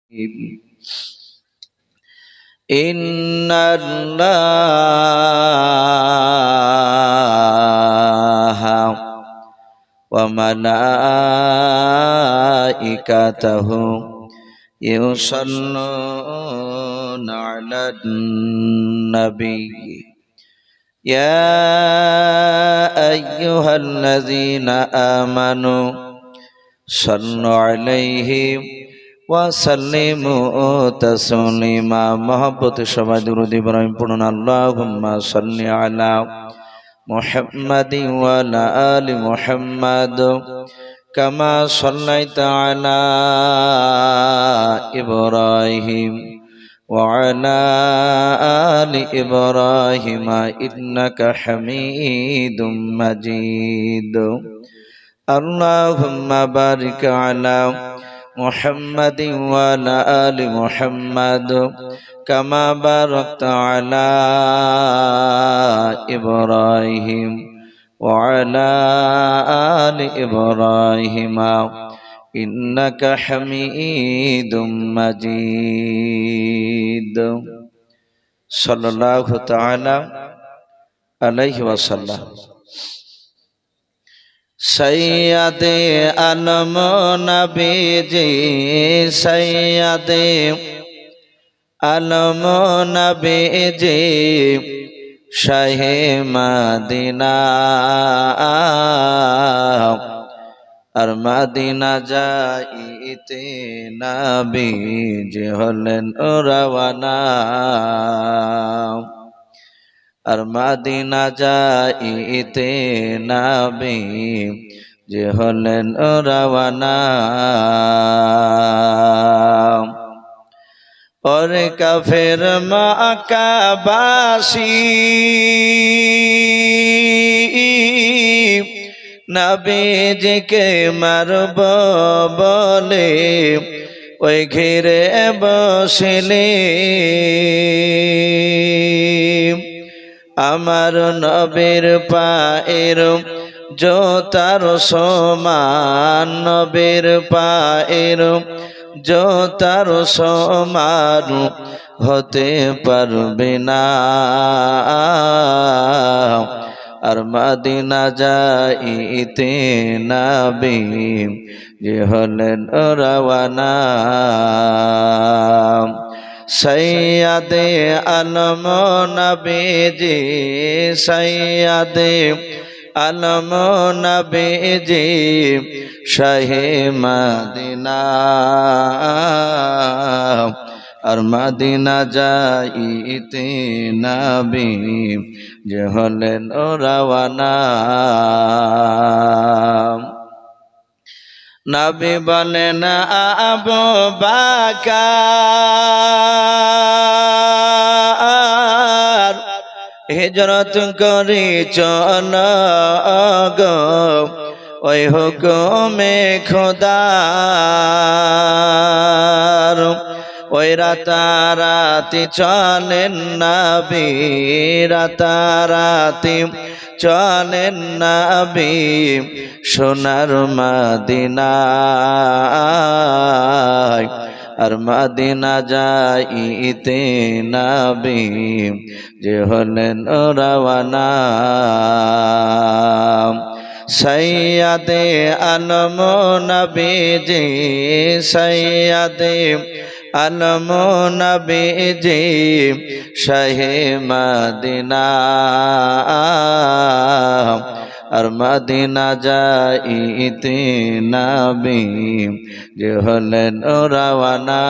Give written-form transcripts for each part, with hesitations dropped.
إن الله وملائكته يصلون على النبي يا أيها الذين آمنوا صلوا عليه وسلموا تسليما محبت شباب درود إبراهيم پڑھنا اللهم صل على محمد وعلى آل محمد كما صليت على إبراهيم وعلى آل إبراهيم إنك حميد مجيد اللهم بارك على محمد وعلى آل محمد كما باركت على إبراهيم وعلى آل إبراهيم إنك حميد مجيد صلى الله تعالى عليه وسلم سید عالم نبی جی سید عالم نبی جی Shah Medina আর Medina যাইতে নবী যে হলেন রওয়ানা আর মদিনা যাইতে নবী যে হলেন রওয়ানা और काफिर मक्काबासी नबी के मरब बोले ओई घिरे बसले आमार नबीर पाएर जोतार समान नबीर पाएर जोतार समान होते पारबे ना আর মদিনা যাইতে নবী যে হলেন রওয়ানা সৈয়দে আলম নবী জি সৈয়দে আলম নবী জি শাহ মদিনা আর মদিনা যাইতে নবী যে হলেন রওয়ানা নবী বলেন আবু বকর হিজরত করে চল গো ওই হুকুমে খোদার ওই রাতারাতি চলেন নবী রাতারাতি চলেন নবী সোনার মদিনায় আর মদিনা যাইতে নবী যে হলেন রওয়ানা সৈয়দে আলম নবী জি সৈয়দে আলম নবী জি শাহ মদিনা আর মদিনা যাইতে নবী যে হলেন রওয়ানা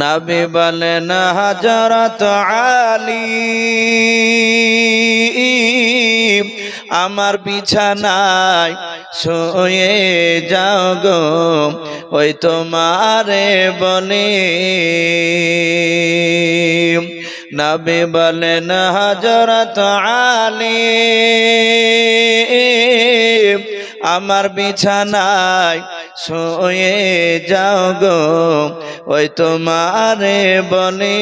নবী বলেন হযরত আলী আমার বিছানায় শুয়ে যাও গো ওই তোমারে বলে নবী বলেন হযরত আলী আমার বিছানায় শুয়ে যাও গো ওই তোমারে বলে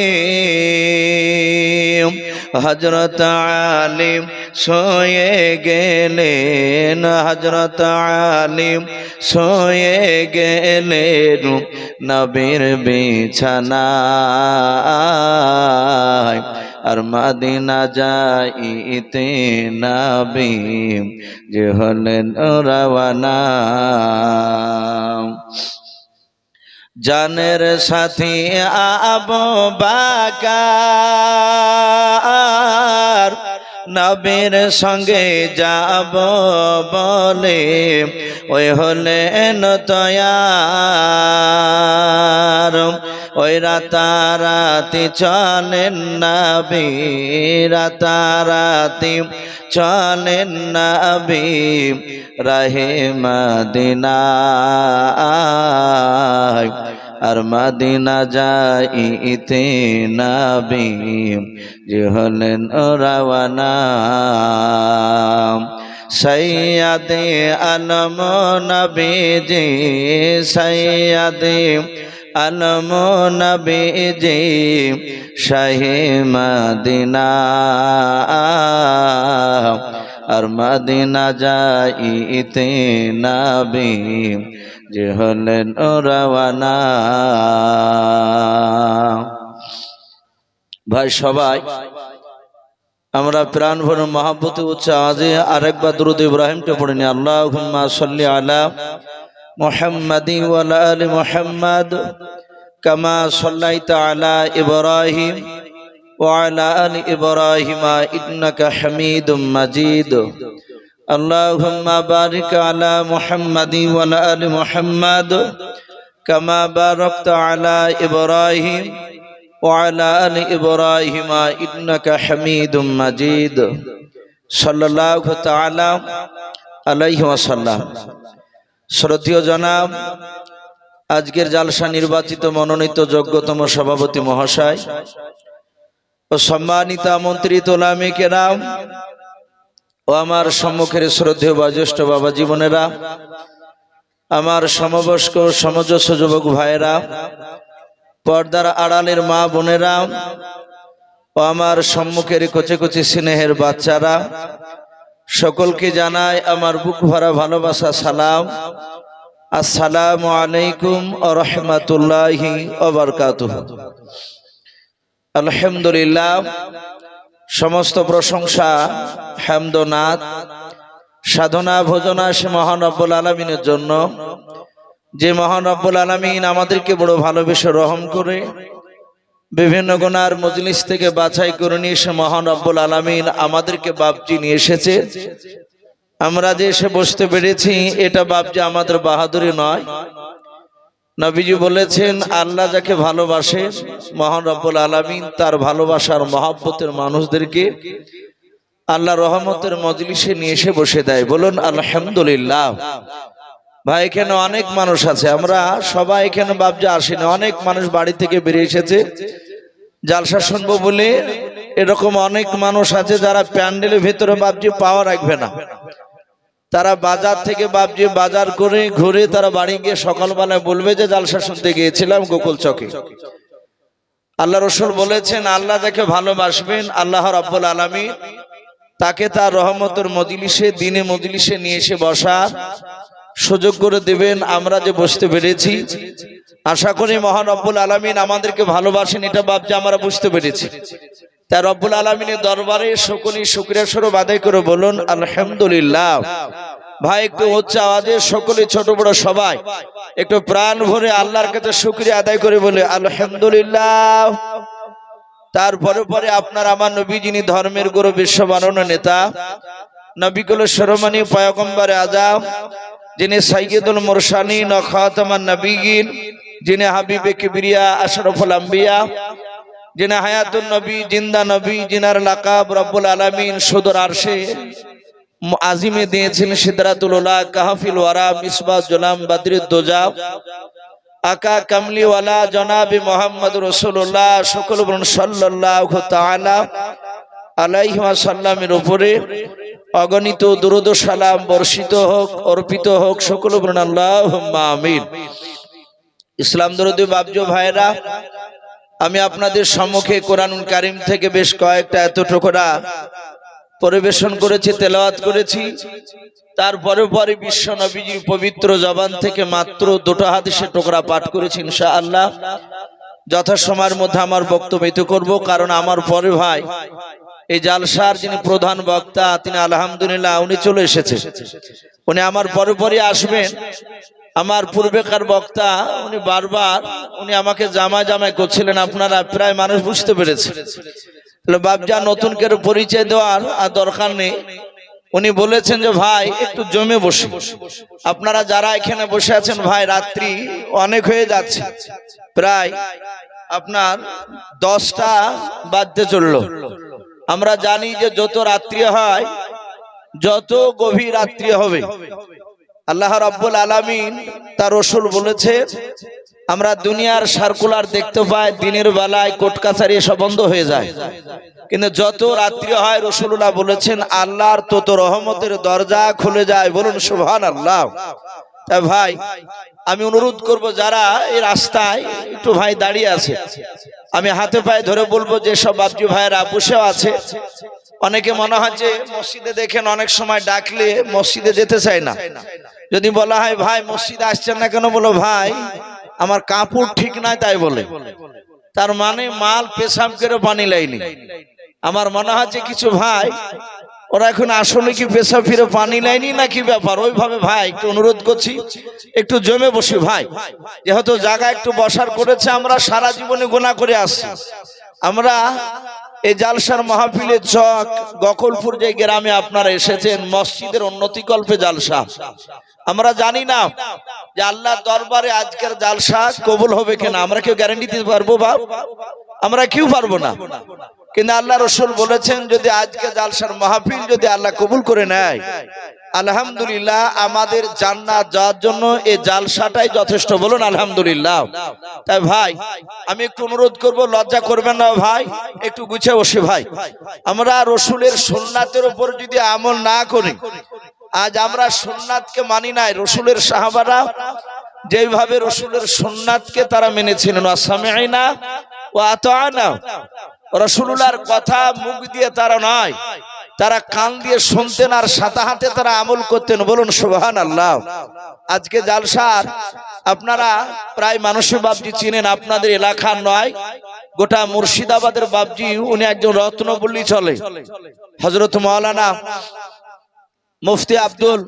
হযরত আলী শুয়ে গেলেন হযরত আলী শুয়ে গেলেন নবীর বিছানায় আর মদিনা যাইতে নবী যে হলেন রওয়ানা জানের সাথী আবু বকর নবীর সঙ্গে যাব বলে ওই হলেন তয়ার ওই রাতারাতি চলেন নবী রাতারাতি চলেন নবী রাহে মদিনা আর মদিনা যাইতে নবী যে হলেন রওয়ানা সৈয়দে আলম নবীজি সৈয়দে আলম নবীজি শাহে মদিনা আর মদিনা যাইতে নবী যে হলেন রওয়ানা ভাই সবাই আমরা প্রাণ ভরে মহব্বতে উচ্চ আওয়াজে আরেকবার দুরূদ ইব্রাহিমটা পড়ে নি আল্লাহুম্মা সাল্লি আলা মুহাম্মাদি ওয়া আলা আলি মুহাম্মাদ কামা সাল্লাইতা আলা ইব্রাহিম ওয়া আলা আলি ইব্রাহিম ইন্নাকা হামিদুম মাজিদ আল্লাহুম্মা বারিক আলা মুহাম্মাদি ওয়া আলা আলি মুহাম্মাদ কামা বারাকতা আলা ইব্রাহিম وعلى آل إبراهيم إنك حميد مجيد صلى الله تعالى عليه وسلم শ্রদ্ধেয় জনাব আজকের জালসা নির্বাচিত মনোনীত যোগ্যতম সভাপতি মহাশয় ও সম্মানিত আমন্ত্রিত ওলামে কেরাম ও আমার সম্মুখের শ্রদ্ধেয় বয়োজ্যেষ্ঠ বাবা জীবনেরা আমার সমবয়স্ক সমজস্ব যুবক ভাইয়েরা পর্দার আড়ালের মা বোনেরা ও আমার সম্মুখের কচি কচি স্নেহের বাচ্চারা সকলকে জানাই আমার বুক ভরা ভালোবাসা সালাম আসসালামু আলাইকুম ওয়া রাহমাতুল্লাহি ওয়া বারাকাতুহু আলহামদুলিল্লাহ সমস্ত প্রশংসা হামদ ও নাত সাধনা ভোজনা সে মহান রব্বুল আলামিনের জন্য যে মহান রব্বুল আলামিন আমাদেরকে বড় ভালোবেসে রহম করে বিভিন্ন গুনার মজলিস থেকে বাছাই করে নিয়ে এসে মহান রব্বুল আলামিন আমাদেরকে বাপজি নিয়ে এসেছে আমরা যে এসে বসতে পেরেছি এটা বাপজি আমাদের বাহাদুরি নয় নবীজি বলেছেন আল্লাহ যাকে ভালোবাসে মহান রব্বুল আলামিন তার ভালোবাসার মহব্বতের মানুষদেরকে আল্লাহ রহমতের মজলিসে নিয়ে এসে বসে দেয় বলুন আলহামদুলিল্লাহ ভাই এখানে অনেক মানুষ আছে আমরা সবাই এখানে বাপজি আসিনি অনেক মানুষ বাড়ি থেকে বেরিয়ে এসেছে জালসা শুনবো বলে এরকম অনেক মানুষ আছে যারা প্যান্ডেলের ভেতরে বাপজি পাওয়া রাখবে না তারা বাজার থেকে বাপজি বাজার করে ঘুরে তারা বাড়ি গিয়ে সকালবেলায় বলবে যে জালসা শুনতে গিয়েছিলাম গোকুল চকে আল্লাহ রাসূল বলেছেন আল্লাহ যাকে ভালোবাসবেন আল্লাহ রাব্বুল আলামিন তাকে তার রহমতের মজলিসে দিনে মজলিসে নিয়ে এসে বসার সুযোগ করে দেবেন আমরা যে বসতে পেরেছি আশা করি মহান রব্বুল আলামিন আমাদেরকে ভালোবাসেন এটা বাপজি আমরা বুঝতে পেরেছি তাই রব্বুল আলামিনের দরবারে সকলেই শুকরিয়া স্বরূপ আদায় করে বলুন আলহামদুলিল্লাহ ভাই একটু উচ্চ আওয়াজে সকলে ছোট বড় সবাই একটু প্রাণ ভরে আল্লাহর কাছে শুকরিয়া আদায় করে বলে আলহামদুলিল্লাহ তারপরে পরে আপনার আমার নবী যিনি ধর্মের গুরু বিশ্ব মাননীয় নেতা নবীকুলের শিরোমণি পয়গম্বর আযম যিনি সাইয়্যিদুল মুরসালিন ও খাতামান নবিয়্যিন যিনি হাবিবে কিবরিয়া আশরাফুল আম্বিয়া যিনি হায়াতুন নবী জিন্দা নবী যিনার লাকাব রব্বুল আলামিন সুদূর আরশে আজিমে দিয়েছেন সিদরাতুল উলা কাহফিল ওয়ারা মিসবাহ জুলাম বদরুদ দুজা আকা কামলিওয়ালা জনাবে মুহাম্মদ রাসূলুল্লাহ সকল বলুন সাল্লাল্লাহু তাআলা আলাইহি ওয়াসাল্লামের উপরে অগণিত দুরূদ ও সালাম বর্ষিত হোক, অর্পিত হোক। সকলে বলুন আল্লাহুম্মা আমিন। ইসলাম দরদি বাবজু ভাইরা, আমি আপনাদের সম্মুখে কোরআনুল কারীম থেকে বেশ কয়েকটা এতটুকুরা পরিবেশন করেছি, তেলাওয়াত করেছি। তারপরে পরে বিশ্ব নবীজির পবিত্র জবান থেকে মাত্র দুটো হাদিসের টুকরা পাঠ করেছি। ইনশাআল্লাহ যথাসময়ের মধ্যে আমার বক্তব্য করব, কারণ আমার পরে ভাই এই জালসার যিনি প্রধান বক্তা, তিনি আলহামদুলিল্লাহ উনি চলে এসেছে। উনি আমার পরে পরে আসবেন। আমার পূর্বেকার বক্তা উনি বারবার উনি আমাকে জামাই করছিলেন, আপনারা প্রায় মানুষ বুঝতে পেরেছে। বাবজা নতুন করে পরিচয় দেওয়ার আর দরকার নেই। উনি বলেছেন যে ভাই একটু জমে বসে, আপনারা যারা এখানে বসে আছেন ভাই, রাত্রি অনেক হয়ে যাচ্ছে, প্রায় আপনার 10টা বাজতে চললো। আমরা জানি যে যত রাত্রি হয়, যত গভীর রাত্রি হবে, আল্লাহ রাব্বুল আলামিন তার রাসূল বলেছে, আমরা দুনিয়ার সার্কুলার দেখতে পাই, দিনের বেলায় কোর্ট কাছারি এসব বন্ধ হয়ে যায়, কিন্তু যত রাত্রি হয় রাসূলুল্লাহ বলেছেন আল্লাহর তত রহমতের দরজা খুলে যায়। বলুন সুবহানাল্লাহ। তাই ভাই আমি অনুরোধ করব, যারা এই রাস্তায় একটু ভাই দাঁড়িয়ে আছে, আমি হাতে পায়ে ধরে বলবো যে সব বাবজি ভাইয়েরা বসেও আছে। অনেকে মনে হয় যে মসজিদে দেখেন অনেক সময় ডাকলে মসজিদে যেতে চায় না। যদি বলা হয় ভাই মসজিদে আসছেন না কেন, বলো ভাই আমার কাপড় ঠিক নাই তাই বলে, তার মানে মাল পেশাব করে পানি লাইনি। আমার মনে হচ্ছে কিছু ভাই ওরা এখন আসলে কি পেশাব ফিরে পানি লাইনি না কি ব্যাপার, ওইভাবে ভাই একটু অনুরোধ করছি একটু জমে বসি ভাই। যেহেতু জায়গা একটু বসার করেছে, আমরা সারা জীবনে গুনাহ করে আসছি। আমরা এই জালসার মাহফিলের চক গকলপুর যে গ্রামে আপনারা এসেছেন, মসজিদের উন্নতি কল্পে জালসা। আমরা জানি না যে আল্লাহর দরবারে আজকের জালসা কবুল হবে কিনা, আমরা কেউ গ্যারান্টি দিতে পারবো বাপ? আমরা কেউ পারবো না। কিন্তু আল্লাহ রাসূল বলেছেন যদি আজকে জালসার মাহফিল যদি আল্লাহ কবুল করে নেয়, আলহামদুলিল্লাহ আমাদের জান্নাত যাওয়ার জন্য এই জালসাটাই যথেষ্ট। বলুন আলহামদুলিল্লাহ। তাই ভাই আমি একটু অনুরোধ করব, লজ্জা করবেন না ভাই, একটু গুছিয়ে বসে ভাই। আমরা রাসূলের সুন্নাতের উপর যদি আমল না করি, আজ আমরা সুন্নাতকে মানি নাই। রাসূলের সাহাবারা যেভাবে রাসূলের সুন্নাতকে তারা মেনেছিলেন, আসামিনা ওয়া আতানা, রাসূলুল্লাহর কথা মুখ দিয়ে তারা নয়, তারা কান দিয়ে শুনতেন আর সাথে হাতে তারা আমল করতেন। বলুন সুবহানাল্লাহ। আজকে জালসার আপনারা প্রায় মানুষের বাবজি চিনেন, আপনাদের এলাকার নয়, গোটা মুর্শিদাবাদের বাবজি উনি একজন রত্ন বললি চলে, হযরত মাওলানা মুফতি আব্দুল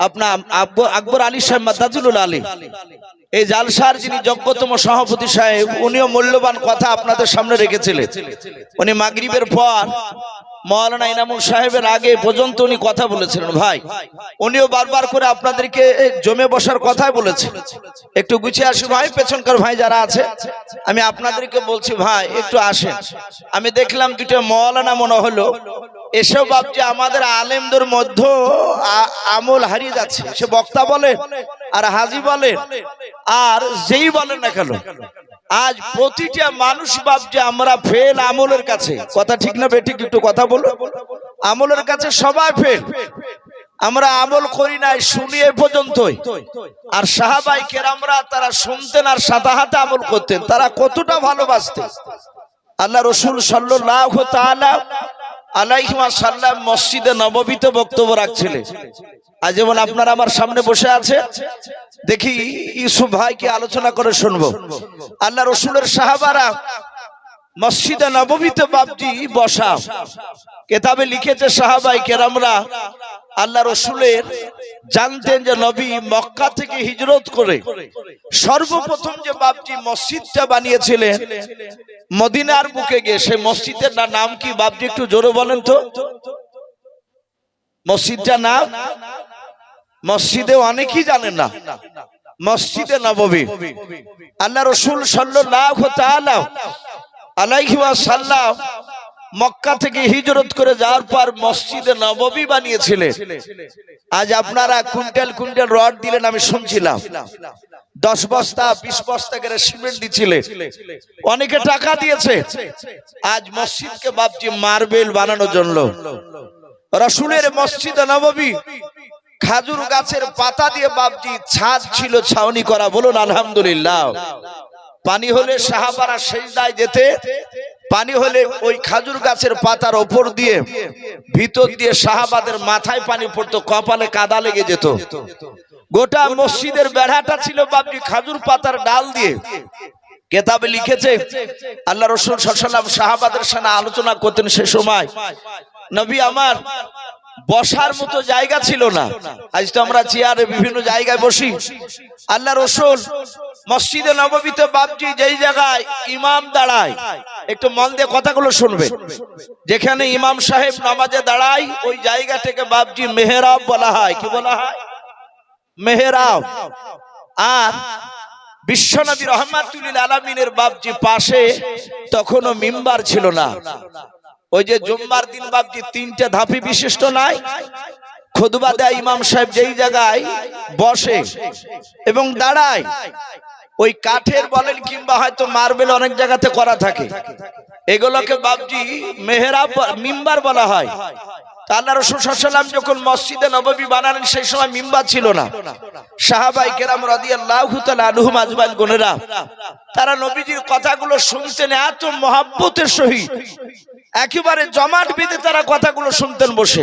আপনার আকবর আলী সাহেব মাদাজুল আলী, এই জালসার যিনি যোগ্যতম সভাপতি সাহেব, উনিও মূল্যবান কথা আপনাদের সামনে রেখেছিলেন। উনি মাগরিবের পর মাওলানা ইনামুল সাহেবের আগে পর্যন্ত উনি কথা বলেছিলেন। ভাই উনিও বারবার করে আপনাদেরকে জমে বসার কথাই বলেছেন। একটু গুছিয়ে আসি ভাই, পেছনকার ভাই যারা আছে আমি আপনাদেরকে বলছি ভাই একটু আসেন। আমি দেখলাম দুটো মাওলানা মনে হলো, এসব বাবজি আমাদের আলেমদের মধ্যে আমল হারিয়ে যাচ্ছে। সে বক্তা বলে আর হাজি বলে আর যেই বলেন না কেন, আজ প্রতিটা মানুষ বাবজি আমরা ফেল আমলের কাছে। কথা ঠিক না বেঠিক একটু কথা বলো। আমলের কাছে সবাই ফেল, আমরা আমল করি নাই, শুনি এ পর্যন্তই। আর সাহাবায়ে কেরামরা তারা শুনতেন আর সাথে হাতে আমল করতেন, তারা কতটা ভালোবাসতেন। আল্লাহ রাসূল সাল্লাল্লাহু তাআলা আলাইহি ওয়াসাল্লাম মসজিদে নববীতে বক্তব্য রাখছিলেন। আজ যেমন আপনারা আমার সামনে বসে আছে, দেখি ইউসুফ ভাই কি আলোচনা করে শুনবো। আল্লাহ রাসূলের সাহাবারা মসজিদে নববীতে বাবজি বসা, কিতাবে লিখেছে সাহাবায়ে কেরামরা আল্লাহ রাসূলের জানতেন যে নবী মক্কা থেকে হিজরত করে সর্বপ্রথম যে বাবজি মসজিদটা বানিয়েছিলেন মদিনার বুকে গিয়ে, সেই মসজিদের নাম কি বাবজি একটু জোরে বলেন তো? মসজিদটার নাম, মসজিদে অনেকেই জানেন না, মসজিদে নববী। আল্লাহ রাসূল সাল্লাল্লাহু তাআলা আলাইহি ওয়াসাল্লাম মক্কা থেকে হিজরত করে যাওয়ার পর মসজিদে নববী বানিয়েছিলেন। আজ আপনারা কুইন্টাল কুইন্টাল রড দিলেন, আমি শুনছিলাম 10 বস্তা 20 বস্তা করে সিমেন্ট দিছিলেন, অনেকে টাকা দিয়েছে। আজ মসজিদকে বাপজি মার্বেল বানানোর জন্য রাসূলের মসজিদ নববী খাজুর গাছের পাতা দিয়ে বাপজি ছাদ ছিল ছাউনি করা, বলুন আলহামদুলিল্লাহ। পানি হলে সাহাবারা সেজদায় যেতে, পানি হলে ওই খাজুর গাছের পাতার ওপর দিয়ে ভিতর দিয়ে সাহাবাদের মাথায় পানি পড়তো, কপালে কাদা লেগে যেত। গোটা মসজিদের বেড়াটা ছিল বাপজি খাজুর পাতার ডাল দিয়ে। কেতাবে লিখেছে আল্লাহ রাসূল সাল্লাল্লাহু আলাইহি ওয়াসাল্লাম সাহাবাদের সাথে আলোচনা করতেন, সে সময় নবী আমার বসার মতো জায়গা ছিল না। আজ তো আমরা চেয়ারে বিভিন্ন জায়গায় বসি। আল্লাহ রাসূল মসজিদে নববীতে বাপজি যেই জায়গায় ইমাম দাঁড়ায়, একটু মন দিয়ে কথাগুলো শুনবেন, যেখানে ইমাম সাহেব নামাজে দাঁড়ায় ওই জায়গাটাকে বাপজি মেহরাব বলা হয়। কি বলা হয়? মেহরাব। আর বিশ্বনবী রাহমাতুল লিল আলামিনের বাপজি পাশে তখনও মিম্বার ছিল না। ওই যে জুম্মার দিন বাপজি 3টে ধাপি বিশিষ্ট নাই, খুতবা দেয় ইমাম সাহেব যেই জায়গায় বসে এবং দাঁড়ায়, ওই কাঠের বলেন কিংবা হয়তো মার্বেল অনেক জায়গাতে করা থাকে, এগুলোকে বাপজি মেহরাব মিম্বার বলা হয়। আল্লাহ রাসূল সাল্লাল্লাহু আলাইহি ওয়াসাল্লাম যখন মসজিদে নববী বানালেন সেই সময় মিম্বার ছিল না। সাহাবায়ে কেরাম রাদিয়াল্লাহু তাআলা আনহুম আজমাইন গুনেরা, তারা নবীজির কথাগুলো শুনতেন এত মহব্বতের সহিত, একেবারে জমাট বেঁধে তারা কথাগুলো শুনতেন বসে।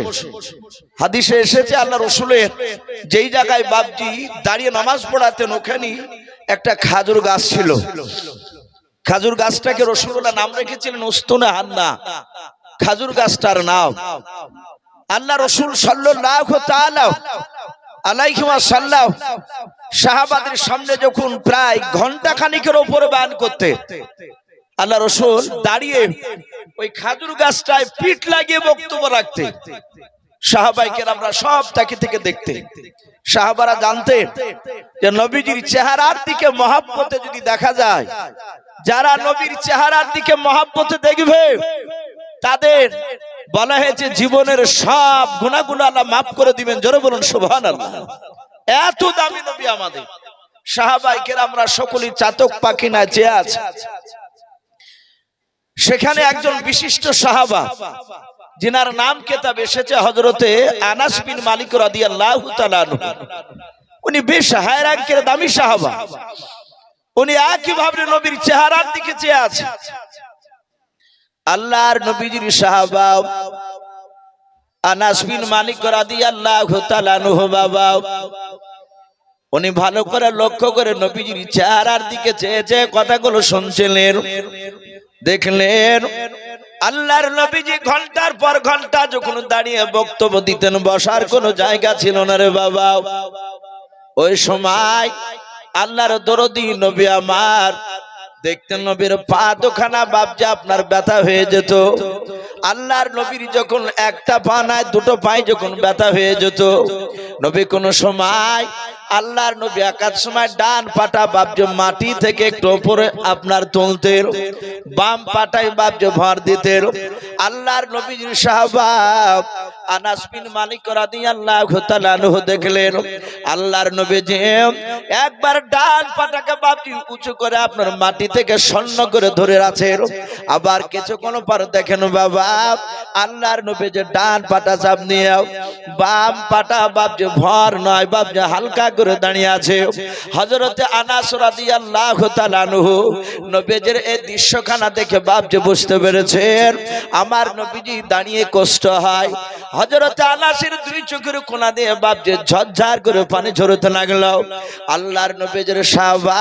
হাদিসে এসেছে আল্লাহ রাসূলের যেই জায়গায় বাপজি দাঁড়িয়ে নামাজ পড়াতেন ওখানে একটা খাজুর গাছ ছিল। খাজুর গাছটাকে রাসূলুল্লাহ নাম রেখেছিলেন উস্তুনে হান্না, খাজুর গাছটার নাম। আল্লাহ রাসূল সাল্লাল্লাহু তাআলা আলাইহি ওয়াসাল্লাম সাহাবাদের সামনে যখন প্রায় ঘন্টা খানিকের উপরে বয়ান করতে, আল্লাহ রাসূল দাঁড়িয়ে ওই খাজুর গাছটায় পিঠ লাগিয়ে বক্তব্য রাখতে, সাহাবায়ে কেরামরা সব তাকে থেকে দেখতে। সাহাবারা জানতেন যে নবীজির চেহারার দিকে মহব্বতে যদি দেখা যায়, যারা নবীর চেহারার দিকে মহব্বতে দেখবে তাদের বলা হয়েছে জীবনের সব গুনাহগুলো আল্লাহ মাফ করে দিবেন। জোরে বলুন সুবহানাল্লাহ। এত দামি নবী আমাদের। সাহাবায়ে কেরামরা সকলেই চাতক পাখি না চেয়ে আছে। সেখানে একজন বিশিষ্ট সাহাবা যিনার নাম কেতাবে এসেছে হযরতে আনাস বিন মালিক রাদিয়াল্লাহু তাআলা আনহু, উনি বেশ হায় র‍্যাঙ্কের দামি সাহাবা। উনি একইভাবে নবীর চেহারার দিকে চেয়ে আছে। আল্লাহর নবীজির সাহাবা আনাস বিন মালিক রাদিয়াল্লাহু তাআলা আনহু বাবা, উনি ভালো করে লক্ষ্য করে নবীজির চেহারার দিকে চেয়ে চেয়ে কথাগুলো শুনছিলেন। দেখলেন আল্লাহর নবীজি ঘন্টার পর ঘন্টা যখন দাঁড়িয়ে বক্তব্য দিতেন, বসার কোনো জায়গা ছিল না রে বাবা। ওই সময় আল্লাহর দরদি নবী আমার দেখতেন নবীর পা দুখানা বাপজি আপনার ব্যথা হয়ে যেত। আল্লাহর নবীর যখন একটা পা নাই দুটো পায়ে যখন ব্যথা হয়ে যেত, নবী কোন সময় আল্লাহর নবী একাদ সময় ডান পাটা বাপজি মাটি থেকে একটু উপরে আপনার তুলতেন, বাম পাটায় বাপজি ভর দিতেন। আল্লাহর নবীর সাহাবা আনাস বিন মালিক রাদিয়াল্লাহু তাআলা আনহু দেখলেন আল্লাহর নবীজি একবার ডান পাটাকে বাপজি উঁচু করে আপনার মাটি থেকে স্বর্ণ করে ধরে আছেন, আবার কিছুক্ষণ পর দেখেন বাবা আল্লাহর নবীজি ডান পাটা চাপ নিয়ে বাম পাটা বাপজি ভর নয় বাপজি হালকা করে দাঁড়িয়ে আছে। হযরতে আনাস রাদিয়াল্লাহু তাআলা আনহু নবীজির এই দৃশ্যখানা দেখে বাপজি বুঝতে পেরেছেন আমার নবীজি দাঁড়িয়ে কষ্ট হয়। হযরতে আনাসের দুই চোখের কোণা দিয়ে বাপজি ঝরঝর করে পানি ঝরতে লাগলো। আল্লাহর নবীজির সাহাবা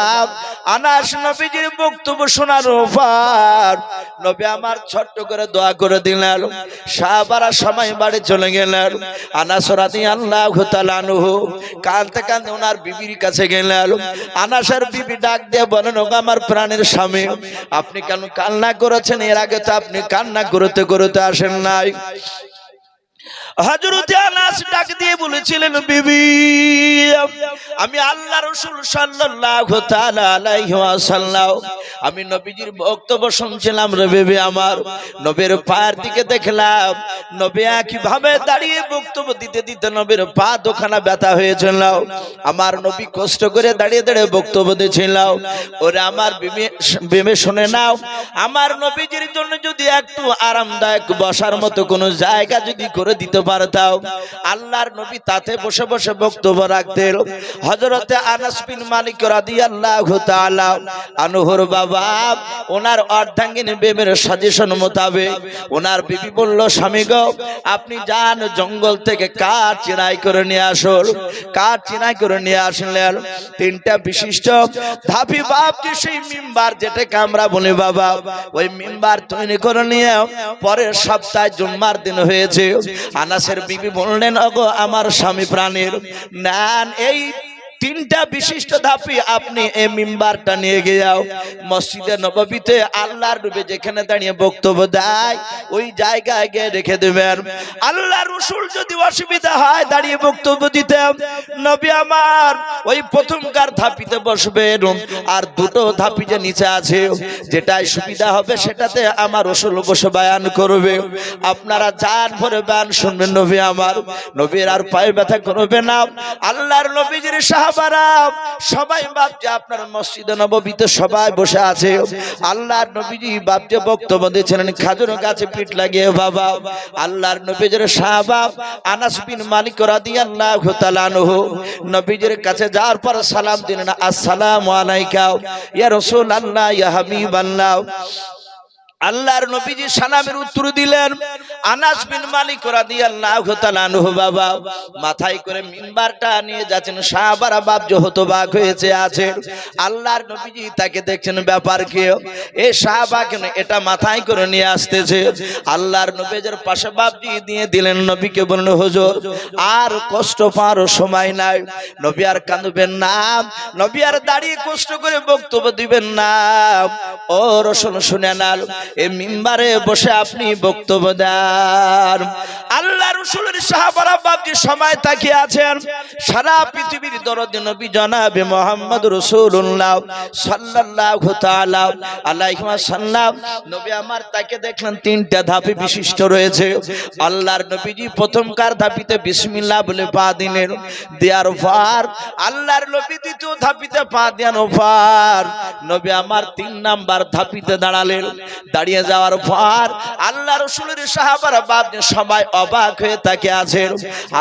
আনাস নবীজির বক্তব্য শোনার পর নবী আমার ছোট্ট করে দোয়া করে দিলেন। সাহাবারা সময় বাড়ি চলে গেলেন। আনাস রাদিয়াল্লাহু তাআলা আনহু কাঁদতে কাঁদতে ওনার বিবির কাছে গেলেন। আনাসের বিবি ডাক দিয়ে বলেন, ওগো আমার প্রাণের স্বামী, আপনি কেন কান্না করেছেন? এর আগে তো আপনি কান্না করতে করতে আসেন নাই। হযরত আনাস ডাক দিয়ে বলেছিলেন, বিবি আমি আল্লাহ রাসূল সাল্লাল্লাহু তাআলা আলাইহি ওয়াসাল্লাম আমি নবীজির বক্তব্য শুনছিলাম রে বিবি আমার। নবীর পায়ের দিকে দেখলাম নবী কিভাবে দাঁড়িয়ে বক্তব্য দিতে দিতে নবীর পা দুখানা ব্যথা হয়েছিল। আমার নবী কষ্ট করে দাঁড়িয়ে দাঁড়িয়ে বক্তব্য দিয়েছিল। ওরে আমার বিবি শুনে নাও, আমার নবীজির জন্য যদি একটু আরামদায়ক বসার মতো কোনো জায়গা যদি করে দিতে পারতাম, আল্লাহর নবী তাতে বসে বসে বক্তব্য রাখতেন। হযরতে আনাস বিন মালিক রাদিয়াল্লাহু তাআলা আনহুর বাবা ওনার অর্ধাঙ্গিনী বিবির সাজেশন মোতাবেক ওনার বিবি বলল, স্বামী গো আপনি যান জঙ্গল থেকে কাঠ চিনাই করে নিয়ে আসুন। কাঠ চিনাই করে নিয়ে আসলেন। তিনটা বিশিষ্ট ধাপি বাপজি সেই মিম্বার যেটাকে আমরা বলি বাবা, ওই মিম্বার তৈরি করে নিয়ে পরের সপ্তাহে জুম্মার দিন হয়েছে। আনাসের বিবি বললেন, ওগো আমার স্বামী প্রাণীর নেন এই তিনটা বিশিষ্ট ধাপি আপনি এই মিম্বারটা নিয়ে গিয়ে মসজিদে নববীতে আল্লাহর নবী যেখানে দাঁড়িয়ে বক্তব্য দেয় ওই জায়গায় গিয়ে রেখে দেবেন। আল্লাহর রাসূল যদি অসুবিধা হয় দাঁড়িয়ে বক্তব্য দিতে, নবী আমার ওই প্রথমকার ধাপিতে বসবেন, আর দুটো ধাপি যে নিচে আছে যেটাই সুবিধা হবে সেটাতে আমার রাসূল বসে বয়ান করবে। আপনারা জান ভরে বয়ান শুনবেন। নবী আমার নবীর আর পায়ে ব্যথা করবে না। আল্লাহর নবীজির সাহাবারা সবাই ভাবছে আপনার মসজিদে নববীতে সবাই বসে আছে। আল্লাহর নবীজি ভাবছে বক্তব্য দিয়েছিলেন খাজুর গাছে পিঠ লাগিয়ে বাবা। আল্লাহর নবীজির সাহাবা আনাস বিন মালিক রাদিয়াল্লাহু তাআলা আনহু নবীজির কাছে যাওয়ার পর সালাম দিলেন, আসসালামু আলাইকা ইয়া রাসূলুল্লাহ ইয়া হাবিবাল্লাহ। আল্লাহর নবীজি সালামের উত্তর দিলেন। আনাস বিন মালিক রাদিয়াল্লাহু তাআলা আনহু বাবা মাথায় করে মিম্বারটা নিয়ে যাচ্ছেন। সাহাবারা বাপ হতবাক হয়েছে আছে। আল্লাহর নবীজি তাকে দেখছেন ব্যাপার কি, এই সাহাবা কেন এটা মাথায় করে নিয়ে আসতেছে। আল্লাহর নবীজির পাশে বাপজি দিয়ে দিলেন। নবীকে বললেন, হুজুর আর কষ্ট পাওয়ার সময় নাই, নবী আর কাঁদবেন না, নবী আর দাঁড়িয়ে কষ্ট করে বক্তব্য দিবেন না। ও রাসূল শুনে নাও, এই মিম্বারে বসে আপনি বক্তব্য দেন। আল্লাহ রাসূলের সাহাবারা বাপজি সময় তাকিয়ে আছেন। সারা পৃথিবীর দরদি নবী জনাবে মুহাম্মদ রাসূলুল্লাহ সাল্লাল্লাহু তাআলা আলাইহি ওয়াসাল্লাম নবী আমার তাকে দেখলেন তিনটা ধাপি বিশিষ্ট রয়েছে। আল্লাহর নবীজি প্রথমকার ধাপিতে বিসমিল্লাহ বলে পা দিলেন, দেওয়ার পর আল্লাহর নবী দ্বিতীয় ধাপিতে পা দেন পর নবী আমার 3 নাম্বার ধাপিতে দাঁড়ালেন। দাঁড়িয়ে যাওয়ার পর আল্লাহ রাসূলের সাহাবারা বাপজি সবাই অবাক হয়ে তাকিয়ে আছেন।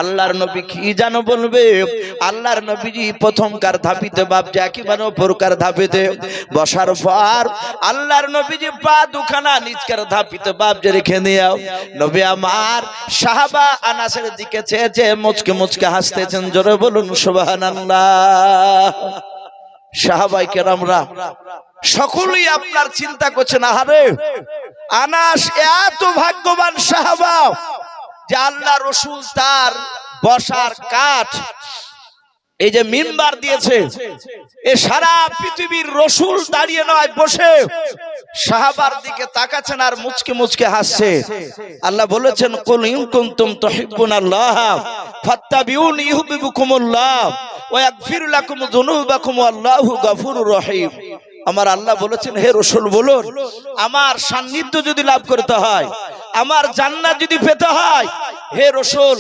আল্লাহর নবী কি জানো বলবে। আল্লাহর নবীজি প্রথমকার ধাপিতে বাপজি একেবারে উপরকার ধাপিতে বসার পর আল্লাহর নবীজি পা দুখানা নিচকার ধাপিতে বাপজি রেখে দিও। নবী আমার সাহাবা আনাসের দিকে চেয়ে চেয়ে মুচকে মুচকে হাসতেছেন। জোরে বলুন সুবহানাল্লাহ। সাহাবায়ে কেরামরা সকলেই আপনার চিন্তা করছেন, আহারে আনাস এত ভাগ্যবান সাহাবা যে আল্লাহ রাসূল তার বসার কাঠ এই যে মিম্বার দিয়েছে, এ সারা পৃথিবীর রাসূল দাঁড়িয়ে নয় বসে সাহাবার দিকে তাকাচ্ছেন আর মুচকে মুচকে হাসছে। আল্লাহ বলেছেন, কুল ইন কুনতুম তুহিব্বুনাল্লাহ ফাত্তাবিউনি ইউহিব্বুকুমুল্লাহ ওয়া ইয়াগফির লাকুম যুনুবাকুম ওয়াল্লাহু গফুরুর রহিম। আমার আল্লাহ বলেছেন, হে রাসূল বলুন আমার সান্নিধ্য যদি লাভ করতে হয়, আমার জান্নাত যদি পেতে হয়, হে রাসূল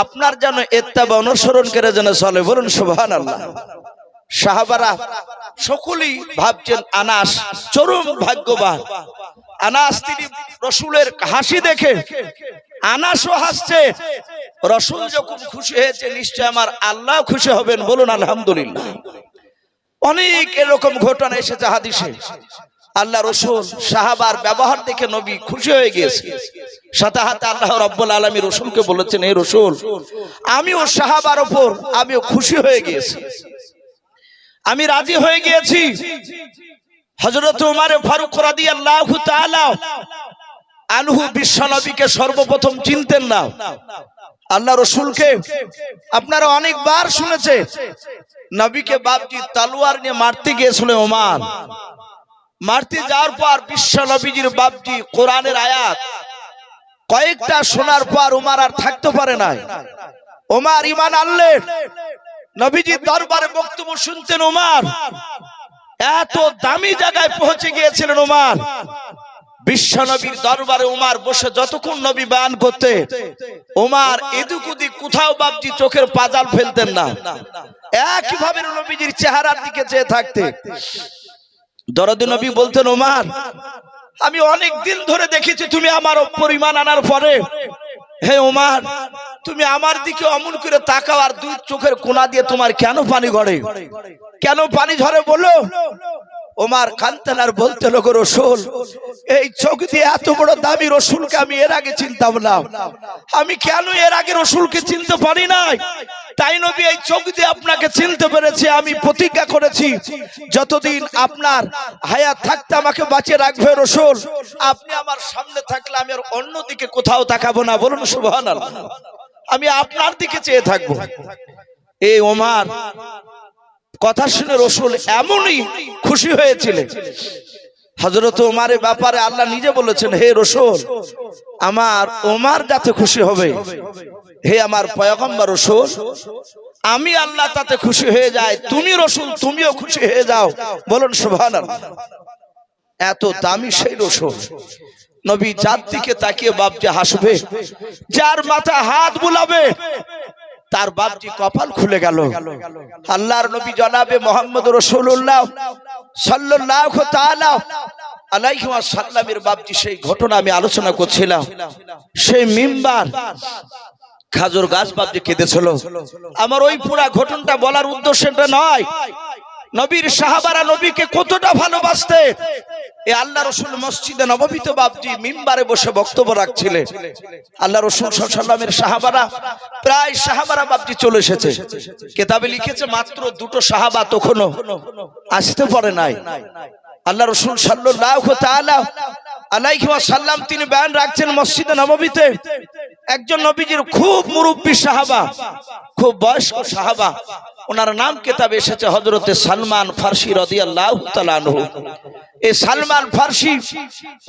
আপনার যেন ইত্তেবা অনুসরণ করে যেন চলে। বলুন সুবহানাল্লাহ। সাহাবারা সকলেই ভাবছেন আনাস চরম ভাগ্যবান। আনাস তিনি রাসূলের হাসি দেখে আনাসও হাসছে। রাসূল যখন খুশি হয়েছে নিশ্চয় আমার আল্লাহ খুশি হবেন। বলুন আলহামদুলিল্লাহ। অনেক এরকম ঘটনা এসেছে হাদিসে। আল্লাহ রাসূল সাহাবার ব্যবহার দেখে নবী খুশি হয়ে গিয়েছে। সাথে সাথে আল্লাহ রাব্বুল আলামিন রাসূলকে বলেছেন, হে রাসূল আমিও সাহাবার উপর আমিও খুশি হয়ে গিয়েছি, আমি রাজি হয়ে গিয়েছি। হযরত ওমর ফারুক রাদিয়াল্লাহু তাআলা আনহু বিশ্বনবীকে সর্বপ্রথম চিনতেন না। আল্লাহ রাসূলকে আপনারা অনেকবার শুনেছে নবীকে বাপজি তলোয়ার নিয়ে মারতে গিয়েছিল ওমর। মারতে যাওয়ার পর বিশ্ব নবীজির বাপজি কোরআনের আয়াত কয়েকটা শোনার পর উমার আর থাকতে পারে নাই। উমার ঈমান আনলেন, নবীজির দরবারে বক্তব্য শুনতেন। উমার এত দামি জায়গায় পৌঁছে গিয়েছিলেন। উমার বিশ্ব নবীর দরবারে উমার বসে যতক্ষণ নবী বয়ান করতে, উমার এদিক ওদিক কোথাও বাপজি চোখের পাজাল ফেলতেন না, একইভাবে নবীজির চেহারার দিকে চেয়ে থাকতে। দরদে নবী বলতেন, উমার আমি অনেক দিন ধরে দেখেছি তুমি আমার উপর ঈমান আনার পরে, হে উমার তুমি আমার দিকে অমন করে তাকাও, আর দুই চোখের কোনা দিয়ে তোমার কেন পানি গড়ে, কেন পানি ঝরে বলো। ওমর কাঁদতেন আর বলতে, লোক রসুল, এই চোখ দিয়ে এত বড় দামি রসুলকে আমি এর আগে চিনতাম না, আমি কেন এর আগে রসুলকে চিনতে পারি নাই। তাই নবী এই চোখ দিয়ে আপনাকে চিনতে পেরেছি। আমি প্রতিজ্ঞা করেছি যতদিন আপনার হায়াত থাকতে আমাকে বাঁচিয়ে রাখবে রসুল, আপনি আমার সামনে থাকলে আমি আর অন্যদিকে কোথাও তাকাবো না। বলুন সুবহানাল্লাহ। আমি আপনার দিকে চেয়ে থাকবো। এই ওমর কথা শুনে রসুল এমনই খুশি হয়েছিলেন। হযরত ওমরের ব্যাপারে আল্লাহ নিজে বলেছেন, হে রসুল আমার ওমর যাতে খুশি হবে, হে আমার পয়গম্বর রসুল আমি আল্লাহ তাতে খুশি হয়ে যায়, তুমি রসুল তুমিও খুশি হয়ে যাও। বলুন সুবহানাল্লাহ। এত দামি সেই রসুল, নবী যার দিকে তাকিয়ে বাপজি হাসবে, যার মাথা হাত বুলাবে তার বাপজি কপাল খুলে গেল। আল্লাহর নবী জনাবে মুহাম্মদ রাসূলুল্লাহ সাল্লাল্লাহু তাআলা আলাইহি ওয়াসাল্লামের বাপজি সেই ঘটনা আমি আলোচনা করছিলাম। সেই মিম্বার খাজুর গাছ বাপজি কেঁদেছিল। আমার ওই পুরা ঘটনাটা বলার উদ্দেশ্যটা নয়, নবীর সাহাবারা নবীকে কতটা ভালোবাসতে। এই আল্লাহ রসুল মসজিদে নববীতে বাপজি মিম্বারে বসে বক্তব্য রাখছিলেন। আল্লাহ রসুল সাল্লাল্লাহু আলাইহি ওয়াসাল্লামের সাহাবারা প্রায় সাহাবারা বাপজি চলে এসেছে। কিতাবে লিখেছে মাত্র দুটো সাহাবা তখনও আসতে পারে নাই। আল্লাহ রসুল সাল্লাল্লাহু তাআলা আলাইহি ওয়াসাল্লাম তিনি বয়ান রাখছেন মসজিদে নববীতে। একজন নবীজির খুব মুরব্বী সাহাবা, খুব বয়স্ক সাহাবা, ওনার নাম কিতাবে এসেছে হযরতে সালমান ফারসি রাদিয়াল্লাহু তাআলা আনহু। এই সালমান ফারসি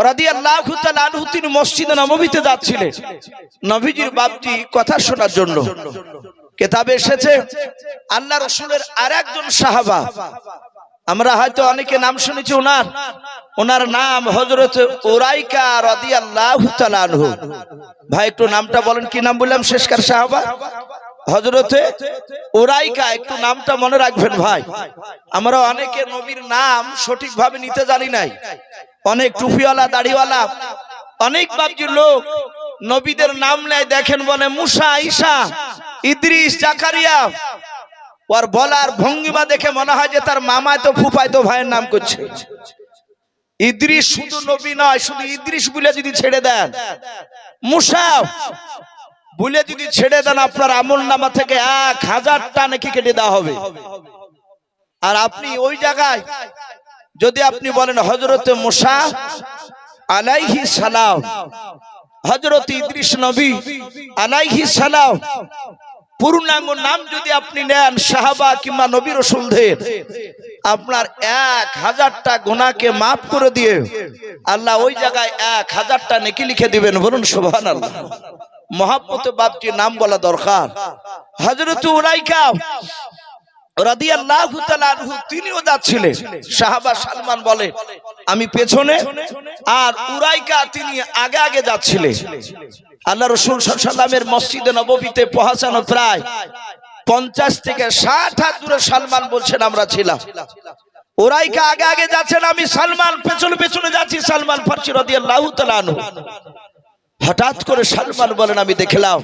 রাদিয়াল্লাহু তাআলা আনহু তিনি মসজিদে নববীতে যাচ্ছিলেন নবীজির বাপজি কথা শোনার জন্য। কিতাবে এসেছে আল্লাহ রাসূলের আরেকজন সাহাবা, আমরা হয়তো অনেকে নাম শুনেছি ওনার নাম হযরত উরাইকা রাদিয়াল্লাহু তাআলা আনহু। ভাই একটু নামটা বলেন, কি নাম বললাম? শেষকার সাহাবা হযরতে উরাইকা, একটু নামটা মনে রাখবেন ভাই। আমরা অনেকে নবীর নাম সঠিকভাবে নিতে জানি নাই। অনেক টুপিওয়ালা দাড়িওয়ালা অনেক বাপজি লোক নবীদের নাম নেয়, দেখেন বলে মুসা, ঈসা, ইদ্রিস, জাকারিয়া। ওর বলার ভঙ্গিমা দেখে মনে হয় যে তার মামা তো ফুফাই তো ভাইয়ের নাম করছে। ইদ্রিস শুধু নবী নয়, শুধু ইদ্রিস বলে যদি ছেড়ে দেন, মুসা বলে যদি ছেড়ে দেন, আপনার আমলনামা থেকে 1000টা নেকি কেটে দেওয়া হবে। আর আপনি ওই জায়গায় যদি আপনি বলেন হযরতে মুসা আলাইহিস সালাম, হযরত ইদ্রিস নবী আলাইহিস সালাম, পূর্ণাঙ্গ নাম যদি আপনি নেন সাহাবা কিংবা নবী রাসূলদের, আপনার 1000টা গুনাহকে মাফ করে দিয়ে আল্লাহ ওই জায়গায় 1000টা নেকি লিখে দিবেন। বলুন সুবহানাল্লাহ। মহব্বতে বাপজি নাম বলা দরকার। হযরত উরাইকা রাদিয়াল্লাহু তাআলা আনহু তিনিও যাচ্ছিলেন। সাহাবা সালমান বলে আমি পেছনে, আর উরাইকা তিনি আগে আগে যাচ্ছিলেন। আল্লাহ রাসূল সাল্লাল্লাহু আলাইহি ওয়াসাল্লামের মসজিদে নববীতে পৌঁছানো প্রায় 50 থেকে 60 হাত দূরে সালমান বলছেন আমরা ছিলাম। উরাইকা আগে আগে যাচ্ছেন, আমি সালমান পেছনে পেছনে যাচ্ছি। সালমান ফারসি রাদিয়াল্লাহু তাআলা আনহু। হঠাৎ করে সালমান বলেন আমি দেখলাম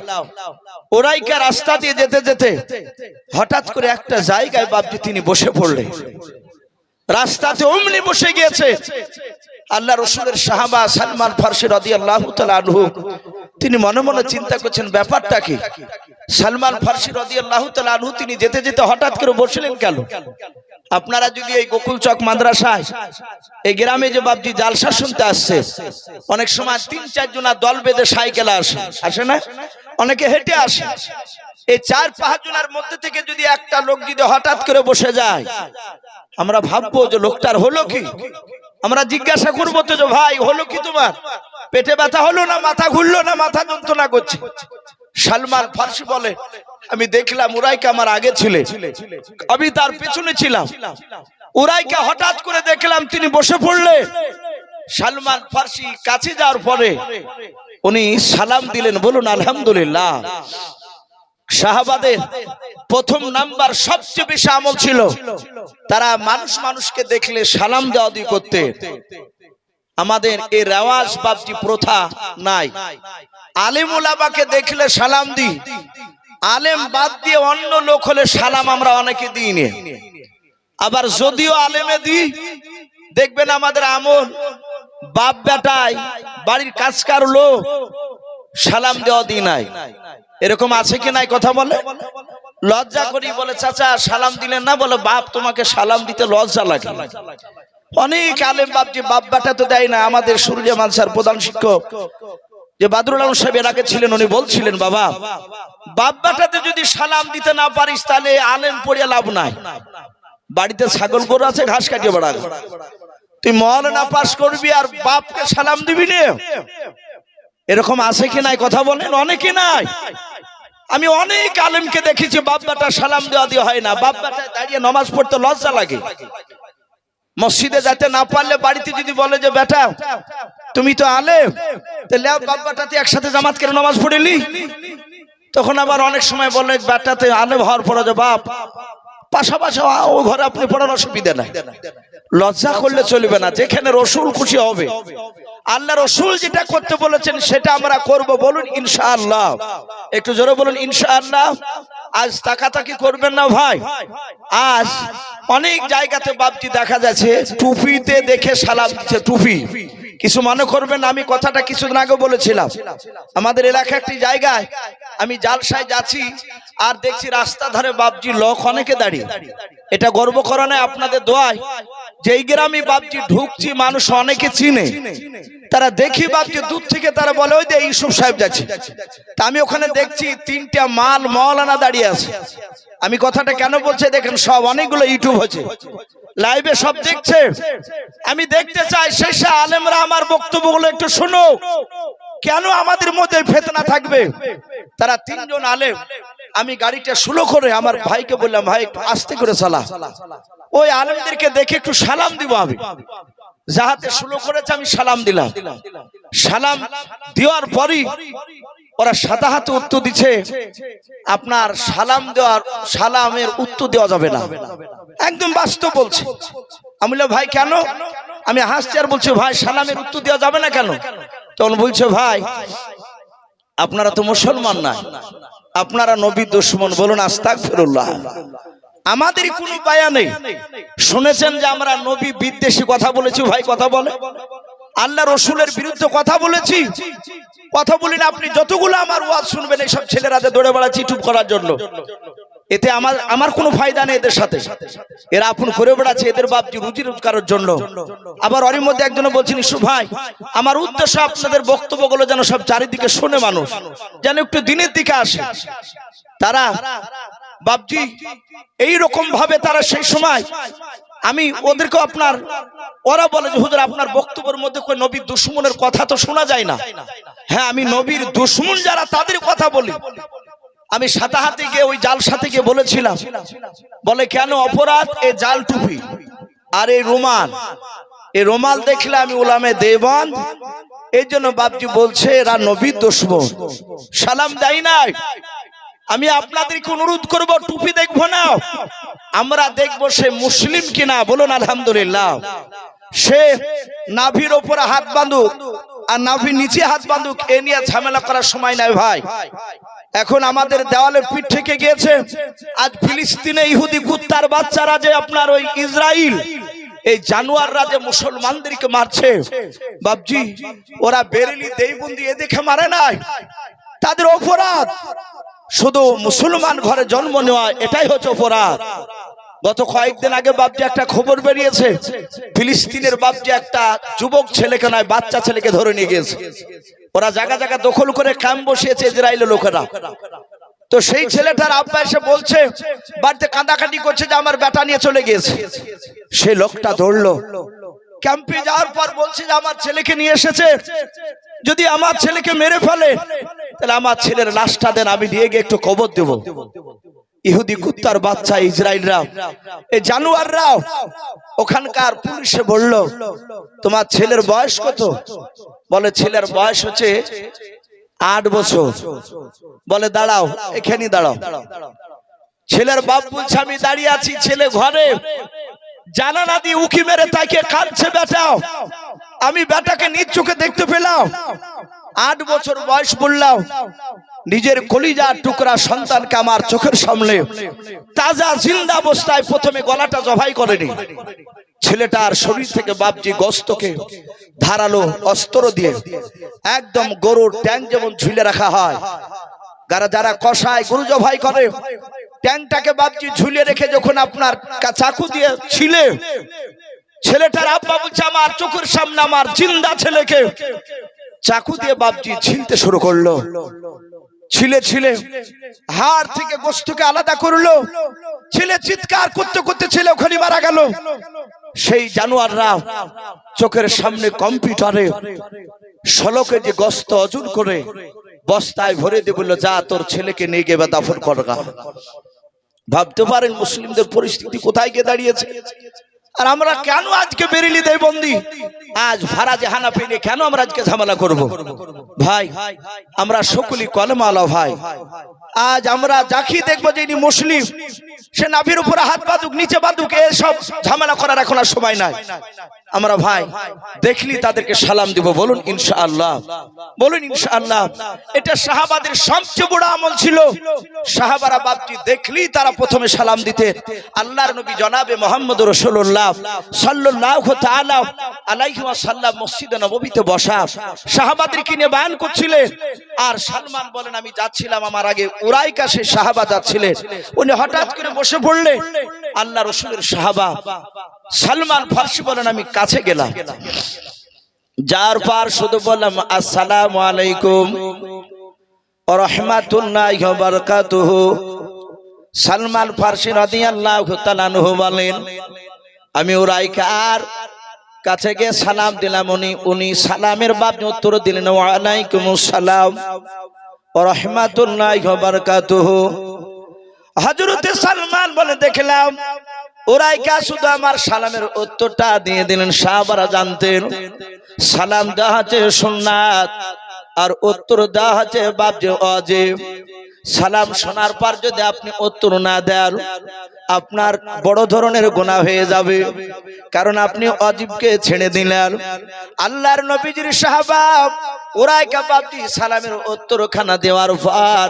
উরাইকা রাস্তা দিয়ে যেতে যেতে হঠাৎ করে একটা জায়গায় বাপজি তিনি বসে পড়লেন। রাস্তাতে অমনি বসে গিয়েছে। আল্লাহ রাসূলের সাহাবা সালমান ফারসি রাদিয়াল্লাহু তাআলা আনহু তিনি মনে মনে চিন্তা করছেন ব্যাপারটা কি। সালমান ফারসি রাদিয়াল্লাহু তাআলা আনহু তিনি যেতে যেতে হঠাৎ করে বসলেন কেন? আপনারা যদি এই গোকুল চক মাদ্রাসায় এই গ্রামে যে বাপজি জালসা শুনতে আসছে, অনেক সময় 3-4 জনা দল বেঁধে সাইকেলে আসে না, অনেকে হেঁটে আসে। এই 4-5 জনের মধ্যে থেকে যদি একটা লোক যদি হঠাৎ করে বসে যায়, আমরা ভাববো যে লোকটার হলো কি। আমরা জিজ্ঞাসা করবো তো যে ভাই হলো কি তোমার? পেটে ব্যথা হলো না, মাথা ঘুরলো না, মাথা যন্ত্রণা করছে। সালমান ফার্সি বলে আমি দেখলাম উরাইকা আমার আগে ছিলে, আমি তার পেছনে ছিলাম। উরাইকা হঠাৎ করে দেখলাম তিনি বসে পড়লেন। সালমান ফার্সি কাছে যাওয়ার পরে উনি সালাম দিলেন, বলুন আলহামদুলিল্লাহ। সাহাবাদের প্রথম নাম্বার সবচেয়ে বেশি আমল ছিল, তারা মানুষকে দেখলে সালাম দেওয়া দিয়ে করতে। আমাদের এই রেওয়াজ বাপজি প্রথা নাই। আলেম ওলামাকে দেখলে সালাম দিই, আলেম বাদ দিয়ে অন্য লোক হলে সালাম আমরা অনেকে দিই না। আবার যদিও আলেমে দিই, দেখবেন আমাদের আমল বাপ বেটায় বাড়ির কাজকার লোক সালাম দেওয়া দিই নাই। এরকম আছে কি নাই কথা বলে? লজ্জা করি বলে চাচা সালাম দিলেন না, বলে বাপ তোমাকে সালাম দিতে লজ্জা লাগে। অনেক আলেম বাপজি বাপ বেটা তো দেয় না। আমাদের সুরুলিয়া মাদ্রাসার প্রধান শিক্ষক যে বাদরুল আলম সাহেব এর আগে ছিলেন, উনি বলছিলেন বাবা বাপ বেটাতে যদি সালাম দিতে না পারিস তাহলে আলেম পড়িয়া লাভ নাই। বাড়িতে ছাগল গরু আছে, ঘাস কাটিয়ে বেড়াবে। তুই মওলানা পাস করবি আর বাপকে সালাম দিবি না? এরকম আছে কি নাই কথা বলেন? অনেকে নাই। আমি অনেক আলেমকে দেখেছি বাপ বেটা সালাম দেওয়া দিয়ে হয় না। বাপ বেটায় দাঁড়িয়ে নামাজ পড়তে লজ্জা লাগে। মসজিদে যেতে না পারলে বাড়িতে যদি বলে যে বেটা তুমি তো আলেম, তাহলে বাপ বেটাতে একসাথে জামাত করে নামাজ পড়েলি। তখন আবার অনেক সময় বলে বেটাতে আলেম হওয়ার পরে যে বাপ পাশাপাশি ও ঘরে আপনি পড়ার অসুবিধা নাই। লজ্জা করলে চলবে না। যেখানে রসুল খুশি হবে, আল্লাহ রসুল যেটা করতে বলেছেন সেটা আমরা করব। বলুন ইনশাআল্লাহ। একটু জোরে বলুন ইনশাআল্লাহ। আজ তাকাতাকি করবেন না ভাই। আজ অনেক জায়গাতে বাপজি দেখা যাচ্ছে টুপিতে দেখে সালাম দিচ্ছে। টুপি কিছু মনে করবেন, আমি কথাটা কিছুদিন আগে বলেছিলাম। আমাদের এলাকায় একটি জায়গায় আমি জালসায় যাচ্ছি আর দেখছি রাস্তা ধারে বাপজি লোক অনেকে দাঁড়িয়ে। এটা গর্ব করা নয়, আপনাদের দোয়ায় যেই গ্রামে বাপজি ঢুকছি মানুষ অনেকে চিনে। তারা দেখি বাপজি দূর থেকে তারা বলে ওই যে ইউসুফ সাহেব যাচ্ছে। তা আমি ওখানে দেখছি তিনটা মওলানা দাঁড়িয়ে আছে। আমি কথাটা কেন বলছি দেখেন, সব অনেকগুলো ইউটিউব হচ্ছে, লাইভে সব দেখছে। আমি দেখতে চাই শেষে আলেমরা আমার বক্তব্যগুলো একটু শোনো। কেন আমাদের মধ্যে ফিতনা থাকবে? তারা তিনজন আলেম। আমি গাড়িটা স্লো করে আমার ভাইকে বললাম ভাই একটু আস্তে করে চালা, ওই আলেমদেরকে দেখে একটু সালাম দিব। আমি যাহাতে স্লো করেছে আমি সালাম দিলাম। সালাম দেওয়ার পরই ওরা সাদা হাতে উত্তর দিচ্ছে আপনার সালামের উত্তর দেওয়া যাবে না। একদম বাস্তব বলছে। আমি বললাম ভাই কেন? আমি হাসছি আর বলছি ভাই সালামের উত্তর দেওয়া যাবে না কেন? তখন বলছে ভাই আপনারা তো মুসলমান না, আপনারা নবীর দুশমন। বলুন আস্তাগফিরুল্লাহ। আমাদের কোনো পায়া নেই। শুনেছেন যে আমরা নবী বিদ্বেষী কথা বলেছি? ভাই কথা বলে আল্লাহ রসুলের বিরুদ্ধে কথা বলেছি? কথা বলি না। আপনি যতগুলো আমার ওয়াজ শুনবেন এইসব ছেলেরা দৌড়ে বেড়াচ্ছে ইউটিউব করার জন্য। এতে আমার কোনো ফায়দা নেই এদের সাথে। এরা আপন করে বেড়াচ্ছে এদের বাপজি রুজি রোজগারের জন্য। আবার ওর মধ্যে একজনে বলছেন ইসু ভাই আমার উদ্দেশ্য আপনাদের বক্তব্যগুলো যেন সব চারিদিকে শোনে মানুষ, যেন একটু দিনের দিকে আসে। তারা বাপজি এইরকম ভাবে তারা সেই সময় আমি ওদেরকে ওরা বলে যে হুজুর আপনার বক্তব্যের মধ্যে কোন নবীর দুশমনের কথা তো শোনা যায় না। হ্যাঁ আমি নবীর দুশমন যারা তাদের কথা বলি। আমি সাতাহাতে গিয়ে ওই জাল সাথে গিয়ে বলেছিলাম, বলে কেন অপরাধ এই জাল টুপি আর এই রুমাল দেখলে আমি উলামে দেওবন্দ। এই জন্য বাপজি বলছে এরা নবীর দুশমন, সালাম দেয় নাই। আমি আপনাদেরকে অনুরোধ করব টুপি দেখবো না, আমরা দেখবো সে মুসলিম কিনা। বলুন আলহামদুলিল্লাহ। সে নাভির ওপরে হাত বাঁধুক আর নাভির নিচে হাত বাঁধুক, এ নিয়ে ঝামেলা করার সময় নাই ভাই। এখন আমাদের দেওয়ালে পিঠ থেকে গিয়েছে। আজ ফিলিস্তিনে ইহুদি কুত্তার বাচ্চারা যে আপনার ওই ইসরায়েল এই জানোয়াররা যে মুসলমানদেরকে মারছে বাপজি, ওরা বেরেলি দেইবন্দি এ দেখে মারে নাই। তাদের অপরাধ শুধু মুসলমান ঘরে জন্ম নেওয়া, এটাই হচ্ছে অপরাধ। গত কয়েকদিন আগে বাপজি একটা খবর বেরিয়েছে, ফিলিস্তিনের বাপজি একটা যুবক ছেলেকে নয় বাচ্চা ছেলেকে ধরে নিয়ে গিয়েছে। ওরা জায়গা জায়গা দখল করে ক্যাম্প বসিয়েছে ইসরায়েলের লোকেরা। তো সেই ছেলেটার আব্বা এসে বলছে, বাড়িতে কাঁদাকাটি করছে যে আমার বেটা নিয়ে চলে গিয়েছে। সেই লোকটা ধরলো, ক্যাম্পে যাওয়ার পর বলছে যে আমার ছেলেকে নিয়ে এসেছে। যদি আমার ছেলেকে মেরে ফেলে তাহলে আমার ছেলের লাশটা দেন, আমি নিয়ে গিয়ে একটু কবর দেব। ইহুদি কুত্তার বাচ্চা ইসরায়েলরা, এই জানোয়াররাও ওখানকার পুলিশে বলল, তোমার ছেলের বয়স কত? বলে ছেলের বয়স হচ্ছে 8 বছর। বলে দাঁড়াও, এখানে দাঁড়াও। ছেলের বাপ বলছে আমি দাঁড়িয়ে আছি, ছেলে ঘরে জানালা দিয়ে উকি মেরে তাকে কাঁদছে, বেটাও আমি বেটাকে নিজ চোখে দেখতে পেলাম, 8 বছর বয়স। বললাম নিজের কলিজার টুকরা সন্তানকে আমার চোখের সামনে তাজা জিন্দা অবস্থায় প্রথমে গলাটা জবাই করেনি, ছেলেটার শরীর থেকে বাপজি গোস্তকে ধারালো অস্ত্র দিয়ে একদম গরুর ট্যাং যেমন ঝুলে রাখা হয়, যারা কষায় গরু জবাই করে ট্যাংটাকে বাপজি ঝুলিয়ে রেখে যখন আপনার চাকু দিয়ে ছিলে, ছেলেটার আব্বা বলছে আমার চোখের সামনে আমার জিন্দা ছেলেকে চাকু দিয়ে বাপজি ছিলতে শুরু করলো। ছিলে ছিলে হাড় থেকে গোস্তকে আলাদা করলো। ছেলে চিৎকার করতে করতে ছেলে ওখানে মারা গেল। সেই জানোয়াররা চোখের সামনে কম্পিউটারে 16 কেজি গোস্ত ওজন করে বস্তায় ভরে দিয়ে বলল, যা তোর ছেলেকে নিয়ে গিয়ে দাফন করগা। ভাবতে পারেন মুসলিমদের পরিস্থিতি কোথায় গিয়ে দাঁড়িয়েছে। আর আমরা কেন আজকে বেরিলি দেয় বন্দি, আজ ফারাজে হানাফি নিয়ে কেন আমরা আজকে ঝামেলা করব? ভাই আমরা সকলেই কলেমাওয়ালা ভাই। আজ আমরা যাকে দেখবো যে ইনি মুসলিম, সে নাভির উপরে হাত বাঁধুক নিচে বাঁধুক, এসব ঝামেলা করার এখন আর সময় নাই। আমরা ভাই দেখলি তাদেরকে সালাম দিব, বলুন ইনশাআল্লাহ, বলুন ইনশাআল্লাহ। এটা সাহাবাদের সবচেয়ে বড় আমল ছিল। সাহাবারা বাপজি দেখলি তারা প্রথমে সালাম দিতেন। আল্লাহর নবী জনাবে মুহাম্মদ রাসূলুল্লাহ সাল্লাল্লাহু তাআলা আলাইহি ওয়াসাল্লাম মসজিদে নববীতে বসা সাহাবাদেরকে নিয়ে বয়ান করছিলেন। আর সালমান বলেন আমি যাচ্ছিলাম, আমার আগে উরাইকা সেই সাহাবা যাচ্ছিলেন, উনি হঠাৎ করে বসে পড়লেন। আল্লাহ রাসূলের সাহাবা সালমান ফারসি বলেন আমি কাছে গেলাম, যার পার শুধু বললাম আসসালামু আলাইকুম ওয়া রাহমাতুল্লাহি ওয়া বারাকাতুহু। সালমান ফারসি রাদিয়াল্লাহু তাআলা আনহু বলেন আমি উরাইকার কাছে গিয়ে সালাম দিলাম। উনি সালামের বাপনি উত্তর দিলেন ওয়া আলাইকুমুস সালাম ওয়া রাহমাতুল্লাহি ওয়া বারাকাতুহু। হযরত সালমান বলে দেখলাম উরাইকা শুধু আমার সালামের উত্তরটা দিয়ে দিলেন। সাহাবারা জানতেন সালাম দেওয়া হচ্ছে সুন্নাত আর উত্তর দেওয়া হচ্ছে বাপজি ওয়াজিব। সালাম শোনার পর যদি আপনি উত্তর না দেন আপনার বড় ধরনের গুনাহ হয়ে যাবে, কারণ আপনি ওয়াজিবকে ছেড়ে দিলেন। আল্লাহর নবীজির সাহাবা উরাইকা বাপজি সালামের উত্তর খানা দেওয়ার পর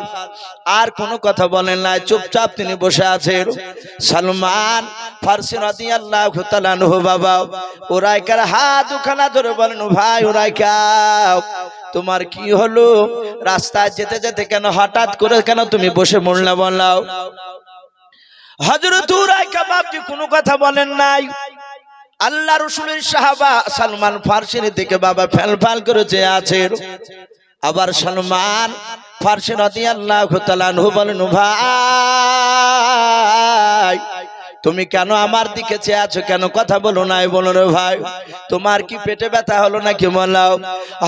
আর কোনো কথা বলেন না, চুপচাপ তিনি বসে আছেন। সালমান ফারসি রাদিয়াল্লাহু তাআলা আনহু বাবা উরাইকার হাত দুখানা ধরে বলেন ভাই উরাইকা তোমার কি হলো? রাস্তায় যেতে যেতে কেন হঠাৎ করে কেন তুমি বসে মরলা বলাও? হযরত উরাইকা বাপজি কোনো কথা বলেন নাই। আল্লাহ রাসূলের সাহাবা সালমান ফারসির দিকে বাবা ফেলফাল করে চেয়ে আছেন। আবার সালমান ফারসি রাদিয়াল্লাহু তাআলা আনহু বলেন ভাই তুমি কেন আমার দিকে চেয়ে আছো, কেন কথা বলো নাই? বলো রে ভাই তোমার কি পেটে ব্যথা হলো নাকি বলাও?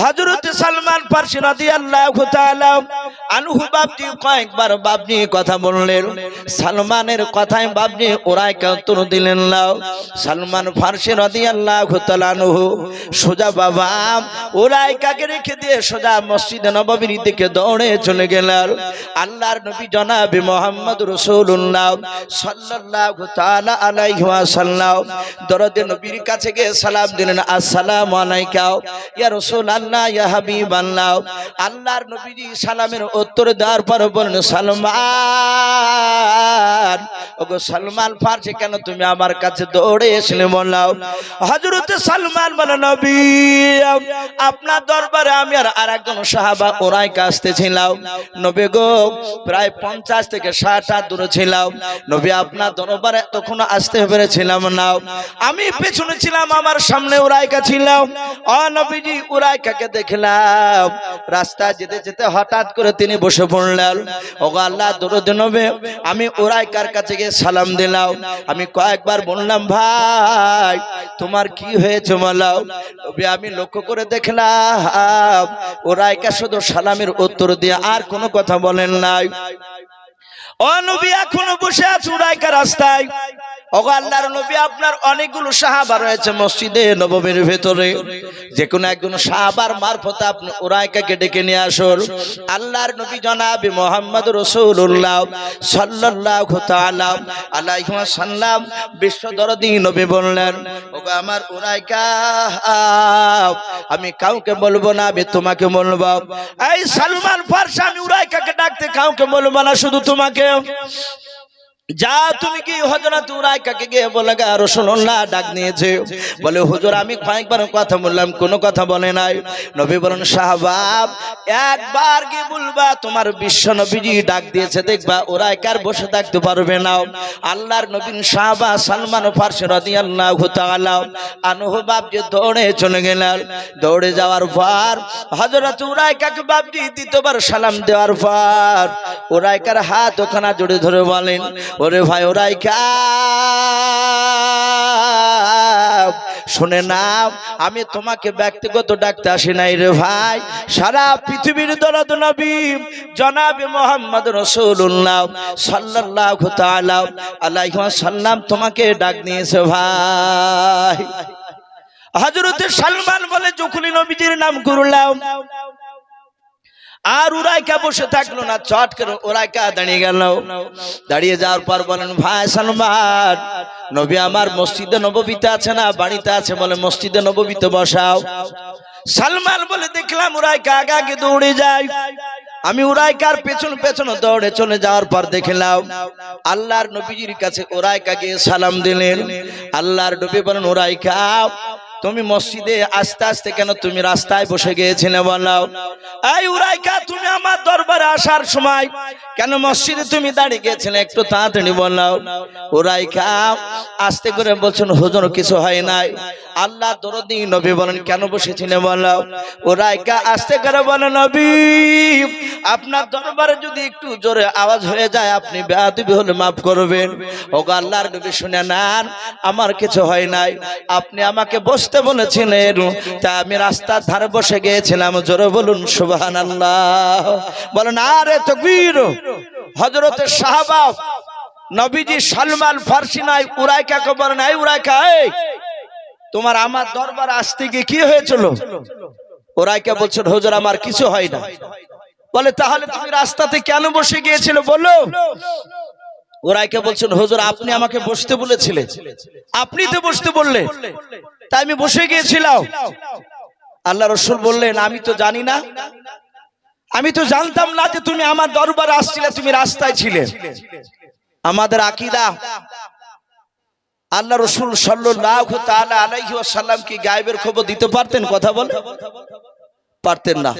হযরত সালমান ফারসি রাদিয়াল্লাহু তাআলা আনহু বাপজি কয়েকবার বাপজি কথা বললেন। সালমানের কথায় বাপজি উরাইকা উত্তর দিলেন লাও। সালমান ফারসি রাদিয়াল্লাহু তাআলা আনহু সোজা বাবা উরাইকাকে রেখে দিয়ে সোজা মসজিদে নববীর দিকে দৌড়ে চলে গেলেন। আল্লাহর নবী জনাবে মুহাম্মদ রাসূলুল্লাহ সাল্লাল্লাহু তাআলা আলাইহি ওয়াসাল্লাম দরদে নবীর কাছে গিয়ে সালাম দিলেন আসসালামু আলাইকা ইয়া রাসূলুল্লাহ ইয়া হাবিবাল্লাহ। আল্লাহর নবীজি সালামের উত্তর দেওয়ার পর বলেন সালমান ওগো সালমান ফারসি কেন তুমি আমার কাছে দৌড়ে এসলে বললাও? হযরত সালমান বলেন নবী আপনার দরবারে আমি আর আরেকজন সাহাবা উরাইকা আসতেছিলাম। নবী গো প্রায় 50 থেকে 60 হাত দূরে ছিলাম। নবী আপনার দরবারে তখন আসতে পেরেছিলাম না, আমি পেছনে ছিলাম, আমার সামনে উরাইকা ছিলাম। ও নবীজি উরাইকাকে দেখলাম রাস্তায় যেতে যেতে হঠাৎ করে তিনি তিনি বসে পড়লেন। ওগো আল্লাহ দরুদ নবী, আমি উরাইকার কাছে গিয়ে সালাম দিলাম। আমি কয়েকবার বললাম, ভাই তোমার কি হয়েছে বলো। নবী আমি লক্ষ্য করে দেখলাম উরাইকা শুধু সালামের উত্তর দিয়ে আর কোনো কথা বলেন নাই। ও নবী এখনো বসে আছে উরাইকা রাস্তায়। ওগো আল্লাহর নবী, আপনার অনেকগুলো সাহাবা রয়েছে মসজিদে নববীর ভেতরে, যে কোনো একজন সাহাবার মারফতে আপনি উরাইকাকে ডেকে নিয়ে আসুন। আল্লাহর নবী জনাবে মুহাম্মদ রাসূলুল্লাহ সাল্লাল্লাহু তাআলা আলাইহি ওয়াসাল্লাম বিশ্ব দরদি নবী বললেন, ওগো আমার উরাইকা, আমি কাউকে বলবো না, আমি তোমাকে বলবো। এই সালমান ফারসি, আমি উরাইকাকে ডাকতে কাউকে বলবো না, শুধু তোমাকে। যা তুমি কি হযরত উরাইকাকে গিয়ে বলে গা রাসূলুল্লাহ ডাক নিয়েছে। বলে হুজুর আমি কয়েকবার কথা বললাম, কোনো কথা বলে নাই। নবী বলেন, সাহাবা একবার গিয়ে বলবা তোমার বিশ্ব নবীজি ডাক দিয়েছে, দেখবা উরাইকার বসে থাকতে পারবে না। আল্লাহর নবীর সাহাবা সালমান ফারসি রাদিয়াল্লাহু তাআলা আনহু বাপজি দৌড়ে চলে গেলেন। দৌড়ে যাওয়ার পর হযরত উরাইকাকে বাপজি দ্বিতীয়বার সালাম দেওয়ার পর উরাইকার হাত ওখানে জড়িয়ে ধরে বলেন, ওরে ভাই উরাইকা, শুনে নাও, আমি তোমাকে ব্যক্তিগত ডাকতে আসি নাই রে ভাই, সারা পৃথিবীর দরদ নবী জনাবে মুহাম্মদ রাসূলুল্লাহ সাল্লাল্লাহু তাআলা আলাইহি ওয়াসাল্লাম তোমাকে ডাক নিয়েছে ভাই। হযরত সালমান বলে, যখনই নবীজির নাম করলাম আর উরাইকা বসে থাকলো না, চট করে উরাইকা দাঁড়িয়ে গেল। দাঁড়িয়ে যাওয়ার পর বলেন, ভাই সালমান, নবী আমার মসজিদে নববীতে আছে না বাড়িতে আছে? বলে মসজিদে নববীতে বসাও। সালমান বলে, দেখলাম উরাইকা আগে আগে দৌড়ে যায়, আমি উরাইকার পেছন পেছন দৌড়ে চলে যাওয়ার পর দেখলাম আল্লাহর নবীজির কাছে উরাইকা গিয়ে সালাম দিলেন। আল্লাহর নবী বলেন, উরাইকা তুমি মসজিদে আস্তে আস্তে কেন, তুমি রাস্তায় বসে গিয়েছিলে বলো। এই উরাইকা, তুমি আমার দরবারে আসার সময় কেন মসজিদে তুমি দাঁড়িয়ে গিয়েছিলে, একটু তাড়াতাড়ি বলো। উরাইকা আস্তে করে বলছেন, হুজুর কিছু হয় নাই। আল্লাহ দরদি নবী বলেন, কেন বসেছিলে বলো। উরাইকা আস্তে করে বলে, নবী আপনার দরবারে যদি একটু জোরে আওয়াজ হয়ে যায় আপনি বেয়াদবি হলে মাফ করবেন। ওগো আল্লাহর নবী শুনে নেন, আমার কিছু হয় নাই, আপনি আমাকে বসতে বলেছিলেন, তা আমি রাস্তার ধারে বসে গিয়েছিলাম। জোরে বলুন সুবহানাল্লাহ। বলেন আরে তাকবীর। হযরতের সাহাবা নবীজি সালমান ফারসি নাই উরাইকাকে বলেন, এই উরাইকা, এই তোমার আমার দরবারে আসতে গিয়ে কি হয়েছিল? উরাইকা বলছেন, হুজুর আমার কিছু হয় না। বলে তাহলে তুমি রাস্তাতে কেন বসে গিয়েছিল বলো। উরাইকা বলছেন, হুজুর আপনি আমাকে বসতে বলেছিলেন, আপনি তো বসতে বললেন, তাই আমি বসে গিয়েছিলাম। আল্লাহ রাসূল বললেন, আমি তো জানি না, আমি তো জানতাম না যে তুমি আমার দরবারে আসছিলে, তুমি রাস্তায় ছিলে। আমাদের আকীদা, আল্লাহ রাসূল সাল্লাল্লাহু তাআলা আলাইহি ওয়াসাল্লাম কি গায়েবের খবর দিতে পারতেন? কথা বলে পারতেন না।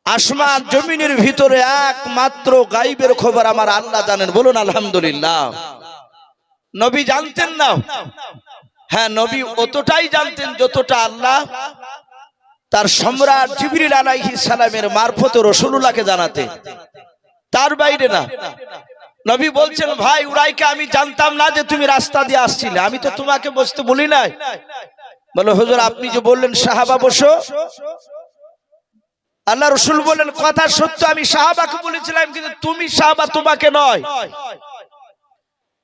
আসমান জমিনের ভিতরে একমাত্র গায়েবের খবর আমার আল্লাহ জানেন। বলুন আলহামদুলিল্লাহ। নবী জানতেন না? হ্যাঁ, নবী অতটাই জানতেন যতটা আল্লাহ তার সম্রাট জিবরিল আলাইহিস সালামের মারফতে রাসূলুল্লাহকে জানাতে, তার বাইরে না। নবী বলছেন, ভাই উরাইকা, আমি জানতাম না যে তুমি রাস্তা দিয়ে আসছিলে, আমি তো তোমাকে বসতে বলি নাই। বলে হুজুর আপনি যে বললেন সাহাবা বসো, আল্লাহ রাসূল বলেন কথা সত্য, আমি সাহাবাকে বলেছিলাম, কিন্তু তুমি সাহাবা, তোমাকে নয়।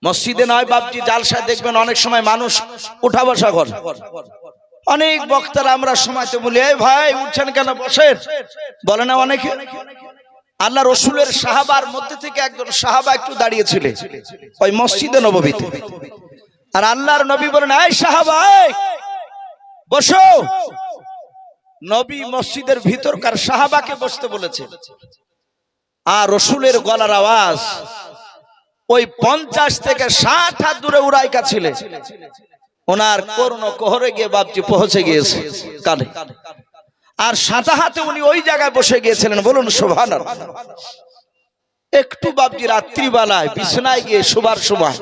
মসজিদে নয় বাপজি, জালসায় দেখবেন অনেক সময় মানুষ উঠা বসা করে। অনেক বক্তারা আমরা সময়তে বলি, এই ভাই উঠছেন কেন, বসেন, বলে না অনেকে। আল্লাহ রাসূলের সাহাবার মধ্যে থেকে একজন সাহাবা একটু দাঁড়িয়েছিলেন ওই মসজিদে নববীতে, আর আল্লাহর নবী বলেন, এই সাহাবা বসো। নবী মসজিদের ভিতরকার সাহাবাকে বসতে বলেছে, আর রাসূলের গলার আওয়াজ ওই 50 থেকে 60 হাত দূরে উরাইকা ছিলেন, ওনার কর্ণ কোহরে গিয়ে বাপজি পৌঁছে গিয়েছে কানে, আর সাথে হাতে উনি ওই জায়গায় বসে গিয়েছিলেন। বলুন সুবহানাল্লাহ। একটু বাপজি রাত্রিবেলায় বিছানায় গিয়ে শোবার সময়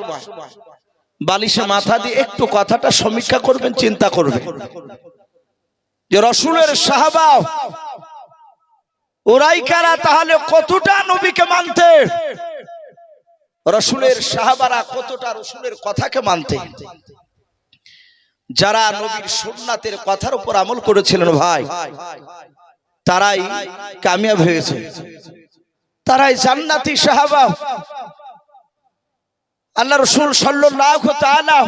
বালিশে মাথা দিয়ে একটু কথাটা সমীক্ষা করবেন, চিন্তা করবেন যে রাসূলের সাহাবা ওরাই কারা? তাহলে কতটা নবীকে মানতে, রাসূলের সাহাবারা কতটা রাসূলের কথাকে মানতে, যারা নবীর সুন্নাতের কথার উপর আমল করেছিলেন ভাই, তারাই কামিয়াব হয়েছে, তারাই জান্নাতি সাহাবা। আল্লাহ রাসূল সাল্লাল্লাহু তাআলা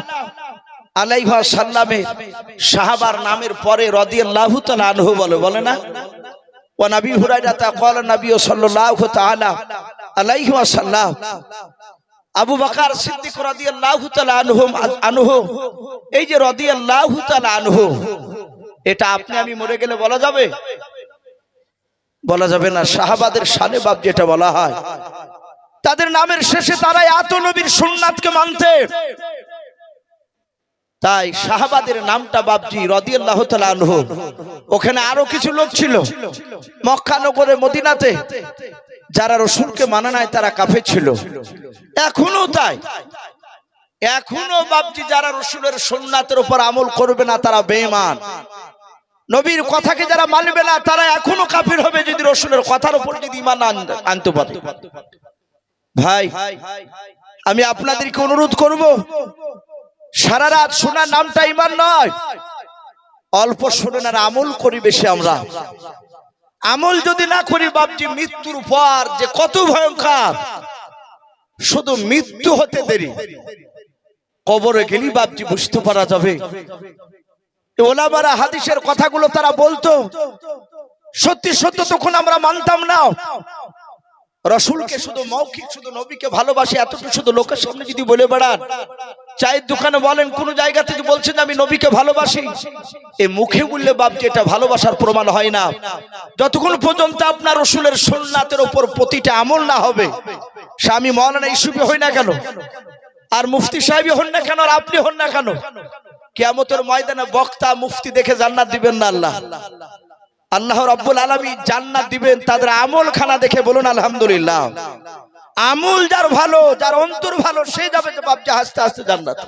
আলাইহি ওয়াসাল্লামের সাহাবার নামের পরে রাদিয়াল্লাহু তাআলা আনহু বলে না? ওয়া নবী হুরায়রা তা قال নবী সাল্লাল্লাহু তাআলা আলাইহি ওয়াসাল্লাম, আবু বকর সিদ্দিক রাদিয়াল্লাহু তাআলা আনহু, এই যে রাদিয়াল্লাহু তাআলা আনহু, এটা আপনি আমি মরে গেলে বলা যাবে? বলা যাবে না। সাহাবাদের শানে বাপ যেটা বলা হয়, তাদের নামের শেষে তারাই এত নবীর সুন্নাতকে মানতে, তাই সাহাবাদের নামটা বাপজি রাদিয়াল্লাহু তাআলা আনহু। ওখানে আরো কিছু লোক ছিল মক্কা নগরে মদিনাতে, যারা রাসূলকে মানে নাই, তারা কাফের ছিল। এখনো তাই, এখনো বাপজি যারা রাসূলের সুন্নাতের উপর আমল করবে না, তারা বেঈমান। নবীর কথাকে যারা মানবে না, তারা এখনো কাফির হবে, যদি রাসূলের কথার উপর যদি ঈমান আনতে পারে। ভাই, আমি আপনাদেরকে অনুরোধ করব, সারা রাত শোনার নামটা ঈমান নয়, অল্প শুনুন আর আমল করি বেশি। আমরা আমল যদি না করি বাপজি, মৃত্যুর পর যে কত ভয়ঙ্কর, শুধু মৃত্যু হতে দেরি, কবরে গেলি বাপজি বুঝতে পারা যাবে। ওলামারা হাদিসের কথাগুলো তারা বলতো, সত্যি সত্য তখন আমরা মানতাম না। রাসূলকে শুধু মৌখিক, শুধু নবীকে ভালোবাসি এতটুকু শুধু লোকের সামনে যদি বলে বেড়ান, চায়ের দোকানে বলেন, কোন জায়গা থেকে বলছেন আমি নবীকে ভালোবাসি, এই মুখে বললে বাপজি এটা ভালোবাসার প্রমাণ হয় না। যতক্ষণ পর্যন্ত আপনার রাসূলের সুন্নাতের উপর প্রতিটা আমল না হবে, স্বামী মাওলানা ইউসুফি হই না কেন, আর মুফতি সাহেবই হন না কেন, আর আপনি হন না কেন, কিয়ামতের ময়দানে বক্তা মুফতি দেখে জান্নাত দিবেন না আল্লাহ। আল্লাহ রাব্বুল আলামিন জান্নাত দিবেন তাদের আমল খানা দেখে। বলুন আলহামদুলিল্লাহ। আমল যার ভালো, যার অন্তর ভালো, সে যাবে যে বাপজি আস্তে আস্তে জান্নাত।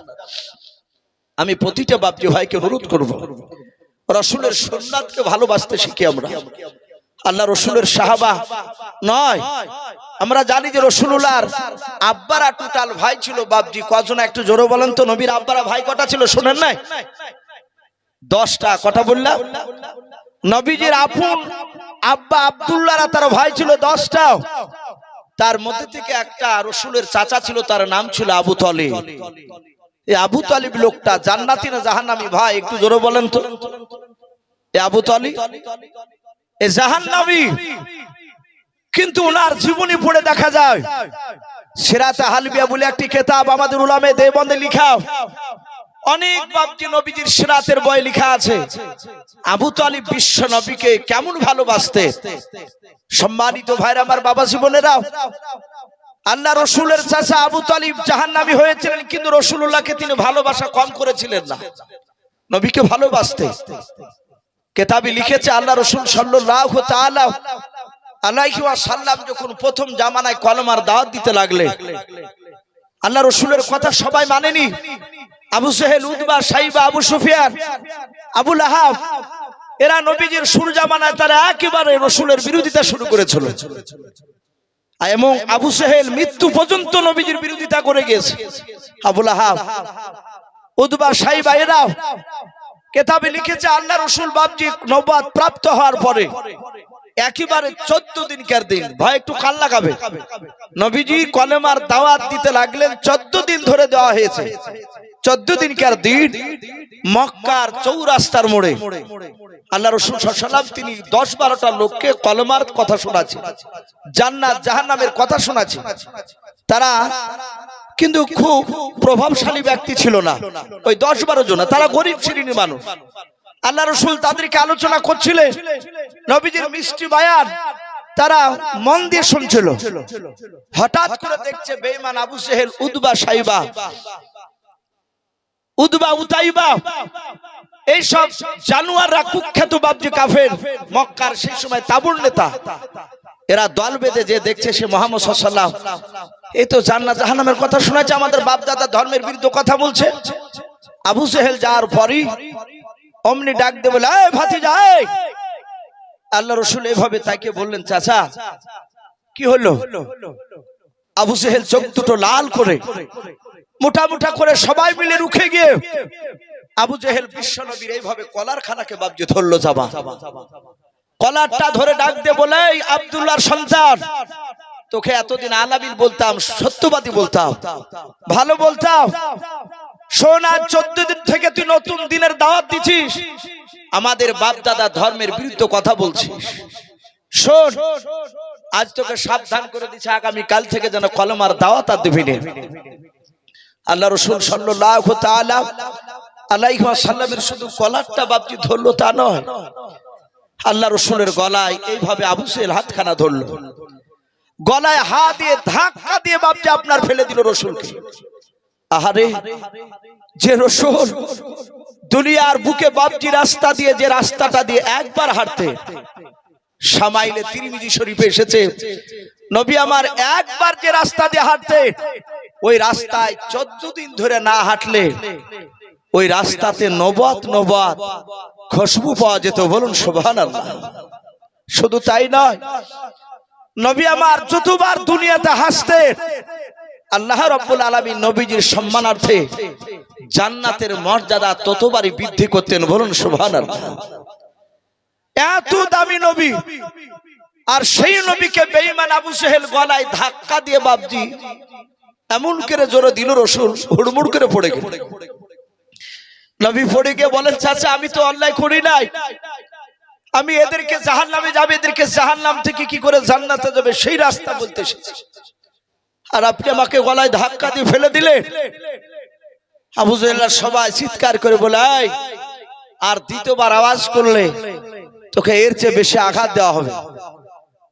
আমি প্রতিটা বাপজি ভাইকে অনুরোধ করব, রাসূলের সুন্নাতকে ভালোবাসতে শিখি আমরা। আল্লাহ রাসূলের সাহাবা নয়, আমরা জানি যে রাসূলুল্লাহর আব্বারা টোটাল ভাই ছিল বাপজি কজন? একটু জোরে বলেন তো, নবীর আব্বারা ভাই কটা ছিল? শুনেন নাই? 10টা। কটা বললাম? নবীজির আপন আব্বা আব্দুল্লাহরা তার ভাই ছিল 10টা। তার মধ্যে থেকে একটা রাসূলের চাচা ছিল, তার নাম ছিল আবু তালিব। এই আবু তালিব লোকটা জান্নাতি না জাহান্নামী? ভাই একটু জোরে বলেন তো। এই আবু তালিব এ জাহান্নামী, কিন্তু ওনার জীবনী পড়ে দেখা যায়, সিরাতে হালবিয়া বলে একটি কিতাব আমাদের উলামায়ে দেওবন্দে লেখা, অনেক বাপজি নবীজির সিরাতের বই লেখা আছে। আবু তালিব বিশ্ব নবীকে কেমন ভালোবাসতে। সম্মানিত ভাইরা আমার, বাবা জীবনেরা, আল্লাহ রাসূলের চাচা আবু তালিব জাহান্নামী হয়েছিলেন, কিন্তু রাসূলুল্লাহকে তিনি ভালোবাসা কম করেছিলেন না, নবীকে ভালোবাসতে। কিতাবে লিখেছে আল্লাহ রাসূল সাল্লাল্লাহু তাআলা আলাইহি ওয়াসাল্লাম যখন প্রথম জামানায় কলমার দাওয়াত দিতে লাগলে, আল্লাহ রাসূলের কথা সবাই মানেনি। আবু জেহেল, উতবা, সাইবা, আবু সুফিয়ান, আবু লাহাব, এরা নবীজির শুরু জামানায় তারা একেবারে রাসূলের বিরোধিতা শুরু করেছিল, এবং আবু জেহেল মৃত্যু পর্যন্ত নবীজির বিরোধিতা করে গিয়েছে। আবু লাহাব, উতবা, সাইবা, এরা কিতাবে লিখেছে আল্লাহ রাসূল বাপজি নবুয়ত প্রাপ্ত হওয়ার পরে একেবারে 14 দিনকার দিন, ভাই একটু কান লাগাবে, নবীজি কলেমার দাওয়াত দিতে লাগলেন। 14 দিন ধরে দেওয়া হয়েছে। 14 দিনকার দিন মক্কার চৌরাস্তার মোড়ে আল্লাহ রাসূল সাল্লাল্লাহু আলাইহি ওয়াসাল্লাম তিনি 10-12টা লোককে কলেমার কথা শোনাচ্ছেন, জান্নাত জাহান্নামের কথা শোনাচ্ছেন। তারা কিন্তু খুব প্রভাবশালী ব্যক্তি ছিল না, ওই 10-12 জন, তারা গরিব শ্রেণীর মানুষ। আল্লাহ রাসূল তাদেরকে আলোচনা করছিলেন, নবীজির মিষ্টি বয়ান তারা মন দিয়ে শুনছিল। হঠাৎ করে দেখছে বেঈমান Abu Jahl, Utba, Shaiba, Utba, Utaiba, এই সব জানোয়াররা, কুখ্যাত বাপজি কাফের মক্কার সেই সময় তাবুর নেতা, এরা দল বেঁধে যে দেখছে সে মুহাম্মদ সাল্লাল্লাহু আলাইহি ওয়াসাল্লাম, এই তো জান্নাত জাহান্নামের কথা শোনাচ্ছে, আমাদের বাপ দাদা ধর্মের বিরুদ্ধে কথা বলছে। আবু জেহেল যাওয়ার পরই অমনি ডাক দিয়ে বলে, এই ভাতিজা, আল্লাহ রসুল এভাবে তাকে বললেন, চাচা কি হলো? আবু জেহেল চোখ দুটো লাল করে মোটা মোটা করে সবাই মিলে রুখে গিয়ে আবু জেহেল বিশ্বনবীর এইভাবে কলার খানাকে বাবজি ধরলো। যাবা কলারটা ধরে ডাক দিয়ে বলে, আব্দুল্লাহর সন্তান, তোকে এতদিন আলামিন বলতাম, সত্যবাদী বলতাম, ভালো বলতাম, শোন আজ 14 দিন থেকে তুই নতুন দিনের দাওয়াত দিছিস, আমাদের বাপ দাদা ধর্মের বিরুদ্ধে কথা বলছিস। শোন, আজ তোকে সাবধান করে দিচ্ছে, আগামী কাল থেকে যেন কলমার দাওয়াত আর দিবি না। আল্লাহ রাসূল সাল্লাল্লাহু তাআলা আলাইহি ওয়াসাল্লামের শুধু কলারটা বাপজি ধরলো তা নয়, আল্লাহ রাসূলের গলায় এইভাবে আবু জেহেল হাতখানা ধরলো, গলায় হাত দিয়ে ধাক্কা দিয়ে বাপজি আপনার ফেলে দিল রাসূলকে। আহারে, যে রাসূল দুনিয়ার বুকে বাপজি রাস্তা দিয়ে, যে রাস্তাটা দিয়ে একবার হাঁটতে, শামাইলে তিরমিজি শরীফে এসেছে, নবী আমার একবার যে রাস্তা দিয়ে হাঁটতে, ওই রাস্তায় 14 দিন ধরে না হাঁটলে ওই রাস্তাতে নবত নবত খুশবু পাওয়া যেত। বলুন সুবহানাল্লাহ। শুধু তাই নয়, নবী আমার যতবার দুনিয়াতে হাসতে, আল্লাহ রাব্বুল আলামিন নবীজির সম্মানার্থে জান্নাতের মর্যাদা ততবারই বৃদ্ধি করতেন। বলুন সুবহানাল্লাহ। এত দামি নবী, আর সেই নবীকে বেঈমান আবু জেহেল গলায় ধাক্কা দিয়ে বাপজি এমন করে জোরে দিল, রাসূল হুড়মুড় করে পড়ে গেল। নবী পড়ে গিয়ে বলেন, চাচা আমি তো অন্যায় করি নাই, আমি এদেরকে জাহান্নামে যাবে, এদেরকে জাহান্নাম থেকে কি করে জান্নাতে যাবে সেই রাস্তা বলতে এসেছি, আর আপনি আমাকে গলায় ধাক্কা দিয়ে ফেলে দিলেন। আবু জেহেল সবাই চিৎকার করে বলে, আর দ্বিতীয়বার আওয়াজ করলে তোকে এর চেয়ে বেশি আঘাত দেওয়া হবে,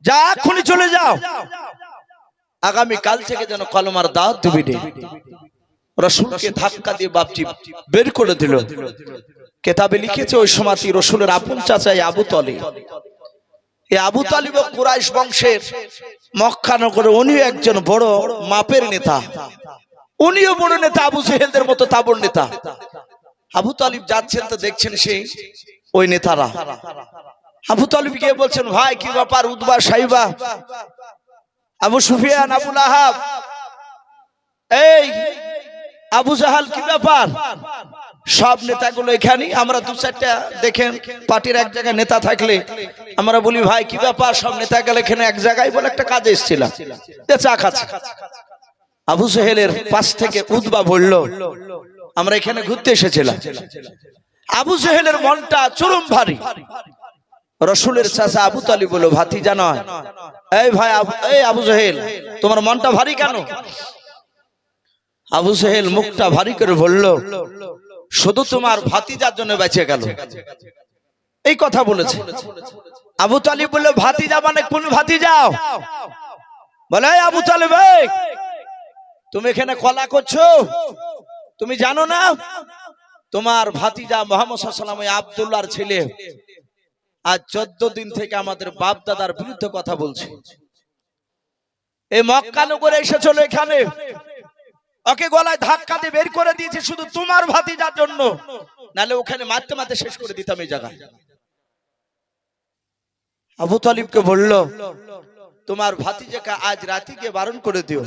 যা এখনই চলে যাও, আগামী কাল থেকে যেন কলমার দাওয়াত দিবি না। রাসূলকে ধাক্কা দিয়ে বাপজি বের করে দিল। কিতাবে লিখেছে ওই সময় রাসূলের আপন চাচা আবু তালিব, এই আবু তালিব কুরাইশ বংশের, মক্কা নগরে উনিও একজন বড় মাপের নেতা, উনিও বড় নেতা, আবু জেহেলদের মতো তাবড় নেতা। আবু তালিব যাচ্ছেন তো দেখছেন সেই ওই নেতারা। আবু তালিব গিয়ে বলছেন, ভাই কি ব্যাপার? উতবা, সাইবা, আবু সুফিয়ান, আবু লাহাব, এই আবু জাহাল, কি ব্যাপার? সব নেতাগুলো এখানে, আমরা দু চারটা দেখেন পার্টির এক জায়গায় নেতা থাকলে আমরা বলি, ভাই কি ব্যাপার? সব নেতা গেলে এখানে এক জায়গায়, বলে একটা কাজে এসেছিলাম, চা খাচ্ছে। আবু জেহেলের পাশ থেকে উতবা বলল, আমরা এখানে ঘুরতে এসেছিলাম। আবু জেহেলের মনটা চরম ভারী। রাসূলের চাচা আবু তালিব বলল, ভাতিজা নয়, এই ভাই, এই আবু জেহেল, তোমার মনটা ভারী কেন? আবু জেহেল মুখটা ভারী করে বলল, শুধু তোমার ভাতিজার জন্য বেঁচে গেল, এই কথা বলেছে। আবু তালিব বলল, ভাতিজা মানে কোন ভাতিজা? বলে, আবু তালিব, তুমি এখানে কলা করছো, তুমি জানো না তোমার ভাতিজা মুহাম্মদ সাল্লাল্লাহু আলাইহি ওয়াসাল্লাম আব্দুল্লাহর ছেলে আজ 14 দিন থেকে আমাদের বাপ দাদার বিরুদ্ধে কথা বলছে, এই মক্কা নগরে এসেছিল এখানে, ওকে গলায় ধাক্কা দিয়ে বের করে দিয়েছে শুধু তোমার ভাতিজার জন্য, নালে ওখানে মারতে মারতে শেষ করে দিতাম এই জায়গায়। আবু তালিবকে বলল, তোমার ভাতিজাকে আজ রাতে গিয়ে বারণ করে দিও,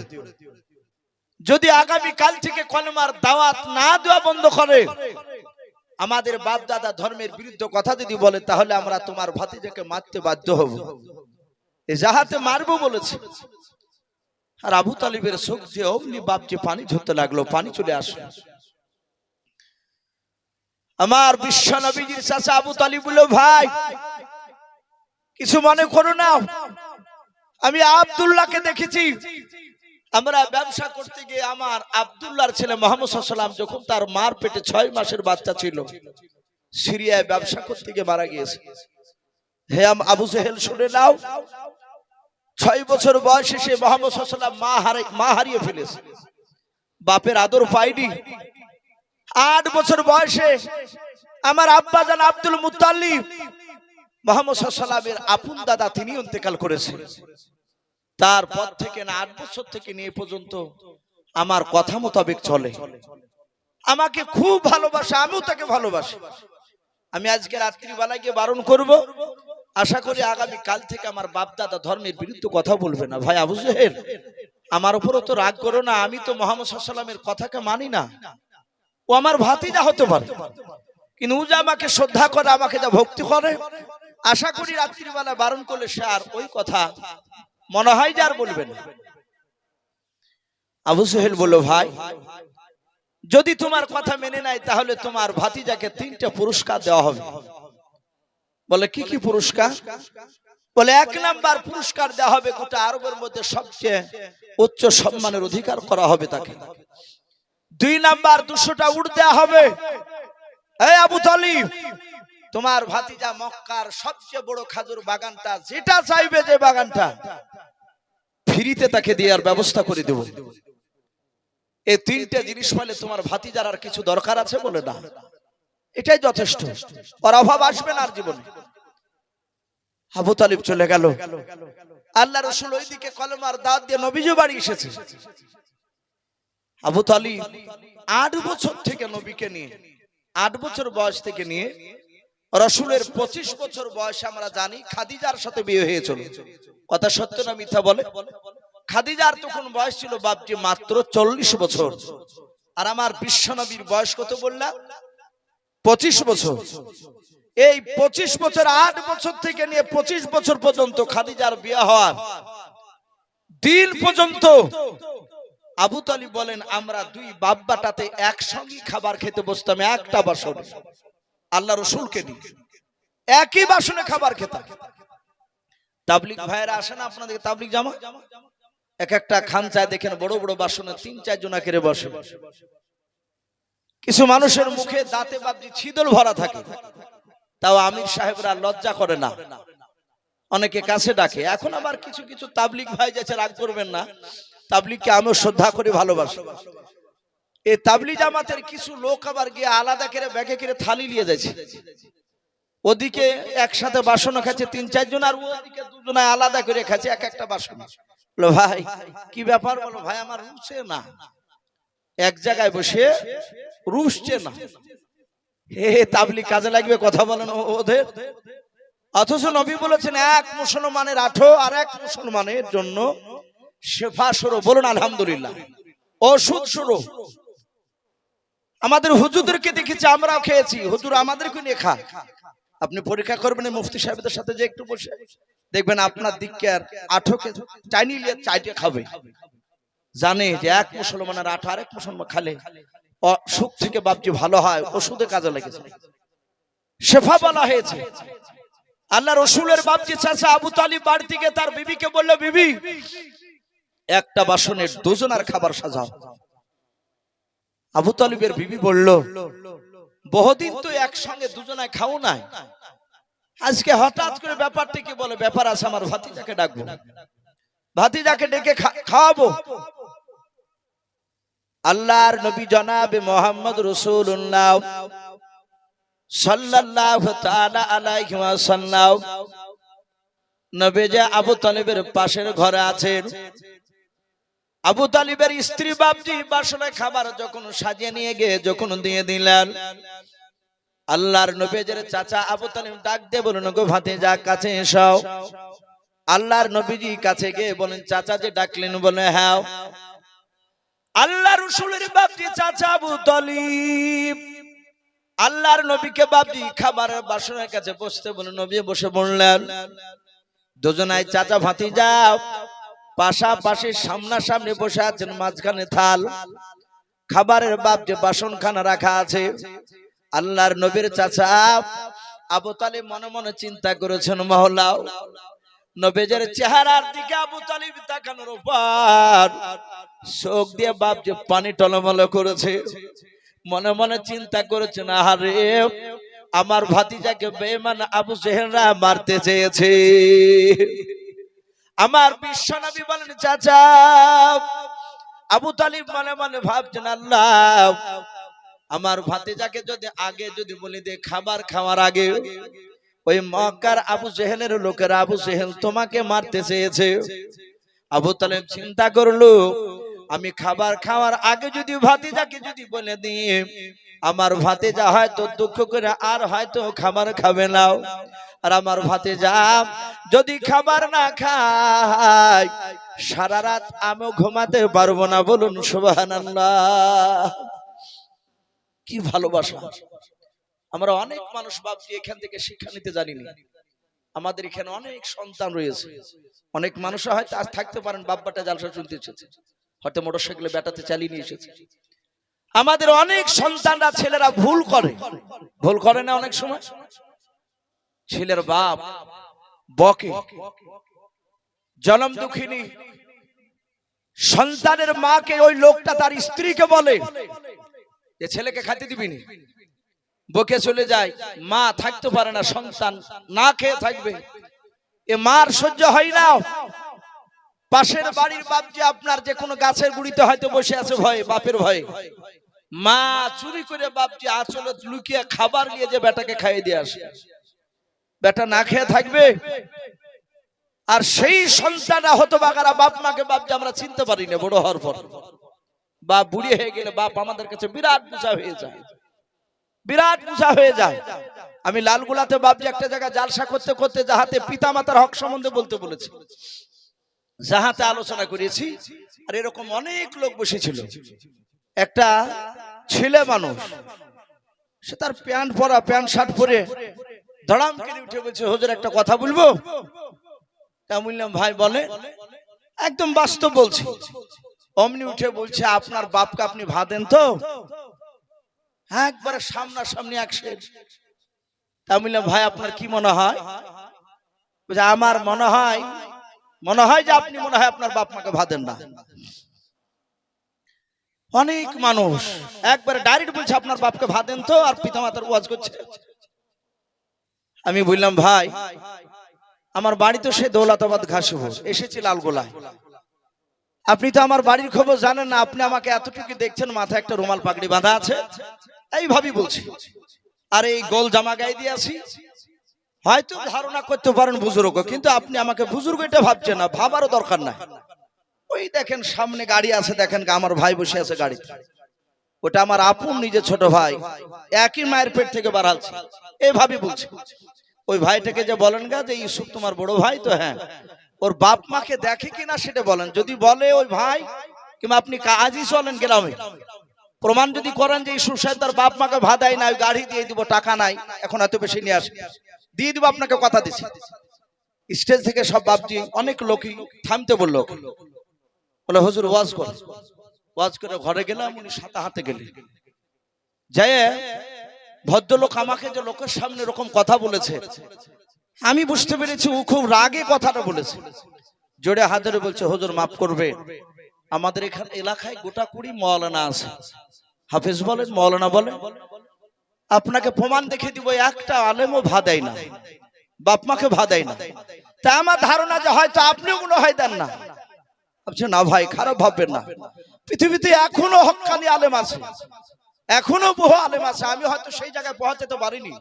যদি আগামী কাল থেকে কলমার দাওয়াত না দেওয়া বন্ধ করে, আমাদের বাপ দাদা ধর্মের বিরুদ্ধে কথা যদি বলে, তাহলে আমরা তোমার ভাতিজাকে মারতে বাধ্য হব, এই জাহাতে মারবো বলেছে। আর আবু তালিবের চোখ দিয়ে অমনি বাপজি পানি ঝরতে লাগলো, পানি চলে আসলো। আমার বিশ্ব নবীজির চাচা আবু তালিব বলল, ভাই কিছু মনে করো না, আমি আব্দুল্লাহকে দেখেছি, আমরা ব্যবসা করতে গিয়ে আমার আব্দুল্লাহর ছেলে মুহাম্মদ সাল্লাল্লাহু আলাইহি ওয়াসাল্লাম যখন তার মার পেটে 6 মাসের বাচ্চা ছিল, সিরিয়ায় ব্যবসা করতে গিয়ে মারা গিয়েছে। হে আবু জেহেল, শুনে নাও, 6 বছর বয়সে সে মুহাম্মদ সাল্লাল্লাহু আলাইহি ওয়াসাল্লাম মা হারিয়ে ফেলেছে, বাপের আদর পায়নি। 8 বছর বয়সে আমার আব্বা জান আব্দুল মুত্তালিব মুহাম্মদ সাল্লাল্লাহু আলাইহি ওয়াসাল্লামের আপন দাদা, তিনি ইন্তেকাল করেছেন। তারপর থেকে না 8 বছর থেকে নিয়ে পর্যন্ত আমার কথা মোতাবেক চলে, আমাকে খুব ভালোবাসে, আমিও তাকে ভালোবাসি। আমি আজকে রাত্রিবেলা গিয়ে বারণ করব, আশা করি আগামী কাল থেকে আমার বাপ দাদা ধর্মের বিরুদ্ধে কথা বলবে না। ভাই আবু জেহেল, আমার উপরও তো রাগ করো না, আমি তো মুহাম্মদ সাল্লাল্লাহু আলাইহি ওয়াসাল্লামের কথাকে মানি না। ও আমার ভাতিজা হতে পারে, কিন্তু ও যে আমাকে শ্রদ্ধা করে, আমাকে যা ভক্তি করে, আশা করি রাত্রিবেলা বারণ করলে সে আর ওই কথা মনে হয় যে আর বলবে না। আবু জেহেল বলল, ভাই যদি তোমার কথা মেনে নাই তাহলে তোমার ভাতিজাকে 3টা পুরস্কার দেওয়া হবে। বলে কি কি পুরস্কার? বলে 1 নাম্বার পুরস্কার দেওয়া হবে, গোটা আরবের মধ্যে সবচেয়ে উচ্চ সম্মানের অধিকার করা হবে তাকে। 2 নাম্বার 200টা উট দেওয়া হবে। এই আবু তালিব, তোমার ভাতিজা মক্কার সবচেয়ে বড় খাজুর বাগানটা, যেটা চাইবে যে বাগানটা, ফ্রিতে তাকে দেওয়ার ব্যবস্থা করে দেব। এই 3টে জিনিস পেলে তোমার ভাতিজার আর কিছু দরকার আছে? বলে না, এটাই যথেষ্ট, ওর অভাব আসবে না আর জীবনে। আবু তালিব চলে গেল। আল্লাহ রাসূল ওইদিকে কলমার দাওয়াত দিয়ে নবীজি বাড়ি এসেছে। আবু তালিব 8 বছর থেকে নবীকে নিয়ে, 8 বছর বয়স থেকে নিয়ে রাসূলের 25 বছর বয়সে আমরা জানি খাদিজার সাথে বিয়ে হয়েছিল। কথা সত্য না মিথ্যা বলে? খাদিজার তখন বয়স ছিল বাপজি মাত্র 40 বছর। আর আমার বিশ্বনবীর বয়স কত বললাম? 25 বছর। এই 25 বছর, 8 বছর থেকে নিয়ে 25 বছর পর্যন্ত খাদিজার বিয়ে হওয়ার দিন পর্যন্ত আবু তালিব বলেন, আমরা 2 বাব্বাটাতে একসঙ্গে খাবার খেতে বসতাম, একটা বাসনে, আল্লাহ রাসূলকে নিয়ে একই বাসনে খাবার খেতাম। তাবলীগ ভাইরা আসে না আপনাদের তাবলীগ জামা, এক একটা খানচায় দেখেন বড় বড় বাসনে 3-4 জনা করে বসে। কিছু মানুষের মুখে দাঁতে বাবজি ছিদল ভরা থাকে, তাও আমির সাহেবরা লজ্জা করে না, অনেকে কাছে ডাকে। এখন আবার কিছু কিছু তাবলীগ ভাই যাচ্ছে, রাগ করবেন না, তাবলীগকে আমিও শ্রদ্ধা করি, ভালোবাসি। এই তাবলীগ জামাতের কিছু লোক আবার গিয়ে আলাদা করে ব্যাগে করে থালি নিয়ে যাচ্ছে, ওদিকে একসাথে বাসন খাচ্ছে 3-4 জন, আর ওদিকে 2 জনায় আলাদা করে খাচ্ছে এক একটা বাসন। বলো ভাই কি ব্যাপার? বলো ভাই আমার রুচে না, এক জায়গায় বসে রুচছে না। হে তাবলীগ কাজে লাগবে, কথা বলেন ওদের। অথচ নবী বলেছেন, এক মুসলমানের 8 আর এক মুসলমানের জন্য শেফা শুরু। বলুন আলহামদুলিল্লাহ। ওষুধ শুরু। আমাদের হুজুরদেরকে দেখেছি, আমরাও খেয়েছি, হুজুর আমাদেরকে নিয়ে খান। আপনি পরীক্ষা করবেন মুফতি সাহেবদের সাথে যে একটু বসে, দেখবেন আপনার দিককে আর 8কে চাইনি নিয়ে 4টে খাবে। জানে যে এক মুসলমানের 8 আর এক মুসলমান খালে সুখ থেকে বাপজি ভালো হয়, ওষুধে কাজে লেগেছে, শেফা বলা হয়েছে। আল্লাহ রাসূলের বাপজি চাচা আবু তালিব বাড়ি থেকে তার বিবিকে বলল, বিবি একটা বাসনে 2 জনের খাবার সাজাও। আবু তালিবের বিবি বলল, বহুদিন তো একসঙ্গে 2 জনায় খাও নাই, আজকে হঠাৎ করে ব্যাপারটা কি? বলে ব্যাপার আছে, আমার ভাতিজাকে ডাকবো, ভাতিজাকে ডেকে খাওয়াবো। আল্লাহর নবী জনাবে মুহাম্মদ রাসূলুল্লাহ সাল্লাল্লাহু তাআলা আলাইহি ওয়াসাল্লাম নবীজি আবু তালিবের পাশের ঘরে আছেন। আবু তালিবের স্ত্রী বাপজি বাসনে খাবার যখন সাজিয়ে নিয়ে গিয়ে যখন দিয়ে দিলেন, আল্লাহর নবীজির চাচা আবু তালিব ডাক দিয়ে বলেন, গো ভাতিজা কাছে এসো। আল্লাহর নবীজি কাছে গিয়ে বলেন, চাচা যে ডাকলেন? বলে হ্যাঁ। আল্লাহর রাসূলের বাপজি চাচা আবু তালিব আল্লাহর নবীকে বাপজি খাবারের বাসনের কাছে বসতে বলে, নবী বসে বললেন। 2 জনাই চাচা ভাতিজা পাশাপাশি সামনাসামনি বসে আছেন, মাঝখানে থাল, খাবারের বাপজি বাসন খানা রাখা আছে। আল্লাহর নবীর চাচা আবু তালিব মনে মনে চিন্তা করেছেন, মহল্লা নবীজের চেহারার দিকে আবু তালিব তাকানোর পর চোখ দিয়ে বাপজি পানি টলমল করেছে। মনে মনে চিন্তা করেছেন, আরে আমার ভাতিজাকে বেঈমান আবু জেহেলরা মারতে চেয়েছে। আমার বিশ্বনবী বলেন, চাচা আবু তালিব মনে মনে ভাবছেন, আল্লাহ আমার ভাতিজাকে যদি আগে যদি বলি দে খাবার খাওয়ার আগে ওই মক্কার আবু জেহেলের লোকেরা আবু জেহেল তোমাকে মারতে চেয়েছে। আবু তালিব চিন্তা করলো, আমি খাবার খাওয়ার আগে যদি ভাতিজাকে যদি বলে দিই, আমার ভাতিজা হয়তো দুঃখ করে আর হয়তো খাবার খাবে না, আর আমার ভাতিজা যদি খাবার না খায় সারা রাত আমিও ঘুমাতে পারবো না। বলুন সুবহানাল্লাহ। কি ভালোবাসা। আমরা অনেক মানুষ ভাবছি এখান থেকে শিক্ষা নিতে জানিনি। আমাদের এখানে অনেক সন্তান রয়েছে, অনেক মানুষ হয়তো আজ থাকতে পারেন বাপ্পাটা জালসা শুনতে এসেছে, হয়তো মোটরসাইকেলে বেটাতে চালিয়ে নিয়ে এসেছে। আমাদের অনেক সন্তানরা ছেলেরা ভুল করে না। অনেক সময় ছেলের বাপ বকে, জনম দুঃখিনী সন্তানের মাকে ওই লোকটা তার স্ত্রীকে বলে যে ছেলেকে খাইতে দিবিনি, বকে চলে যায়। মা থাকতে পারে না, সন্তান না খেয়ে থাকবে। এ মার সহ্য হয় না। পাশের বাড়ির বাপ যে আপনার যে কোনো গাছের গুড়িতে হয়তো বসে আছে ভয়ে, বাপের ভয়ে, মা চুরি করে বাপ যে আঁচলে লুকিয়ে খাবার নিয়ে যে বেটাকে খাইয়ে দিয়ে আসে, বেটা না খেয়ে থাকবে। আর সেই সন্তানরা হতভাগারা বাপ মাকে বাপ যে আমরা চিনতে পারি না বড় হওয়ার পর। বাপ বুড়ি হয়ে গেলে বাপ আমাদের কাছে বিরাট বোঝা হয়ে যায়, বিরাট বোঝা হয়ে যায়। আমি লালগুলাতে বাপজি একটা জায়গায় জালসা করতে করতে যাহাতে পিতা মাতার হক সম্বন্ধে বলতে বলেছি, যাহাতে আলোচনা করেছি। আর এরকম অনেক লোক বসেছিল। একটা ছেলে মানুষ, সে তার প্যান্ট পরা, প্যান্ট শার্ট পরে ধড়াম করে উঠে বলছে, হুজুর একটা কথা বলবো। তা বললাম ভাই বলে। একদম বাস্তব বলছি। অমনি উঠে বলছে, আপনার বাপকে আপনি ভাত দেন তো? একবারে সামনাসামনি একশের। তা বললাম ভাই আপনার কি মনে হয়? আমার মনে হয় যে আপনি মনে হয় আপনার বাপ মাকে ভাত দেন না। অনেক মানুষ একবারে ডাইরেক্ট বলছে আপনার বাপকে ভাত দেন তো, আর পিতা মাতার ওয়াজ করছে। আমি বললাম ভাই আমার বাড়ি তো সে দৌলতাবাদ ঘাসপুর, এসেছি লালগোলায়। আপনি তো আমার বাড়ির খবর জানেন না। আপনি আমাকে এতটুকু দেখছেন, মাথায় একটা রুমাল পাগড়ি বাঁধা আছে, এইভাবেই বলছি। আর এই গোল জামা গায়ে দিয়ে আছি। হয়তো ধারণা করতে পারেন বুজুর্গ, কিন্তু আপনি আমাকে বুজুর্গ এটা ভাবছেন না, ভাবারও দরকার নাই। ওই দেখেন সামনে গাড়ি আছে, দেখেন আমার ভাই বসে আছে গাড়িতে, ওটা আমার আপন নিজের ছোট ভাই, একই মায়ের পেট থেকে বাড়ালছে, এইভাবে বলছি। ওই ভাইটাকে যে বলেন গা যে ইউসুফ তোমার বড় ভাই তো, হ্যাঁ, ওর বাপ মাকে দেখে কিনা সেটা বলেন। যদি বলে ওই ভাই কিংবা আপনি কাজই চলেন গ্রামে, প্রমাণ যদি করেন যে ইউসুফ সাহেব তার বাপ মাকে ভাত দেয় না, গাড়ি দিয়ে দিব, টাকা নাই, এখন এত বেশি নিয়ে আসে, দিয়ে দিব, আপনাকে কথা দিচ্ছি। স্টেজ থেকে সব বাপজি অনেক লোকই থামতে বললো, বলে হুজুর ওয়াজ করে ঘরে গেলাম। উনি সাথে হাতে গেলেন, যায় ভদ্রলোক আমাকে যে লোকের সামনে এরকম কথা বলেছে, আমি বুঝতে পেরেছি ও খুব রাগে কথাটা বলেছে। জোরে হাত ধরে বলছে, হুজুর মাফ করবে, আমাদের এখানে এলাকায় গোটা 20 মাওলানা আছে, হাফেজ বলেন, মাওলানা বলেন, আপনাকে প্রমাণ দেখে দিব একটা আলেমও ভাত দেয় না, বাপ মাকে ভাত দেয় না। তা আমার ধারণা যে হয়তো আপনিও মনে হয় দেন না। আচ্ছা না ভাই, খারাপ ভাববেন না, পৃথিবীতে এখনো হক্কানি আলেম আছে, এখনো বহু আলেম আছে। আমি হয়তো সেই জায়গায় পৌঁছাতে পারিনি,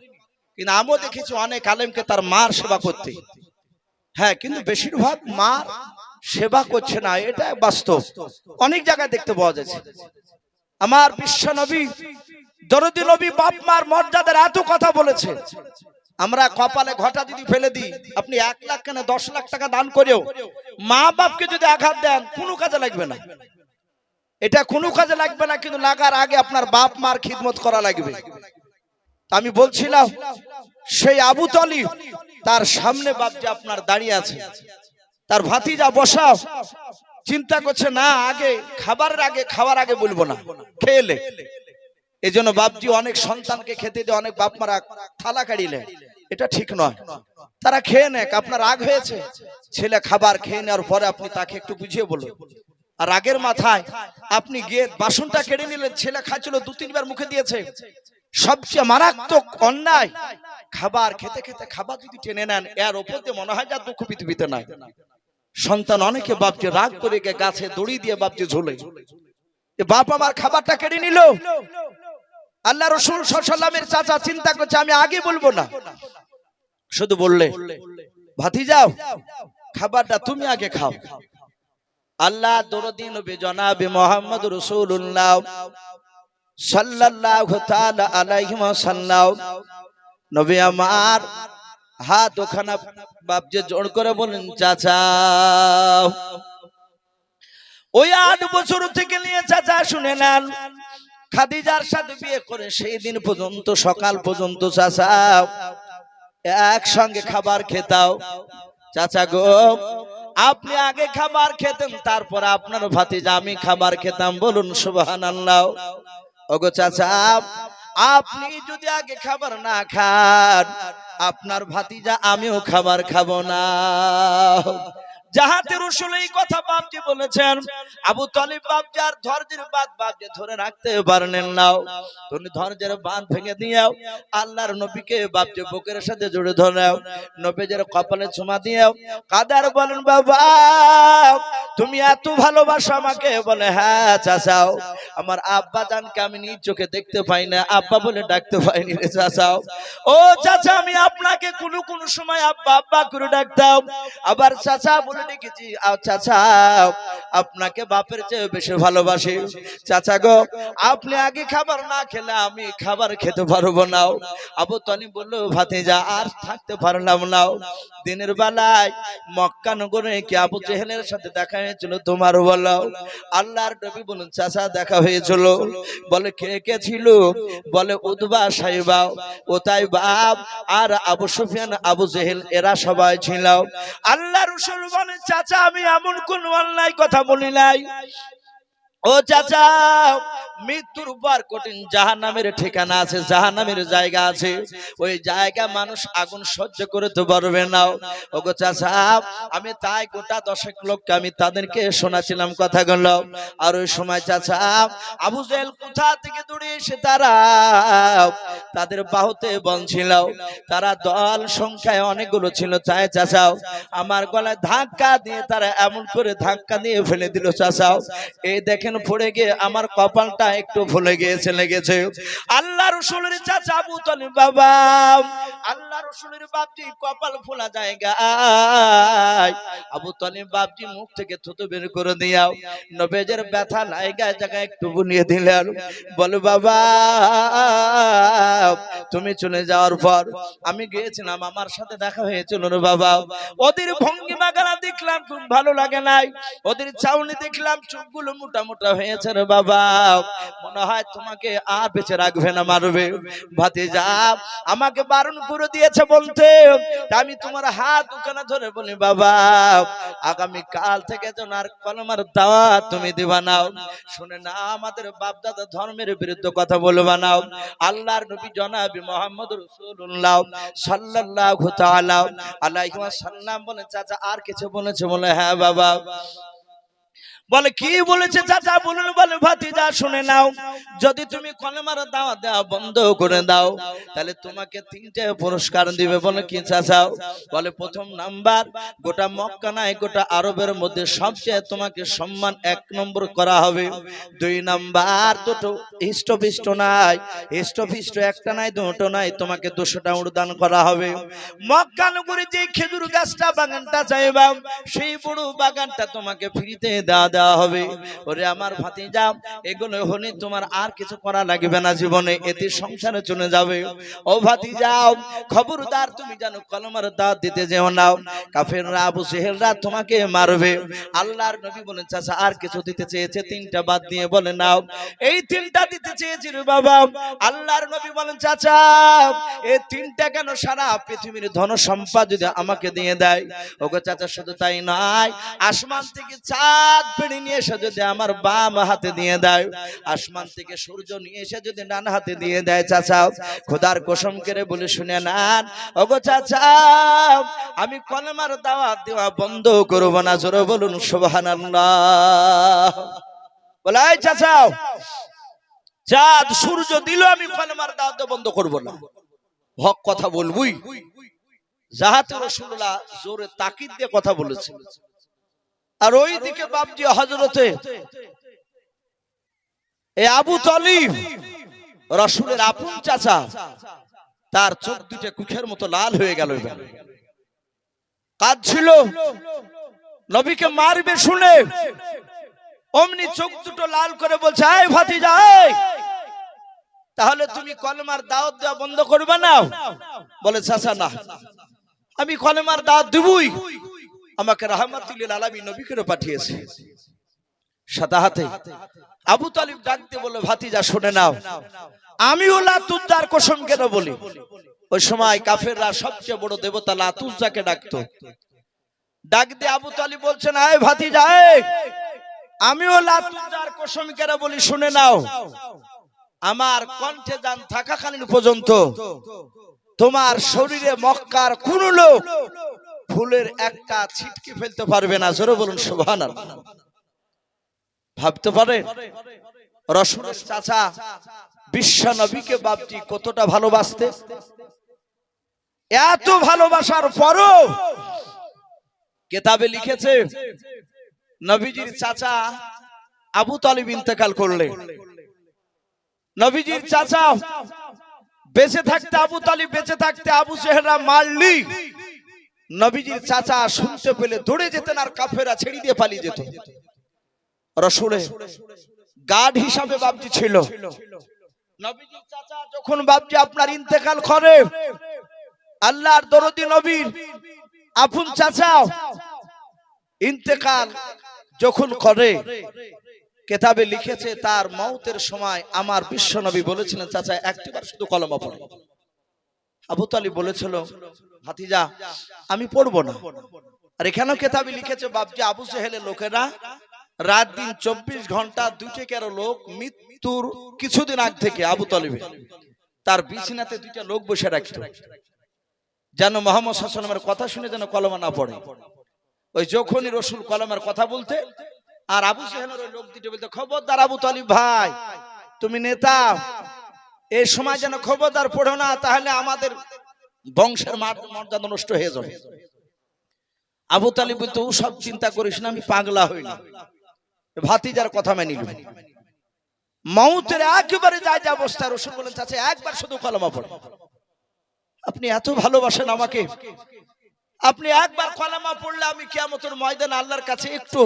কিন্তু আমিও দেখেছি অনেক আলেমকে তার মার সেবা করতে। হ্যাঁ, কিন্তু বেশিরভাগ মার সেবা করছে না, এটা বাস্তব। অনেক জায়গায় দেখতে পাওয়া যাচ্ছে। আমার বিশ্ব নবী দরদি নবী বাপ মার মর্যাদার এত কথা বলেছে। আমরা কপালে ঘটা যদি ফেলে দিই, আপনি 1 লাখ কেন 10 লাখ টাকা দান করেও মা বাপকে যদি আঘাত দেন, কোনো কাজে লাগবে না, এটা কোনো কাজে লাগবে না। কিন্তু লাগার আগে আপনার বাপ মার খিদমত করা লাগবে। আমি বলছিলাম সেই আবু তালিব, তার সামনে বাপ যে আপনার দাঁড়িয়ে আছে, তার ভাতিজা বসা চিন্তা করছে না, আগে খাওয়ার আগে বলবো না, খেলে। এই জন্য বাপজি অনেক সন্তানকে খেতে দিয়ে অনেক বাপ মারা থালা কাড়িলে, এটা ঠিক নয়। তারা খেয়ে নেক, আপনার রাগ হয়েছে, ছেলে খাবার খেয়ে নেওয়ার পরে আপনি তাকে একটু বুঝিয়ে বলুন। আর রাগের মাথায় আপনি গিয়ে বাসনটা কেড়ে নিলেন, ছেলে খাচ্ছিল 2-3 বার মুখে দিয়েছে। সবচেয়ে মারাত্মক অন্যায়, খাবার খেতে খেতে খাবার যদি টেনে নেন, এর ওপর দিয়ে মনে হয় যা দুঃখ পৃথিবীতে নাই। সন্তান অনেকে বাপকে রাগ করে গিয়ে গাছে দড়ি দিয়ে বাপকে ঝোলে, বাপ আমার খাবারটা কেড়ে নিল। আল্লাহ রাসূল সাল্লাল্লাহু আলাইহি ওয়াসাল্লামের চাচা চিন্তা করছে আমি আগে বলবো না, শুধু বললে ভাতিজাও খাবারটা তুমি আগে খাও। আল্লাহ দরদি নবী জনাবে মুহাম্মদ রাসূলুল্লাহ সাল্লাল্লাহু তাআলা আলাইহি ওয়াসাল্লাম, নবী আমার হাত ওখানা বাপজি জোর করে বলেন চাচা। ওই 8 বছর থেকে নিয়ে চাচা শুনে নেন, খাদিজার সাথে বিয়ে করে সেই দিন পর্যন্ত সকাল পর্যন্ত চাচা একসঙ্গে খাবার খেতাও। চাচা গো, আপনি আগে খাবার খেতেন, তারপর আপনার ভাতিজা আমি খাবার খেতাম, বলুন সুবহানাল্লাহ। ওগো চাচা, আপনি যদি আগে খাবার না খান, আপনার ভাতিজা আমিও খাবার খাবো না। যাহাতে রসুল এই কথা বাপজি বলেছেন, আবু তালিব বাপজি আর ধৈর্যের বাঁধ বাপজি ধরে রাখতে পারলেন না। তুমি ধৈর্যের বাঁধ ভেঙে দিও, আল্লাহর নবীকে বাপজি বুকের সাথে জড়ে ধরাও, নবীজের কপালে চুমা দিও, কাদার বলেন বাবা তুমি এত ভালোবাসো আমাকে? বলে হ্যাঁ চাচাও, আমার আব্বা জানকে আমি নিজ চোখে দেখতে পাই না, আব্বা বলে ডাকতে পাইনি রে চাচাও। ও চাচা, আমি আপনাকে কোন সময় আব্বা আব্বা করে ডাকতাম, আবার চাচা বলে ডেকেছি। চাচা আপনাকে বাপের চেয়ে বেশি ভালোবাসি। চাচা গো, আপনি আগে খাবার না খেলে আমি খাবার খেতে পারবো না। আবু তালিব বলল ভাতিজা আর থাকতে পারলাম না। দিনের বেলায় মক্কা নগরে কি আবু জেহেলের সাথে দেখা হয়েছিল তোমার? বলো। আল্লাহর নবী বলেন চাচা দেখা হয়েছিল। বলে কে কে ছিল? বলে উতবা, সাইবা, ওতাইবা আর আবু সুফিয়ান, আবু জেহেল, এরা সবাই ছিল। আল্লাহ রাসূল বলেন চাচা আমি এমন কোন অন্যায় কথা বলি নাই। ও চাচা, মৃত্যুর পর কঠিন জাহান্নামের ঠিকানা আছে, জাহান্নামের জায়গা আছে, ওই জায়গা মানুষ আগুন সহ্য করতে পারবে না। ওগো চাচা, আমি তাই গোটা 10 লোককে আমি তাদেরকে শোনাছিলাম কথাগুলো। আর ওই সময় চাচা আবু জেহেল কোথা থেকে দৌড়ে এসে তারা তাদের বাহুতে বলছিল, তারা দল সংখ্যায় অনেকগুলো ছিল। তাই চাচাও আমার গলায় ধাক্কা দিয়ে তারা এমন করে ধাক্কা দিয়ে ফেলে দিল চাচাও, এই দেখেন পড়ে গিয়ে আমার কপালটা একটু ফুলে গিয়েছে, লেগেছে। আল্লাহ রাসূলের চাচা আবু তালিব বাবা, আল্লাহ রাসূলের বাপজি কপাল ফোলা জায়গা, আবু তালিব বাপজি মুখ থেকে থুতু বের করে দিয়াও নবীজের ব্যথা লাইগায় জায়গায় একটু বুনিয়ে দিলেন। বলে বাবা তুমি চলে যাওয়ার পর আমি গিয়েছিলাম, আমার সাথে দেখা হয়েছিল রে বাবা। ওদের ভঙ্গিমা গানা দেখলাম, খুব ভালো লাগে নাই। ওদের চাউনি দেখলাম, চোখগুলো মোটা মোটা হয়েছে রে বাবা, মনে হয় তোমাকে আর বেঁচে রাখবে না, মারবে। ভাতিজা আমাকে বারণ করে দিয়েছে বলতে, আমি তোমার হাত ওখানে ধরে বলি বাবা আগামী কাল থেকে যেন আর কলমার দাওয়াত তুমি দিবা না। শুনে না, আমাদের বাপ দাদা ধর্মের বিরুদ্ধে কথা বলবা না। আল্লাহর নবী জনাবি মুহাম্মদ রাসূলুল্লাহ সাল্লাল্লাহু তাআলা আলাইহি ওয়াসাল্লাম বলে চাচা আর কিছু বলেছে? বলে হ্যাঁ বাবা। বলে কি বলেছে চাচা বলুন? বলে ভাতিজা শুনে নাও, যদি তুমি কলেমার দাওয়াত দেওয়া বন্ধ করে দাও তাহলে তোমাকে 3টে পুরস্কার দিবে। বলে কি চাচা? বলে প্রথম নাম্বার, গোটা মক্কা নাই গোটা আরবের মধ্যে সবচেয়ে তোমাকে সম্মান 1 নম্বর করা হবে। 2 নাম্বার, দুটো হিষ্টপিষ্ট নাই, হিষ্টপিষ্ট একটা নাই দুটো নাই, তোমাকে 200টা উড়দান করা হবে। মক্কা নগরে যে খেজুর গাছটা বাগানটা চাইবা সেই বড় বাগানটা তোমাকে ফ্রিতে দেওয়া হবে। ওরে আমার ভাতিজা, এগুলো হলে তোমার আর কিছু করা লাগবে না জীবনে, এতে সংসারে চলে যাবে। ও ভাতিজা খবরদার তুমি জানো কলমার দাওয়াত দিতে যেও না, কাফেররা আবু জেহেলরা তোমাকে মারবে। আল্লাহর নবী বলেন চাচা আর কিছু দিতে চেয়েছে, 3টা বাদ দিয়ে বলে নাও। এই 3টা দিতে চেয়েছি রে বাবা। আল্লাহর নবী বলেন চাচা এই 3টা কেন, সারা পৃথিবীর ধন সম্পদ যদি আমাকে দিয়ে দেয়। ওগো চাচা শুধু তাই নয়, আসমান থেকে চাঁদ পেড়ে নিয়ে এসে যদি আমার বাম হাতে দিয়ে দেয়, আসমান থেকে সূর্য নিয়ে এসে যদি ডান হাতে দিয়ে দেয়, চাচা খোদার কসম করে বলে শুনে নেন, ওগো চাচা আমি কলেমার দাওয়াত দেওয়া বন্ধ করব না। জোরে বলুন সুবহানাল্লাহ। বলে এই চাচা চাঁদ সূর্য দিল, আমি কলেমার দাওয়াত বন্ধ করব না, হক কথা বলবই। যাহাতে রাসূলুল্লাহ জোরে তাকিদ দিয়ে কথা বলেছে। আর ওই দিকে বাপজি হযরতে এই আবু তালিব রাসূলের আপন চাচা, তার চোখ দুটো কুখের মতো লাল হয়ে গেল, কাঁদছিল নবীকে মারবে শুনে। অমনি চোখ দুটো লাল করে বলছে এই ভাতিজা, তাহলে তুমি কলমার দাওয়াত দেওয়া বন্ধ করবে না? বলে চাচা না, আমি কলেমার দাওয়াত দিবই, আমাকে রাহমাতুল লিল আলামিন নবী করে পাঠিয়েছে। সাদা হাতে আবু তালিব ডাক দিয়ে বলে, ভাতিজা শুনে নাও, আমিও লাত উজ্জার কসম কেন বলি। ওই সময় কাফেররা সবচেয়ে বড় দেবতা লাত উজ্জাকে ডাকতো। ডাক দিয়ে আবু তালিব বলছেন, আয় ভাতিজা, আমিও লাত উজ্জার কসম কেন বলি, শুনে নাও, আমার কণ্ঠে জান থাকাকালীন পর্যন্ত তোমার শরীরে মক্কার কোন লোক ফুলের একটা ছিটকে ফেলতে পারবে না। জোরে বলুন সুবহানাল্লাহ। ভাবতে পারেন রাসূলের চাচা বিশ্ব নবীকে বাপজি কতটা ভালোবাসতে। এত ভালোবাসার পরও কিতাবে লিখেছে নবীজির চাচা আবু তালিব ইন্তেকাল করলে, নবীজির চাচা বেঁচে থাকতে, আবু তালিব বেঁচে থাকতে আবু জেহেলরা মারলি, নবীজির চাচা শুনতে পেলে দৌড়ে যেতেন আর কাফেররা ছেড়ে দিয়ে পালিয়ে যেত। রাসূলের গার্ড হিসাবে বাপজি ছিল। নবীজির চাচা যখন বাপজি আপনার ইন্তেকাল করে, আল্লাহর দরদি নবীর আপন চাচা ইন্তেকাল যখন করে, কিতাবে লিখেছে তার মওতের সময় আমার বিশ্ব নবী বলেছিলেন, চাচা একটিবার শুধু কলমা পড়ে। আবু তালিব বলেছিল, ভাতিজা আমি পড়বো না। আর এখানেও কিতাবে লিখেছে বাপজি আবু জেহেলের লোকেরা রাত দিন 24 ঘন্টা 2 লোক মৃত্যুর কিছুদিন আগ থেকে আবু তালিবের তার বিছানাতে 2টা লোক বসে রাখতো, যেন মুহাম্মদ সাল্লাল্লাহু আলাইহি ওয়াসাল্লামের কথা শুনে যেন কলমা না পড়ে। ওই যখনই রাসূল কলমার কথা বলতে, আর আবু জেহেলের ওই লোক দুটো বলতে, খবরদার আবু তালিব ভাই, তুমি নেতা, এই সময় যেন খবরদার পড়ো না, তাহলে আমাদের বংশের মর্যাদা নষ্ট হয়ে যাবে। আবু তালিব বলতো, ও সব চিন্তা করিস না, আমি পাগলা হই না। ভাতিজার কথা মেনে নিল। মওতের একেবারে যা অবস্থা, রাসূল বলেন, চাচা একবার শুধু কলমা পড়ো। আপনি এত ভালোবাসেন আমাকে, আপনি একবার কলমা পড়লে আমি কিয়ামতের ময়দানে আল্লাহর কাছে একটু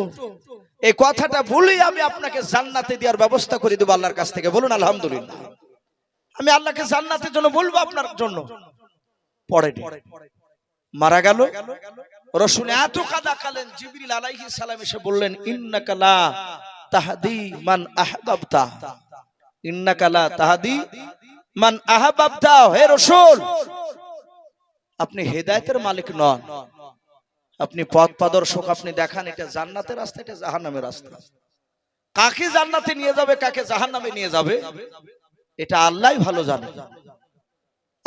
এই কথাটা বলি, আমি আপনাকে জান্নাতে দেওয়ার ব্যবস্থা করে দেব আল্লাহর কাছ থেকে। বলুন আলহামদুলিল্লাহ। আমি আল্লাহকে জান্নাতের জন্য বলবো আপনার জন্য। পড়ে মারা গেল। রাসূল এত কাঁদা কালেন, জিবরিল আলাইহিস সালাম এসে বললেন, ইন্নাকা লা তাহদি মান আহবাবতা, ইন্নাকা লা তাহদি মান আহবাবতা। হে রাসূল, আপনি হেদায়েতের মালিক নন, আপনি পথ প্রদর্শক, আপনি দেখান এটা জান্নাতের রাস্তা, এটা জাহান্নামের রাস্তা। কাকে জান্নাতে নিয়ে যাবে, কাকে জাহান্নামে নিয়ে যাবে, এটা আল্লাহই ভালো জানে,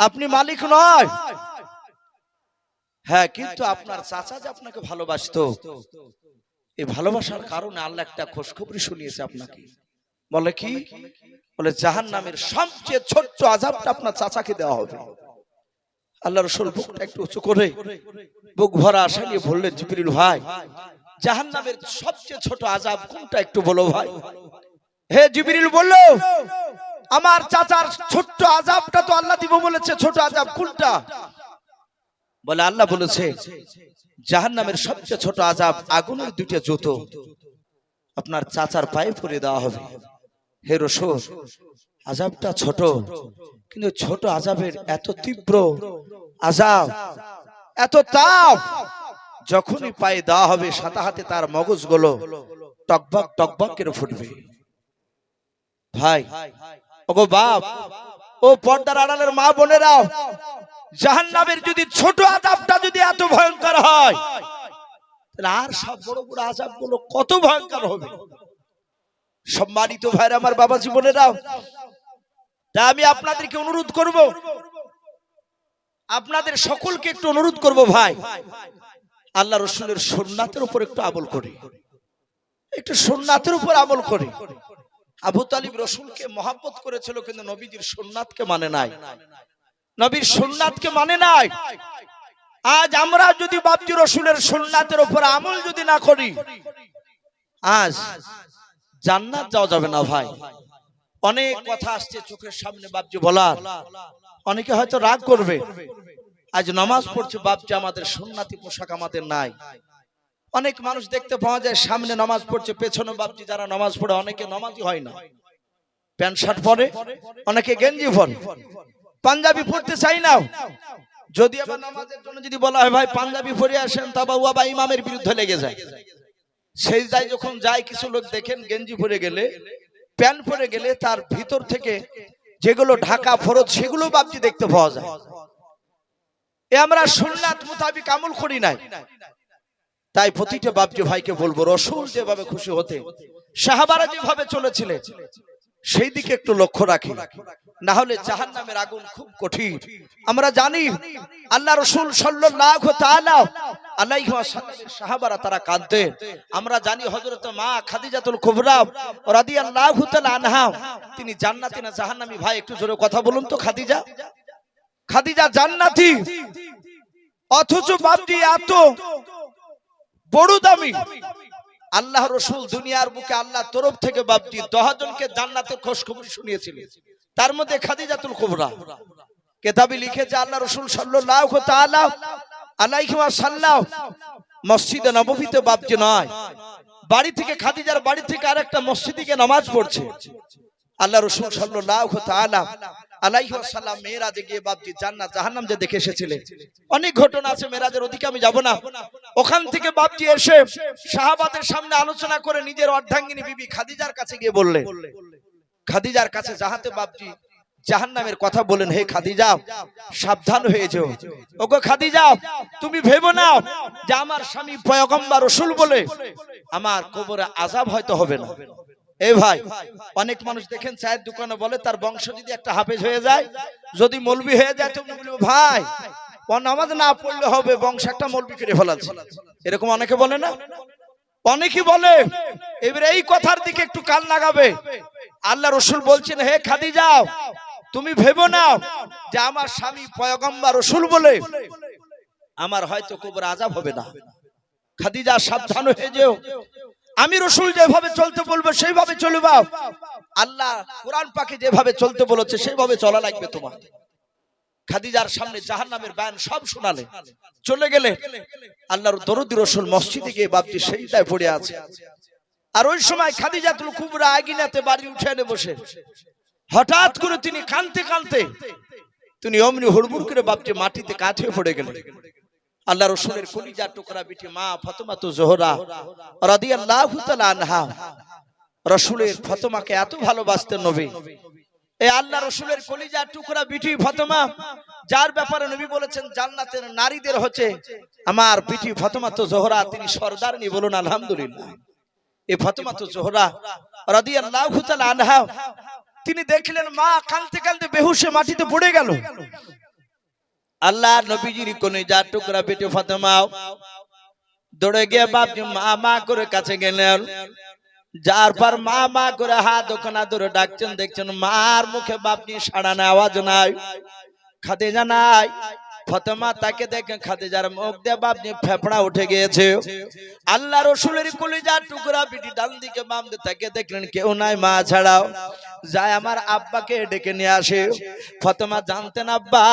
আপনি মালিক নয়। হ্যাঁ, কিন্তু আপনার চাচা যে আপনাকে ভালোবাসতো, এই ভালোবাসার কারণে আল্লাহ একটা খুশখবরি শুনিয়েছে আপনাকে। বলে কি? বলে জাহান্নামের সবচেয়ে ছোট্ট আযাবটা আপনার চাচাকে দেওয়া হবে। আল্লাহ রাসূল বুকটা একটু উঁচু করে বুক ভরা আশা নিয়ে বললেন, জিবরিল ভাই, জাহান্নামের সবচেয়ে ছোট আযাব কোনটা একটু বলো ভাই। হে জিবরিল বলল, আমার চাচার ছোট্ট আযাবটা তো আল্লাহ দিব বলেছে, ছোট আযাব কোনটা? বলে আল্লাহ বলেছে জাহান্নামের সবচেয়ে ছোট আযাব আগুনের 2টা জুতো আপনার চাচার পায়ে পরিয়ে দেওয়া হবে। হে রাসূল, আযাবটা ছোট, কিন্তু ছোট আযাবের এত তীব্র আযাব, এত তাপ, যখনই পায়ে দেওয়া হবে সাথে সাথে তার মগজগুলো টকবক টকবক করে ফুটবে। ভাই, ওগো বাপ, ও পর্দার আড়ালের মা বোনেরা, জাহান্নামের যদি ছোট আযাবটা যদি এত ভয়ঙ্কর হয়, তাহলে আর সব বড় বড় আযাবগুলো কত ভয়ঙ্কর হবে। সম্মানিত ভাইরা আমার, বাবা জীবনেরা, তা আমি আপনাদেরকে অনুরোধ করব, আপনাদের সকলকে একটু অনুরোধ করব, ভাই আল্লাহ রাসূলের সুন্নাতের উপর একটু আমল করি, একটু সুন্নাতের উপর আমল করি। আবু তালিব রাসূলকে মহব্বত করেছিল, কিন্তু নবীজির সুন্নাতকে মানে নাই, নবীর সুন্নাতকে মানে নাই। আজ আমরা যদি বাপজি রাসূলের সুন্নাতের উপর আমল যদি না করি, আজ জান্নাত যাওয়া যাবে না। ভাই, অনেক কথা আসছে চোখের সামনে বাপজি বলার, অনেকে হয়তো রাগ করবে। আজ নামাজ পড়ছে বাপজি, আমাদের সুন্নাতি পোশাক আমাদের নাই। অনেক মানুষ দেখতে পাওয়া যায় সামনে নামাজ পড়ছে, পেছনে বাপজি যারা নামাজ পড়ে অনেকে নামাজই হয় না, প্যান্ট শার্ট পরে, অনেকে গেঞ্জি পরে, পাঞ্জাবি পড়তে চাই না। যদি আবার নামাজের জন্য যদি বলা হয় ভাই পাঞ্জাবি পরে আসেন, তা বাবা বা ইমামের বিরুদ্ধে লেগে যায়। সেজদায় যখন যায় কিছু লোক দেখেন গেঞ্জি পরে গেলে, প্যান্ট পরে গেলে তার ভিতর থেকে যেগুলো ঢাকা ফরজ সেগুলো বাপজি দেখতে পাওয়া যায়। এ আমরা সুন্নাত মোতাবেক আমল করি নাই। তাই প্রতিটা বাপজি ভাইকে বলবো, রাসূল যেভাবে খুশি হতে, সাহাবারা যেভাবে চলেছিলেন সেই দিকে একটু লক্ষ্য রাখি, না হলে জাহান্নামের আগুন খুব কঠিন। আমরা জানি আল্লাহ রাসূল সাল্লাল্লাহু তাআলা আলাইহি ওয়াসাল্লামের সাহাবারা তারা কাঁদতেন। আমরা জানি হযরত মা খাদিজাতুল কুবরা রাদিয়াল্লাহু তাআলা আনহা তিনি জান্নাতি না জাহান্নামী? ভাই একটু জোরে কথা বলুন তো। খাদিজা জান্নাতি, অথচ বাপজি এত বড় দামি আল্লাহ রাসূল দুনিয়ার বুকে আল্লাহর তরফ থেকে বাপজি 10 জনকে জান্নাতের খুশখবর শুনিয়েছিলেন। তার মধ্যে খাদিজাতুল কুবরা কিতাবে লিখেছে আল্লাহ রাসূল সাল্লাল্লাহু তাআলা আলাইহি ওয়াসাল্লাম মসজিদে নববীতে বাপজি নয়, বাড়ি থেকে, খাদিজার বাড়ি থেকে আরেকটা মসজিদে গিয়ে নামাজ পড়ছে। আল্লাহ রাসূল সাল্লাল্লাহু তাআলা আলাইহি ওয়াসাল্লাম মেরাজে গিয়ে বাপজি জান্নাত জাহান্নাম যে দেখে এসেছিলেন। অনেক ঘটনা আছে মেরাজের, ওদিকে আমি যাব না। ওখান থেকে বাপজি এসে সাহাবাদের সামনে আলোচনা করে নিজের অর্ধাঙ্গিনী বিবি খাদিজার কাছে গিয়ে বললেন, খাদিজার কাছে যাহাতে বাপজি জাহান্নামের কথা বলেন, হে খাদিজা সাবধান হয়ে যাও। ওগো খাদিজা, তুমি ভেবো না যে আমার স্বামী পয়গম্বর রাসূল বলে আমার কবরে আযাব হয়তো হবে না। এই ভাই, অনেক মানুষ দেখেন চায়ের দোকানে বলে তার বংশ যদি একটা হাফেজ হয়ে যায়, যদি মৌলবি হয়ে যায়, তুমি বলবে ভাই ও নামাজ না পড়লে হবে, বংশ একটা মৌলবি করে ফেলাচ্ছে। এরকম অনেকে বলে না? অনেকেই বলে। এবারে এই কথার দিকে একটু কান লাগাবে। আল্লাহ রাসূল বলছেন, হে খাদিজা তুমি ভেবো না যে আমার স্বামী পয়গম্বর রাসূল বলে আমার হয়তো কবরে আযাব হবে না। খাদিজা সাবধান হয়ে যেও। আমি রাসূল যেভাবে চলতে বলবো সেইভাবে চলবা। আল্লাহ কোরআন পাকে যেভাবে চলতে বলেছে সেইভাবে চলা লাগবে তোমার। খাদিজার সামনে জাহান্নামের বয়ান সব শোনালে, চলে গেলে। আল্লাহর দরদি রাসূল মসজিদে গিয়ে বাপজি সেজদায় পড়ে আছে। আর ওই সময় খাদিজাতুল কুবরা আগিনাতে বাড়ি উঠে এনে বসে, হঠাৎ করে তিনি কাঁদতে কাঁদতে তিনি অমনি হুড়মুড় করে বাপজি মাটিতে কাত হয়ে পড়ে গেলেন। আল্লাহ রাসূলের কলিজার টুকরা বিটি মা ফাতেমাতু জোহরা রাদিয়াল্লাহু তাআলা আনহা, রাসূলের ফাতেমাকে এত ভালোবাসতেন নবী। এই আল্লাহ রাসূলের কলিজার টুকরা বিটি ফাতেমা, যার ব্যাপারে নবী বলেছেন জান্নাতের নারীদের হচ্ছে আমার বিটি ফাতেমাতু জোহরা, তিনি সরদারনি, বলুন আলহামদুলিল্লাহ। এই ফাতেমাতু জোহরা রাদিয়াল্লাহু তাআলা আনহা তিনি দেখলেন মা কাঁদতে কাঁদতে বেহুশে মাটিতে পড়ে গেল। আল্লাহ নবীজির কলিজার টুকরা বেটি ফাতেমা দৌড়ে গিয়ে বাপজি মা মা করে কাছে গেলেন। যার পর মা মা করে হাত ওখানা ধরে ডাকছেন, দেখছেন মার মুখে বাপজি সাড়া নাই, আওয়াজ নাই, খাদিজা নাই। ফাতেমা তাকে দেখে খাদিজার মুখ দিয়ে বাপজি ফেফড়া উঠে গিয়েছে। আল্লাহ রাসূলের কলিজার টুকরা বিটি ডান দিকে বাম দিকে তাকে দেখলেন কেউ নাই মা ছাড়াও। যায় আমার আব্বাকে ডেকে নিয়ে আসে। ফাতেমা জানতেন আব্বা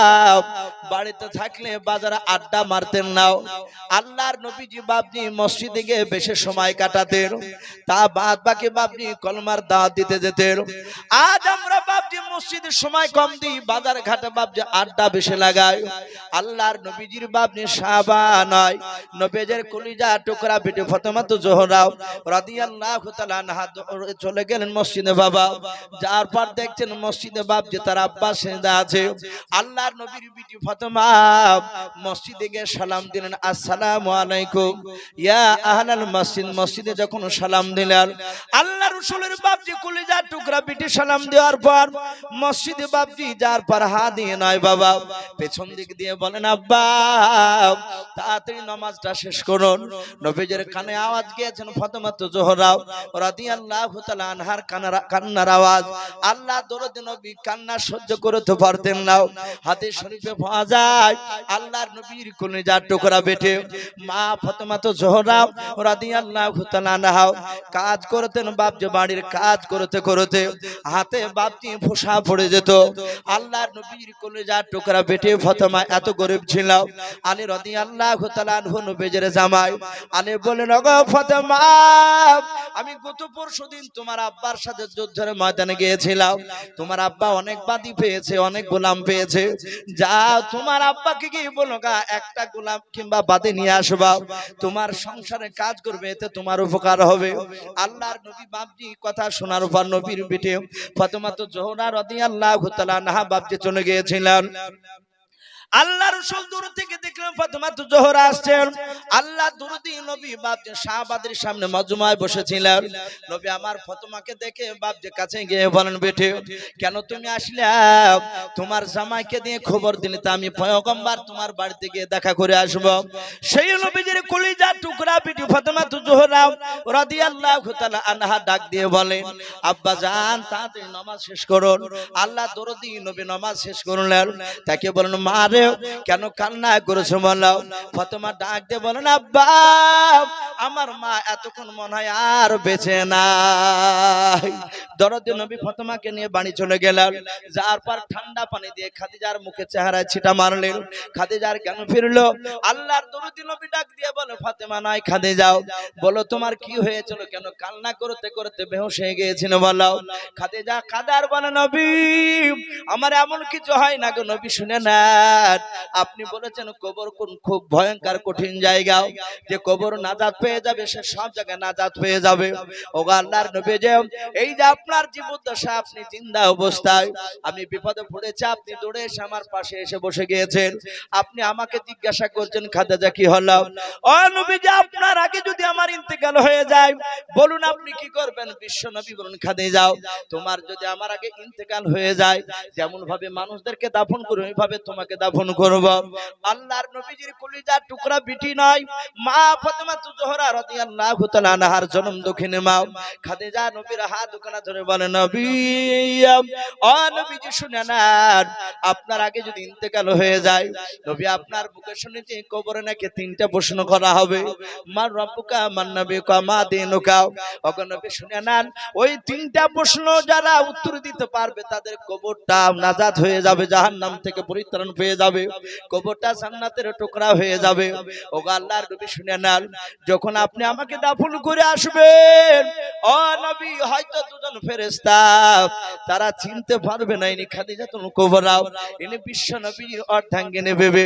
বাড়িতে থাকলে বাজারে আড্ডা মারতেন না। আল্লাহর নবীজি বাপজি মসজিদে গিয়ে বেশি সময় কাটাতেন, তা বাদ বাকি বাপজি কলমার দাওয়াত দিতে যেতেন। আজ আমরা বাপজি মসজিদে সময় কম দিই, বাজার ঘাটে বাপজি আড্ডা বেশি লাগাই। আল্লাহর নবীজির বাপজি সাহাবা নয়, নবীজির কলিজা টুকরা বিটি ফাতেমাতু জোহরা রাদিয়াল্লাহু তাআলা আনহা চলে গেলেন মসজিদে। বাবা যার পর দেখছেন মসজিদে বাপজি তার আব্বা সেজদা আছে। আল্লাহর নবীর বিটি ফাতেমা মসজিদে গিয়ে সালাম দিলেন, আসসালামু আলাইকুম ইয়া আহলাল মসজিদ। মসজিদে যখন সালাম দিলেন, আল্লাহ রাসূলের বাপজি কলিজার টুকরা বিটি সালাম দেওয়ার পর মসজিদে বাপজি যার পর হাত দিয়ে নয় বাবা পেছন দিক দিয়ে বলেন, আব্বা তাড়াতাড়ি নামাজটা শেষ করুন। নবীজির কানে আওয়াজ গিয়েছেন ফাতেমাতু জোহরা রাদিয়াল্লাহু তাআলা আনহার কান্নার আওয়াজ। আল্লাহ দরদি নবী কান্না সহ্য করতে পারতেন না। হাদিস শরীফে পাওয়া যায় আল্লাহর নবীর কলিজার টুকরা বেটে মা ফাতেমাতু জোহরা রাদিয়াল্লাহু তাআলা আনহা কাজ করতেন বাপজি, বাড়ির কাজ করতে করতে হাতে বাপজি ফোঁসা পড়ে যেত। আল্লাহর নবীর কলিজার টুকরা বেটে ফাতেমা এত গরিব ছিল। আলী রাদিয়াল্লাহু তাআলা আনহু নবীজির জামাই। আলী বলেন, ওগো ফাতেমা আমি গত পরশুদিন তোমার আব্বার সাথে যুদ্ধের ময়দানে গিয়েছিলাম, তোমার আব্বা অনেক বাদী পেয়েছে, অনেক গোলাম পেয়েছে, যাও তোমার আব্বাকে গিয়ে বলো গা একটা গোলাম কিংবা বাদী নিয়ে আসবা, তোমার সংসারে কাজ করবে, এতে তোমার উপকার হবে। আল্লাহর নবী বাপজি কথা শোনার পর নবীর বেটে ফাতেমা জোহরা রাদিয়াল্লাহু তাআলা আনহা বাপজি চলে গিয়েছিলেন। আল্লাহ রাসূল দূর থেকে দেখলেন ফাতেমা জোহরা আসছেন। আল্লাহ দরুদি নবী বাপজি সাহাবাদের সামনে মজমায় বসেছিলেন। নবী আমার ফাতেমাকে দেখে বাপজি কাছে গিয়ে বলেন, বেটে কেন তুমি আসলে? তোমার জামাইকে দিয়ে খবর দিলে তো আমি পয়গম্বর তোমার বাড়িতে গিয়ে দেখা করে আসব। সেই নবীজির কলিজার টুকরা বেটি ফাতেমা জোহরা রাদিয়াল্লাহু তাআলা আনহা ডাক দিয়ে বলেন, আব্বা জান তাড়াতাড়ি নামাজ শেষ করুন। আল্লাহ দরুদি নবী নামাজ শেষ করলেন। তাকে বলেন, মা রে কেন কান্না করেছো বলো? ফাতেমা ডাক দিয়ে বলেন, আব্বা আমার মা এতক্ষণ মনে হয় আর বেঁচে নাই। দরদি নবী ফাতেমাকে নিয়ে বাড়ি চলে গেলেন। যার পর ঠান্ডা পানি দিয়ে খাদিজার মুখে চেহারায় ছিটা মারলেন। খাদিজার জ্ঞান ফিরলো। আল্লাহর দরদি নবী ডাক দিয়ে বলে, ফাতেমা নয় খাদিজাও, বলো তোমার কি হয়েছিল, কেন কান্না করতে করতে বেহুশ হয়ে গিয়েছিল বলো। খাদিজা কাদার বলে, নবী আমার এমন কিছু হয় না গো নবী, শুনে না আপনি বলেছেন কবর কোন খুব ভয়ঙ্কর কঠিন জায়গা, যে কবর নাজাত পেয়ে যাবে সে সব জায়গায় নাজাত পেয়ে যাবে। ও আল্লাহর নবী যে এই যে আপনার জীবদ্দশা আপনি জিন্দা অবস্থায় আমি বিপদে পড়েছি, আপনি দৌড়ে এসে আমার পাশে এসে বসে গিয়েছেন। আপনি আমাকে জিজ্ঞাসা করছেন খাদিজা কি হলো? ও নবী যে আপনার আগে যদি আমার ইন্তেকাল হয়ে যায় বলুন আপনি কি করবেন? বিশ্ব নবী বলুন, খাদিজা তোমার যদি আমার আগে ইন্তেকাল হয়ে যায় যেমন ভাবে মানুষদেরকে দাফন করে ওইভাবে তোমাকে দাফন করব। আল্লাহর নবীজির কলিজার টুকরা বিটি নয় মা ফাতেমা জোহরা রাদিয়াল্লাহু তাআলা আনহার জনম দক্ষিণে মা খাদিজা নবীর হাত দুখানা ধরে বলে, নবী ও নবীজি শুনে নেন, আপনার আগে যদি ইন্তেকাল হয়ে যায় নবী আপনার মুখে শুনেছি কবরে নাকি তিনটা প্রশ্ন করা হবে, মান রব্বুকা মান নবিয়ুকা মা দীনুকা। ওগো নবী শুনে নেন, ওই তিনটা প্রশ্ন যারা উত্তর দিতে পারবে তাদের কবরটা নাজাত হয়ে যাবে, জাহান্নাম থেকে পরিত্রাণ পেয়ে যাবে, কবরটা জান্নাতের টুকরা হয়ে যাবে। ওগো আল্লাহর নবী শুনে নেন, যখন আপনি আমাকে দাফন করে আসবেন ও নবী হয়তো দুজন ফেরেশতা তারা চিনতে পারবে না ইনি খাদিজাতুল কুবরা, ইনি বিশ্ব নবীর অর্ধাঙ্গিনী ভেবে।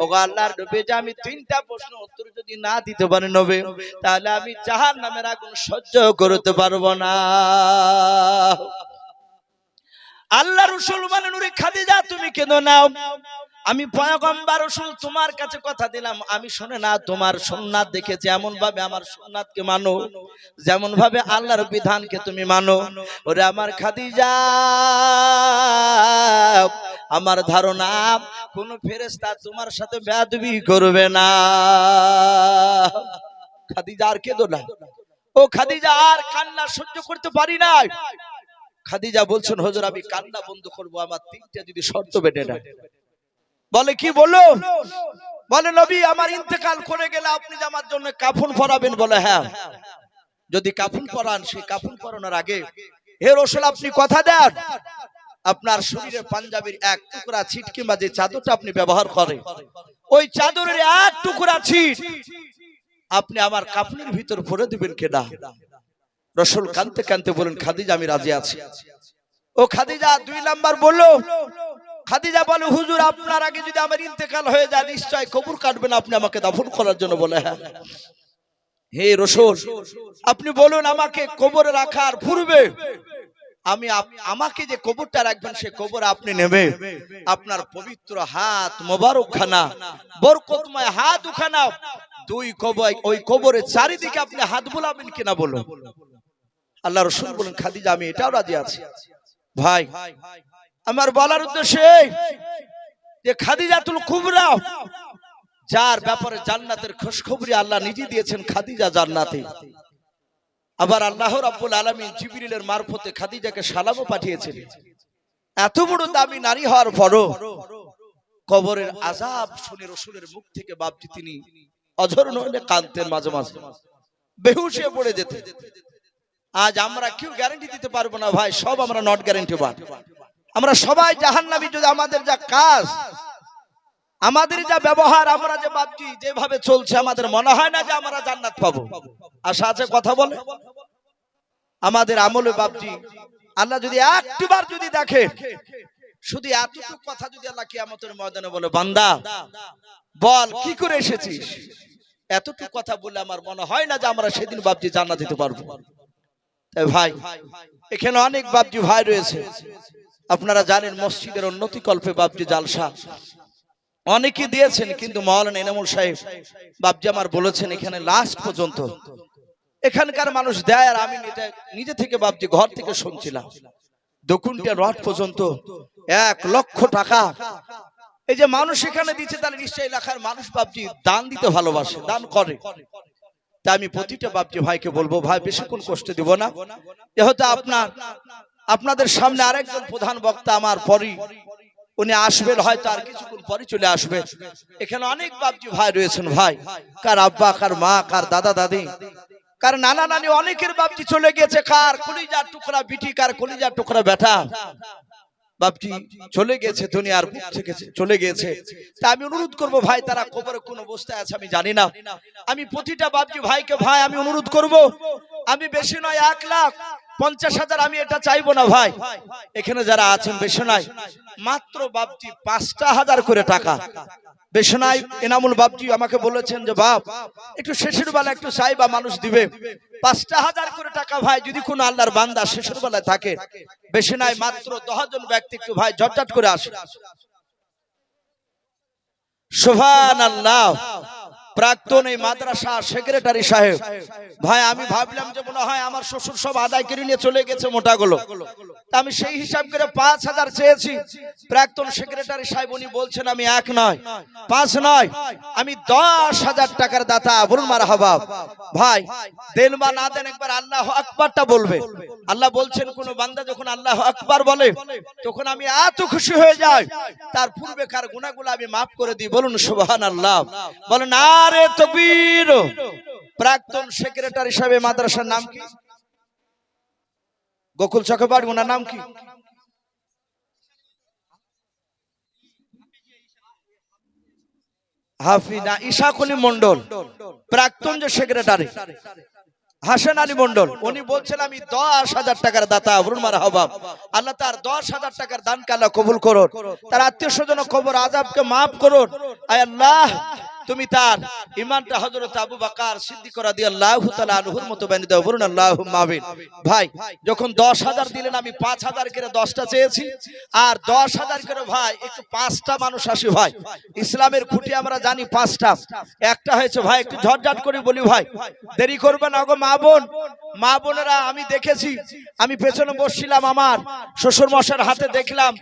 ওগো আল্লাহর নবী যে আমি তিনটা প্রশ্ন উত্তর যদি না দিতে পারি নবী তাহলে আমি জাহান্নামের আগুন সহ্য করতে পারবো না। আল্লাহ রাসূল বলেন, ওরে খাদিজা তুমি কেঁদো না, আমি পয়গম্বর রাসূল তোমার কাছে কথা দিলাম, আমি শুনে না তোমার সুন্নাত দেখেছি, এমন ভাবে আমার সুন্নাতকে মানো যেমন ভাবে আল্লাহর বিধানকে তুমি মানো। ওরে আমার খাদিজা আমার ধারণা কোন ফেরেশতা তোমার সাথে বেয়াদবি করবে না। খাদিজা আর কেঁদো না, ও খাদিজা আর কান্না সহ্য করতে পারি না। খাদিজা বলছেন, হুজুর আমি কান্না বন্ধ করব আমার তিনটা যদি শর্ত বেটে না। বলে কি বলো? বলে নবী আমার ইন্তেকাল করে গেলে আপনি যে আমার জন্য কাফন পরাবেন। বলে হ্যাঁ, যদি কাফন পরান সেই কাফন পরানোর আগে হে রাসূল আপনি কথা দেন আপনার শরীরে পাঞ্জাবির এক টুকরা ছিট কিংবা যে চাদরটা আপনি ব্যবহার করেন ওই চাদরের এক টুকরা ছিট আপনি আমার কাফনের ভিতর ভরে দিবেন কিনা। রাসূল কাঁদতে কাঁদতে বলেন, খাদিজা আমি রাজি আছি। ও খাদিজা দুই নাম্বার বললো। খাদিজা বলে, হুজুর আপনার আগে যদি আমার ইন্তেকাল হয়ে যায় নিশ্চয় কবর কাটবেন আপনি আমাকে দাফন করার জন্য। বলে হ্যাঁ। হে রাসূল আপনি বলুন আমাকে কবরে রাখার পূর্বে আমি আমাকে যে কবরটা রাখবেন সে কবর আপনি নেবে আপনার পবিত্র হাত মোবারক খানা বরকতময় হাত উখানা দুই কবর ওই কবরের চারিদিকে আপনি হাত বুলাবেন কিনা বলুন। আল্লাহ রাসূল বলেন, খাদিজা আমি এটাও রাজি আছি। ভাই আমার বলার উদ্দেশ্য যে খাদিজাতুল কুবরা যার ব্যাপারে জান্নাতের খুশখবরি আল্লাহ নিজে দিয়েছেন, খাদিজা জান্নাতে। আবার আল্লাহ রাব্বুল আলামিন জিবরিলের মারফতে খাদিজাকে সালামও পাঠিয়েছেন। এত বড় দামি নারী হওয়ার পরও কবরের আযাব শুনে রাসূলের মুখ থেকে বাপজি তিনি অঝর নয়নে কাঁদতেন, মাঝে মাঝে বেহুশ হয়ে পড়ে যেতেন। আজ আমরা কেউ গ্যারান্টি দিতে পারবো না ভাই, সব আমরা নট গ্যারান্টি বান। আমরা সবাই জাহান্নামী। যদি আমাদের যা কাজ আমাদের যা ব্যবহার আমরা যে বাপজি যেভাবে চলছে আমাদের মনে হয় না যে আমরা জান্নাত পাবো। আশা আছে কথা বলে আমাদের আমলে বাপজি আল্লাহ যদি একটিবার যদি দেখে, শুধু এতটুকু কথা যদি আল্লাহ কিয়ামতের ময়দানে বলে, বান্দা বল কি করে এসেছিস, এতটুকু কথা বলে আমার মনে হয় না যে আমরা সেদিন বাপজি জান্নাত দিতে পারবো। তাই ভাই, এখানে অনেক বাপজি ভাই রয়েছে, আপনারা জানেন মসজিদের উন্নতি কল্পে বাপজি জালসা অনেকে দিয়েছেন, কিন্তু মাওলানা এনামুল সাহেব বাপজি আমার বলেছেন এখানে লাস্ট পর্যন্ত এখানকার মানুষ দেয়, আর আমি নিজে থেকে বাপজি ঘর থেকে শুনছিলাম 2 কুইন্টাল রড পর্যন্ত 1 লক্ষ টাকা এই যে মানুষ এখানে দিচ্ছে, তাহলে নিশ্চয়ই এলাকার মানুষ বাপজি দান দিতে ভালোবাসে, দান করে। তাই আমি প্রতিটা বাপজি ভাইকে বলবো, ভাই বেশিক্ষণ কষ্ট দিব না, যেহেতু আপনাদের সামনে আরেকজন প্রধান বক্তা আমার পরই উনি আসবেন, হয়তো আর কিছুক্ষণ পরে চলে আসবে। এখানে অনেক বাপজি ভাই রয়েছেন, ভাই কার আব্বা, কার মা, কার দাদা দাদি, কার নানা নানি, অনেকের বাপজি চলে গেছে, কার কলিজার টুকরা বিটি, কার কলিজার টুকরা বেটা বাপজি চলে গেছে, দুনিয়ার বুক থেকে চলে গেছে। তা আমি অনুরোধ করব ভাই, তারা কবরে কোন অবস্থায় আছে আমি জানি না, আমি প্রতিটা বাপজি ভাইকে ভাই আমি অনুরোধ করব, আমি বেশি নয় 1,50,000 আমি এটা চাইবো না ভাই, এখানে যারা আছেন বেশি নয় মাত্র বাপজি 5,000 করে টাকা, বেশি নয়। এনামুল বাপজি আমাকে বলেছেন যে বাপ একটু শেষের বেলা একটু চাইবা, মানুষ দিবে 5,000 করে টাকা ভাই, যদি কোনো আল্লাহর বান্দা শেষের বেলায় থাকে, বেশি নয় মাত্র 10 জন ব্যক্তি একটু ভাই ঝটঝট করে আসে। সুবহানাল্লাহ। প্রাক্তন এই মাদ্রাসা সেক্রেটারি সাহেব ভাই, আমি ভাবলাম যে মনে হয় আমার শ্বশুর সব আদায় করে নিয়ে চলে গেছে মোটাগুলো, তা আমি সেই হিসাব করে 5,000 চেয়েছি। প্রাক্তন সেক্রেটারি সাহেব উনি বলছেন আমি 1 নয় 5 নয় আমি 10,000 টাকার দাতা, বলুন মারহাবা। ভাই দেন বা না দেন একবার আল্লাহু আকবারটা বলবে। আল্লাহ বলছেন কোন বান্দা যখন আল্লাহু আকবার বলে তখন আমি এত খুশি হয়ে যাই, তার পূর্বেকার গুনাহগুলো আমি maaf করে দিই, বলুন সুবহানাল্লাহ, বলেন নারে তাকবীর। প্রাক্তন সেক্রেটারি সাহেব মাদ্রাসার নাম কি? গোকুল চক্রবর্তী, ওনার নাম কি? হাফিজা ইশাক আলী মন্ডল। প্রাক্তন যে সেক্রেটারি হাসান আলী মন্ডল, উনি বলছেন আমি 10,000 টাকার দাতা, বলুন মারহাবা। আল্লাহ তার 10,000 টাকার দানকে আল্লাহ কবুল করুন, তার আত্মীয় স্বজন কবর আযাবকে maaf করুন। আয় আল্লাহ তুমি তার ঈমানটা হযরত আবু বকর সিদ্দিক রাদিয়াল্লাহু তাআলা আনহুর মতো বানিয়ে দাও, বলুন আল্লাহুম্মা আমিন। ভাই যখন 10,000 দিলেন আমি 5,000 করে 10টা চেয়েছি, আর 10,000 করে ভাই একটু 5টা মানুষ আসে ভাই, ইসলামের খুঁটি আমরা জানি 5টা, একটা হয়েছে ভাই, একটু ঝটঝট করে বলি ভাই, দেরি করবেন না গো মা বোনেরা। আমি দেখেছি, আমি পেছনে বসছিলাম, আমার শ্বশুর মশাইয়ের হাতে দেখলাম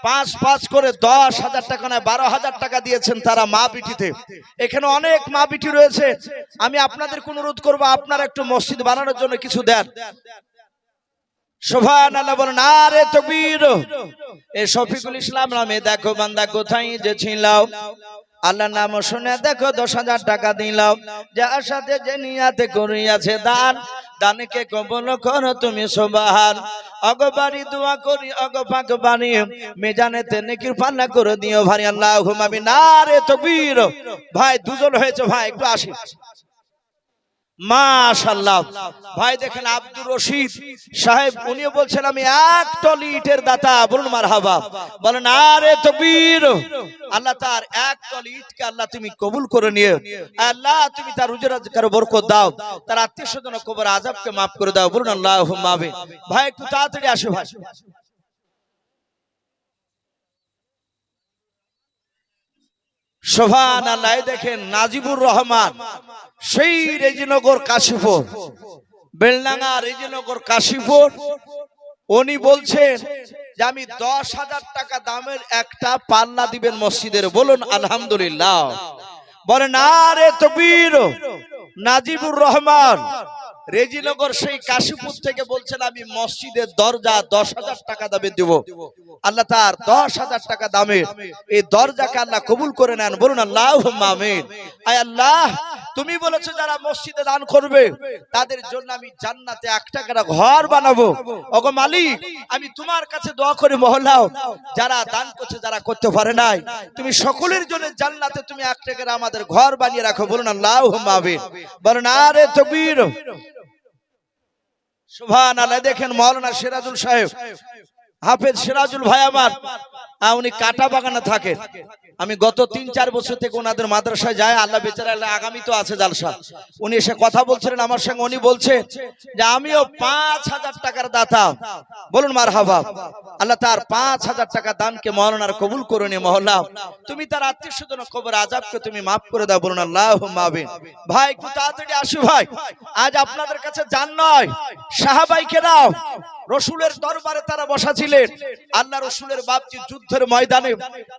5 করে 10,000 টাকা নয় 12,000 টাকা দিয়েছেন তারা মা বিটিতে। এখানে অনেক মা বিটি রয়েছে, আমি আপনাদের অনুরোধ করব আপনারা একটু মসজিদ বানানোর জন্য কিছু দেন। সুবহানাল্লাহ, বলেন নারে তাকবীর। এই শফিকুল ইসলাম নামে দেখো বান্দা কোথায় যে ছিল, আল্লাহর নাম শুনে দেখো 10,000 টাকা দিলাম, যার সাথে যে নিয়াতে করিয়াছে দান, দানকে কবুল করো তুমি সুবহান। অগবারি দোয়া করি অগ পাক বাণী, মিজানেতে নেকির পাল্লা করে দিও ভাই, আল্লাহুম্মা আমিন। নারে তাকবীর। ভাই দুজন হয়েছে ভাই, একটু আসি। মাশাআল্লাহ। ভাই দেখেন আব্দুর রশিদ সাহেব, উনিও বলছেন আমি 1 টলি ইটের দাতা, বলুন মারহাবা, বলেন আরে তাকবীর। আল্লাহ তার 1 টলি ইটকে আল্লাহ তুমি কবুল করে নিও, আল্লাহ তুমি তার রুজি রোজগারে বরকত দাও, তার আত্মীয় স্বজন কবর আযাবকে maaf করে দাও, বলুন আল্লাহুম্মা আমিন। ভাই একটু তাড়াতাড়ি আসো ভাই। সুবহানাল্লাহ। দেখেন নাজিবুর রহমান, সেই রেজিনগর কাশীপুর, বেলডাঙ্গা রেজিনগর কাশীপুর, উনি বলছেন যে আমি 10,000 টাকা দামের একটা পাল্লা দিবেন মসজিদের, বলুন আলহামদুলিল্লাহ, বলেন আরে তাকবীর। নাজিবুর রহমান রেজিনগর সেই কাশীপুর থেকে বলছেন আমি মসজিদের দরজা 10,000 টাকা দামে দেব, আল্লাহ তার 10,000 টাকা দামের এই দরজাকে আল্লাহ কবুল করে নেন, বলুন আল্লাহুম্মা আমিন। আয় আল্লাহ তুমি বলেছো যারা মসজিদে দান করবে তাদের জন্য আমি জান্নাতে 1 টাকার ঘর বানাবো। ওগো মালিক আমি তোমার কাছে দোয়া করি মহল্লাও যারা দান করছে যারা করতে পারে নাই, তুমি সকলের জন্য জান্নাতে তুমি 1 টাকার আমাদের ঘর বানিয়ে রাখো, বলুন আল্লাহুম্মা আমিন, বলেন আরে তাকবীর। সুবহানাল্লাহ। দেখেন মাওলানা সিরাজুল সাহেব, হাফেজ সিরাজুল ভাই আমার, উনি কাটা বাগানে থাকেন। আমি গত 3-4 বছর থেকে ওনাদের মাদ্রাসায় যাই। আল্লাহ বেচারা, আগামী তো আছে জালসা, উনি এসে কথা বলছিলেন আমার সঙ্গে। উনি বলছেন যে আমিও 5000 টাকার দাতা। বলুন মারহাবা। আল্লাহ তার 5000 টাকা দানকে মাওলানার কবুল করে নি। মহল্লা তুমি তার আত্মীয় স্বজন কবর আযাবকে তুমি মাফ করে দাও। বলুন আল্লাহুম্মা আমিন। ভাই একটু তাড়াতাড়ি আসো ভাই, আজ আপনাদের কাছে জান নয়, সাহাবাইকে দাও রসুলের দরবারে তারা বসা ছিলেন। আল্লাহ রসুলের বাপজি যুদ্ধের ময়দানে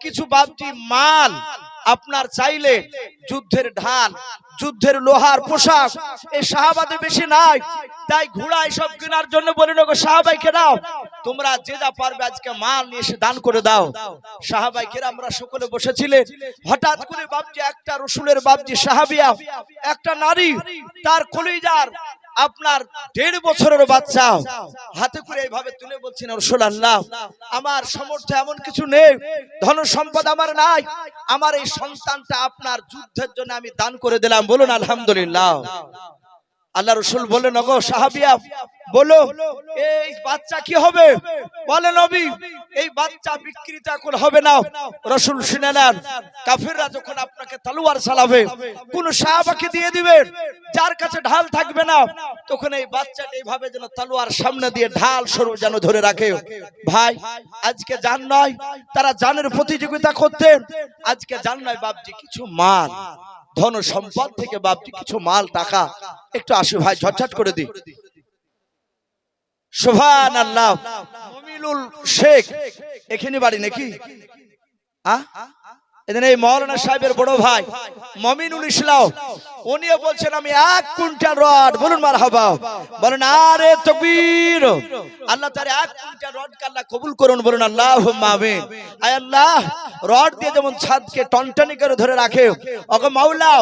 কিছু বাপজি মাল আপনার চাইলে যুদ্ধের ঢাল, যুদ্ধের লোহার পোশাক এই সাহাবাদের বেশি নাই, তাই ঘোড়া এসব কেনার জন্য বলেন ওগো সাহাবাইকে দাও, তোমরা যে যা পারবে আজকে মাল নিয়ে এসে দান করে দাও। সাহাবাইকেরা আমরা সকলে বসেছিলেন। হঠাৎ করে বাপজি একটা রসুলের বাপজি সাহাবিয়া, একটা নারী, তার কলিজার আপনার 1.5 বছরের বাচ্চা হাতে করে এইভাবে তুলে বলছেন রাসূলুল্লাহ, আমার সামর্থ্য এমন কিছু নেই, ধন সম্পদ আমার নাই, আমার এই সন্তানটা আপনার যুদ্ধের জন্য আমি দান করে দিলাম। বলুন আলহামদুলিল্লাহ। আল্লাহ রসুল বললেন ওগো সাহাবিয়া বলো এই বাচ্চা কি হবে? বলে নবী এই বাচ্চা বিকৃত এখন হবে না। রসুল শুনে নেন, কাফিররা যখন আপনাকে তলোয়ার চালাবে কোন সাহাবাকে দিয়ে দিবেন যার কাছে ঢাল থাকবে না, তখন এই বাচ্চাটা এইভাবে যেন তলোয়ার সামনে দিয়ে ঢাল স্বরূপ যেন ধরে রাখে। ভাই আজকে জান নয়, তারা জানের প্রতিযোগিতা করতেন। আজকে জান নয় বাপজি কিছু মাল ধন সম্পদ থেকে বাপজি কিছু মাল টাকা একটু আসো ভাই, ঝটঝট করে দি। সুবহানাল্লাহ। মমিনুল শেখ এখানে বাড়ি নাকি? এদিন এই মাওলানা সাহেবের বড় ভাই মমিনুল ইসলাম, উনিও বলছেন আমি 1 কুইন্টাল রড। বলুন মারহাবা, বলেন আরে তাকবীর। আল্লাহ তাআলা 1 কুইন্টাল রড আল্লাহ কবুল করুন। বলুন আল্লাহুম্মা আমিন। আয় আল্লাহ, রড দিয়ে যেমন ছাদকে টনটনি করে ধরে রাখে, ওগো মাওলা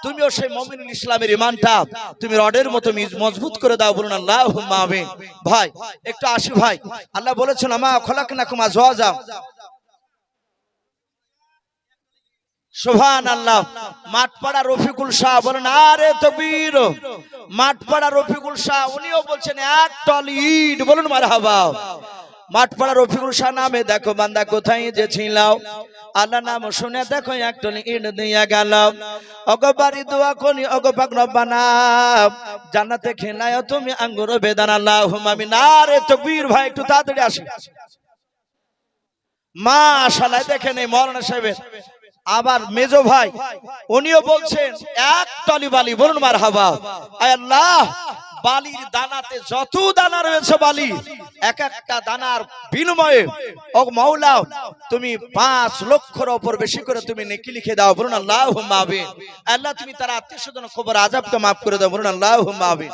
তুমিও সেই মমিনুল ইসলামের ঈমানটা তুমি রডের মতো মজবুত করে দাও। বলুন আল্লাহুম্মা আমিন। ভাই একটু আসি ভাই, আল্লাহ বলেছেন আমা খলাকনাকুম আজওয়াজা। সুবহানাল্লাহ। মাঠপাড়া রফিকুল শাহ, বলেন আরে তাকবীর। মাঠপাড়া রফিকুল শাহ উনিও বলছেন 1 টন ইট। বলুন মারহাবা। মাঠপাড়া রফিকুল শাহ নামে দেখো বান্দা কোথায় যে ছিল, আল্লাহ নাম শুনে দেখো 1 টন ইট দিয়া গেল। ওগো বাড়ি দোয়া করি ওগো পাক রব্বানা জান্নাতে খেলায় তুমি আঙ্গুর বেদান। আল্লাহুম্মা আমিন। আরে তাকবীর। ভাই একটু তাড়াতাড়ি আসি। মাশাআল্লাহ। দেখেন এই মাওলানা সাহেবের আবার মেজো ভাই উনিও বলছেন 1 টলি বালি। বলুন মারহাবা। আয় আল্লাহ, বালির দানাতে যত দানা রয়েছে বালি, এক একটা দানার বিনিময়ে ও মাওলা তুমি 5 লক্ষের উপর বেশি করে তুমি নেকি লিখে দাও। বলুন আল্লাহুম্মা আমিন। আল্লাহ তুমি তার আত্মীয় স্বজন কবর আযাবকে maaf করে দাও। বলুন আল্লাহুম্মা আমিন।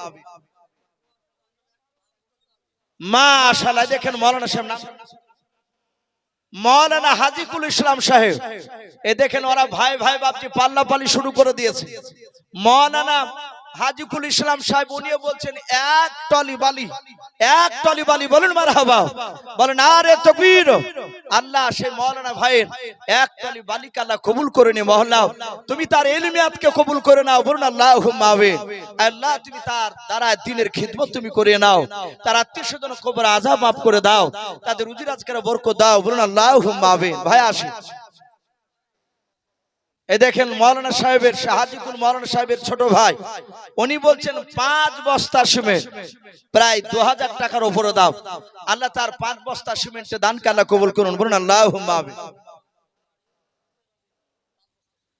মাশাআল্লাহ। দেখেন মাওলানা সাহেব নাম মাওলানা হাজিকুল ইসলাম সাহেব, এ দেখেন ওরা ভাই ভাই বাপজি পাল্লা পালি শুরু করে দিয়েছে। মাওলানা হাজিকুল ইসলাম সাহেব উনিও বলছেন 1 টলি বালি, 1 টলি বালি। বলুন মারহাবা, বলেন আরে তাকবীর। আল্লাহ সেই মাওলানা ভাইয়ের 1 টলি বালিকে আল্লাহ কবুল করে নে। মহল্লা তুমি তার ইলমিয়াতকে কবুল করে নাও। বলুন আল্লাহুম্মা আমিন। আল্লাহ তুমি তার দ্বারা দ্বীনের খিদমত তুমি করে নাও, তার আত্মীয় স্বজন কবর আযাব maaf করে দাও, তাদের রুজি রোজগারে বরকত দাও। বলুন আল্লাহুম্মা আমিন। ভাই আসি। এই দেখেন মাওলানা সাহেবের হাজিকুল মাওলানা সাহেবের ছোট ভাই উনি বলছেন 5 বস্তা সিমেন্ট প্রায় 2000 টাকার উপরে দাও। আল্লাহ তার 5 বস্তা সিমেন্টে দানকে আল্লাহ কবুল করুন। বলুন আল্লাহুম্মা আমিন।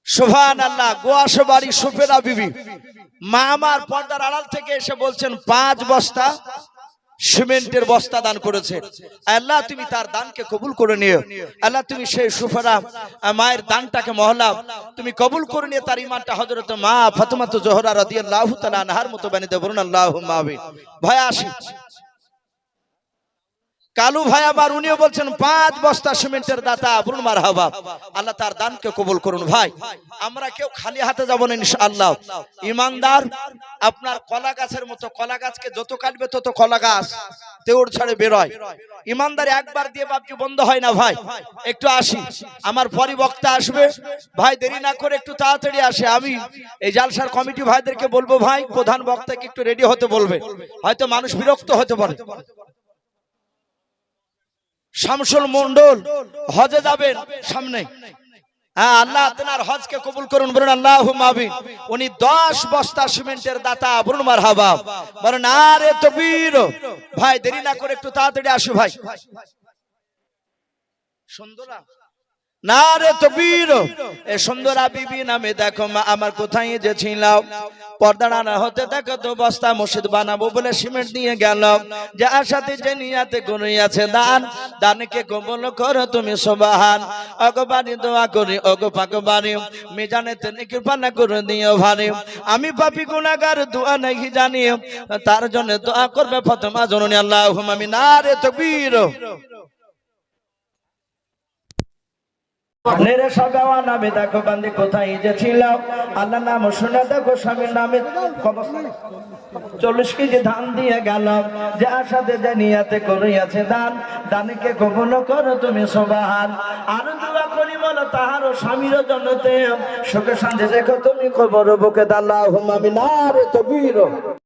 সুবহানাল্লাহ। গোয়াশো বাড়ি সুফেরা বিবি মা আমার পর্দার আড়াল থেকে এসে বলছেন 5 বস্তা সিমেন্টের বস্তা দান করেছে। আল্লাহ তুমি তার দানকে কবুল করে নিও। আল্লাহ তুমি সেই সুফেরা মায়ের দানটাকে মহল্লা তুমি কবুল করে নিয়ে তার ঈমানটা হযরত মা ফাতেমা জোহরা রাদিয়াল্লাহু তাআলা আনহার মতো বানিয়ে দাও। বলুন আল্লাহুম্মা আমিন। ভাই আসি। কালু ভাই আবার উনিও বলছেন 5 বস্তা সিমেন্টের দাতা, বলুন মারহাবা। আল্লাহ তার দানকে কবুল করুন। ভাই আমরা কেউ খালি হাতে যাব না ইনশাআল্লাহ। ইমানদার আপনার কলা গাছের মতো, কলা গাছকে যত কাটবে তত কলা গাছ তেউড় ছাড়ে বেরোয়। ইমানদার একবার দিয়ে বাপজি বন্ধ হয় না। ভাই একটু আসি, আমার পরি বক্তা আসবে, ভাই দেরি না করে একটু তাড়াতাড়ি আসে। আমি এই জালসার কমিটি ভাইদেরকে বলবো, ভাই প্রধান বক্তাকে একটু রেডি হতে বলবে, হয়তো মানুষ বিরক্ত হতে পারে। শামসুল মন্ডল হজে যাবেন সামনে, হ্যাঁ আল্লাহ আপনার হজকে কবুল করুন, বলুন আল্লাহুম্মা আমিন। উনি 10 বস্তা সিমেন্টের দাতা, বলুন মারহাবা, বলুন আরে তাকবীর। ভাই দেরি না করে একটু তাড়াতাড়ি আসো ভাই। সুন্দরা নারে তাকবীর। এ সুন্দরা বিবি নামে দেখো মা আমার কোথায় যে ছিল, পর্দা না হতে দেখো তো বস্তা মসজিদ বানাবো বলে সিমেন্ট নিয়ে গেল। যে আশাতে যে নিয়াতে করিয়াছে দান, দানকে কবুল করো তুমি সুবহান। ওগো বাড়ি দোয়া করি, ওগো পাক বাড়ি মিজানেতে কৃপা না করে দিও ভারি। আমি পাপী গুনাহগার দোয়া নাই জানি, তার জন্য দোয়া করবে ফাতেমা জননী, আল্লাহুম্মা আমিন। নারে তাকবীর। নেরে সাগাওয়া নামে দেখো বান্দি কোথায় যে ছিল, আল্লাহ নাম শুনে দেখো স্বামীর নামে 40 কেজি ধান দিয়ে গেল। যে আশাতে যে নিয়াতে করিয়াছে দান, দানকে কবুল করো তুমি সুবহান। আর দোয়া করি বলো তাহার স্বামীর জন্নতে, সুখে শান্তি দেখো তুমি কবর বুকে, আল্লাহুম্মা আমিন। নারে তাকবীর।